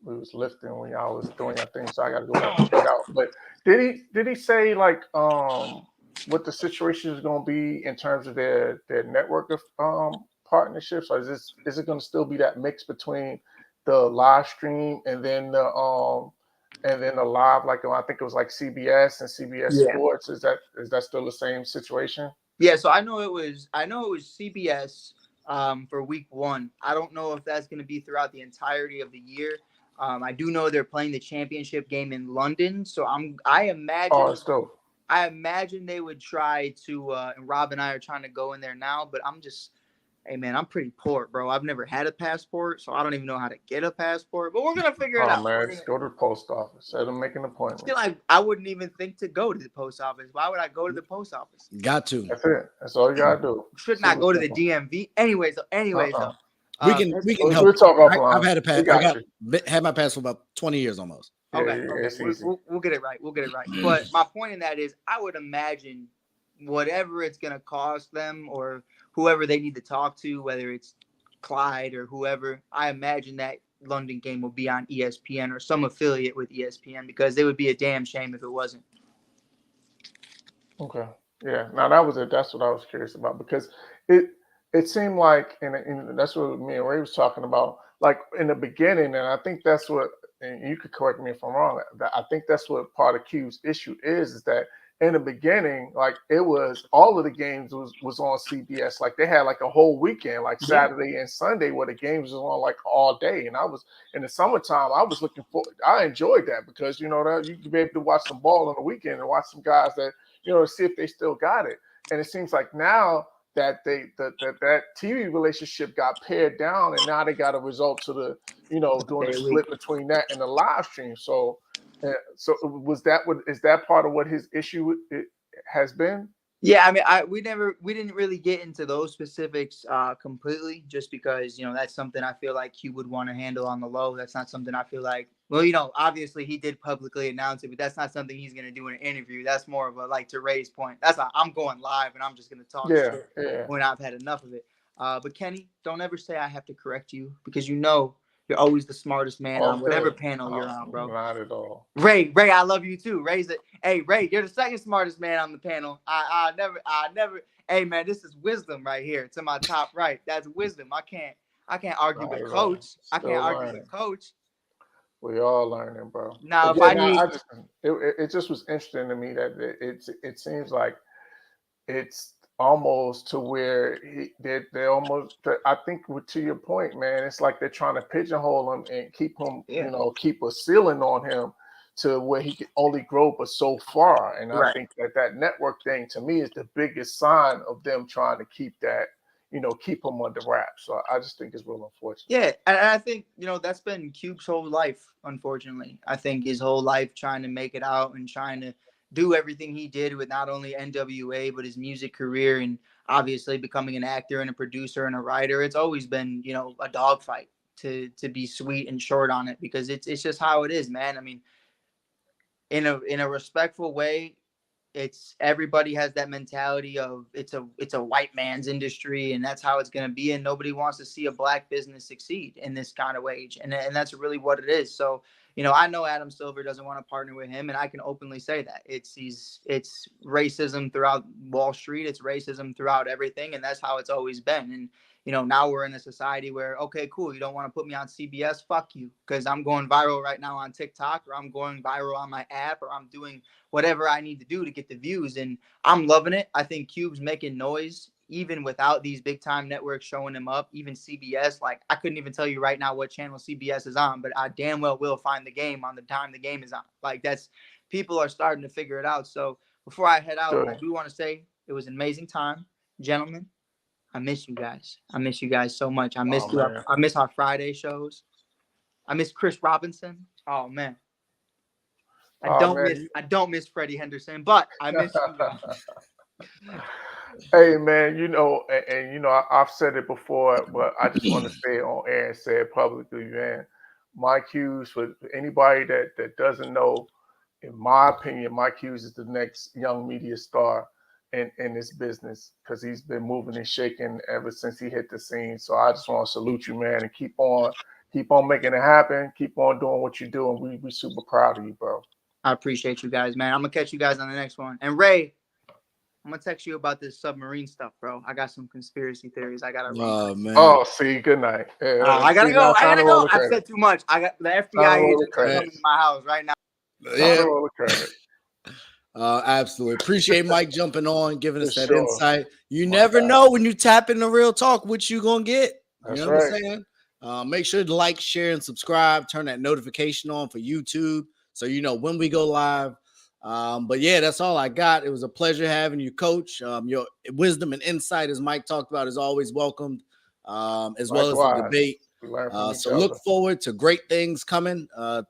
[SPEAKER 4] We was lifting when y'all was doing your thing, so I gotta go back and check it out. But did he say, like, what the situation is going to be in terms of their network of partnerships, or is it going to still be that mix between the live stream and then the live, like, I think it was like CBS and CBS Sports? Is that still the same situation?
[SPEAKER 5] Yeah, so I know it was CBS for week 1. I don't know if that's going to be throughout the entirety of the year. I do know they're playing the championship game in London, so I imagine.
[SPEAKER 4] Oh, it's dope.
[SPEAKER 5] I imagine they would try to, and Rob and I are trying to go in there now, but hey man, I'm pretty poor, bro. I've never had a passport, so I don't even know how to get a passport, but we're going to figure it out.
[SPEAKER 4] Oh man, just go to the post office. Let them make an appointment.
[SPEAKER 5] I wouldn't even think to go to the post office. Why would I go to the post office?
[SPEAKER 3] Got to.
[SPEAKER 4] That's it. That's all you got to do.
[SPEAKER 5] Should not go to the DMV. Anyways, though.
[SPEAKER 3] We can help.
[SPEAKER 4] We'll talk offline.
[SPEAKER 3] I've had a passport. Had my passport for about 20 years almost.
[SPEAKER 5] Okay. We'll get it right. But my point in that is, I would imagine whatever it's going to cost them or whoever they need to talk to, whether it's Clyde or whoever, I imagine that London game will be on ESPN or some affiliate with ESPN, because it would be a damn shame if it wasn't.
[SPEAKER 4] Okay. Yeah. Now that's what I was curious about, because it seemed like, and that's what me and Ray was talking about, like in the beginning, and I think that's what, and you could correct me if I'm wrong, I think that's what part of Q's issue is that in the beginning, like, it was all of the games was on CBS. Like, they had like a whole weekend, like Saturday and Sunday, where the games was on like all day. And I was in the summertime, I enjoyed that, because you know that you could be able to watch some ball on the weekend and watch some guys that, you know, see if they still got it. And it seems like now that that TV relationship got pared down, and now they got a result to the, you know, doing a split between that and the live stream. So is that part of what his issue has been?
[SPEAKER 5] Yeah, I mean, we didn't really get into those specifics completely, just because, you know, that's something I feel like Q would want to handle on the low. That's not something I feel like, well, you know, obviously he did publicly announce it, but that's not something he's going to do in an interview. That's more of a, like, to Ray's point, I'm going live and I'm just going to talk shit when I've had enough of it. But Kenny, don't ever say I have to correct you, because you know you're always the smartest man on whatever panel you're on, bro.
[SPEAKER 4] Not at all.
[SPEAKER 5] Ray, I love you too. Hey, Ray, you're the second smartest man on the panel. I never. Hey, man, this is wisdom right here. To my top right, that's wisdom. I can't argue with Coach. I can't argue with Coach.
[SPEAKER 4] We all learning, bro.
[SPEAKER 5] Now,
[SPEAKER 4] But
[SPEAKER 5] if
[SPEAKER 4] yeah,
[SPEAKER 5] I need,
[SPEAKER 4] it just was interesting to me that it seems like it's almost to where they're almost. I think to your point, man, it's like they're trying to pigeonhole him and keep him,
[SPEAKER 5] Yeah.
[SPEAKER 4] keep a ceiling on him to where he can only grow but so far. And I
[SPEAKER 5] Right.
[SPEAKER 4] think that network thing to me is the biggest sign of them trying to keep that, keep him under wraps. So I just think it's real unfortunate.
[SPEAKER 5] yeah, and I think that's been Cube's whole life. Unfortunately, I think his whole life trying to make it out and trying to do everything he did with not only NWA but his music career and obviously becoming an actor and a producer and a writer. It's always been a dogfight to be sweet and short on it because it's just how it is, man. I mean, in a respectful way, it's everybody has that mentality of it's a white man's industry and that's how it's going to be, and nobody wants to see a black business succeed in this kind of wage, and that's really what it is. So I know Adam Silver doesn't want to partner with him, and I can openly say that it's racism throughout Wall Street, it's racism throughout everything, and that's how it's always been. And now we're in a society where, okay, cool, you don't want to put me on CBS, fuck you, because I'm going viral right now on TikTok, or I'm going viral on my app, or I'm doing whatever I need to do to get the views, and I'm loving it. I think Cube's making noise even without these big time networks showing him up, even CBS. Like, I couldn't even tell you right now what channel CBS is on, but I damn well will find the game on the time the game is on. Like, people are starting to figure it out. So before I head out,
[SPEAKER 4] Sure.
[SPEAKER 5] I do want to say it was an amazing time, gentlemen. I miss you guys. I miss you guys so much. I miss I miss our Friday shows. I miss Chris Robinson. Oh man. I don't miss Freddie Henderson, but I miss you guys.
[SPEAKER 4] Hey man, I've said it before, but I just want to say it on air and say it publicly, man. Mike Hughes, for anybody that doesn't know, in my opinion, Mike Hughes is the next young media star in this business because he's been moving and shaking ever since he hit the scene. So I just want to salute you, man, and keep on making it happen. Keep on doing what you do, and we super proud of you, bro.
[SPEAKER 5] I appreciate you guys, man. I'm gonna catch you guys on the next one. And Ray, I'm gonna text you about this submarine stuff, bro. I got some conspiracy theories. I gotta read.
[SPEAKER 3] Oh man.
[SPEAKER 4] Oh, see, good night. Yeah,
[SPEAKER 5] I gotta go. I've said too much. I got the FBI agent coming to my house right now.
[SPEAKER 3] Yeah. Absolutely. Appreciate Mike jumping on, giving us that insight. You never know when you tap into Real Talk what you gonna get.
[SPEAKER 4] That's
[SPEAKER 3] what I'm saying? Make sure to like, share, and subscribe. Turn that notification on for YouTube so you know when we go live. But yeah, that's all I got. It was a pleasure having you, Coach. Your wisdom and insight, as Mike talked about, is always welcomed, as well as the debate. So look forward to great things coming.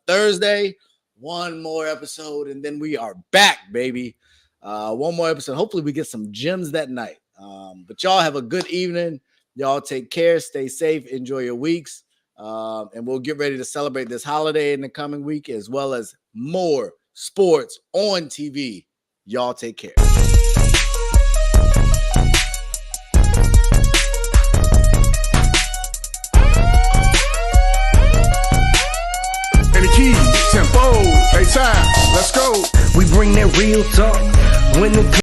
[SPEAKER 3] Thursday, one more episode, and then we are back, baby. One more episode. Hopefully we get some gems that night. But y'all have a good evening. Y'all take care. Stay safe. Enjoy your weeks. And we'll get ready to celebrate this holiday in the coming week, as well as more sports on TV. Y'all take care.
[SPEAKER 1] And the keys, tempo, hey time, let's go.
[SPEAKER 2] We bring that real talk when it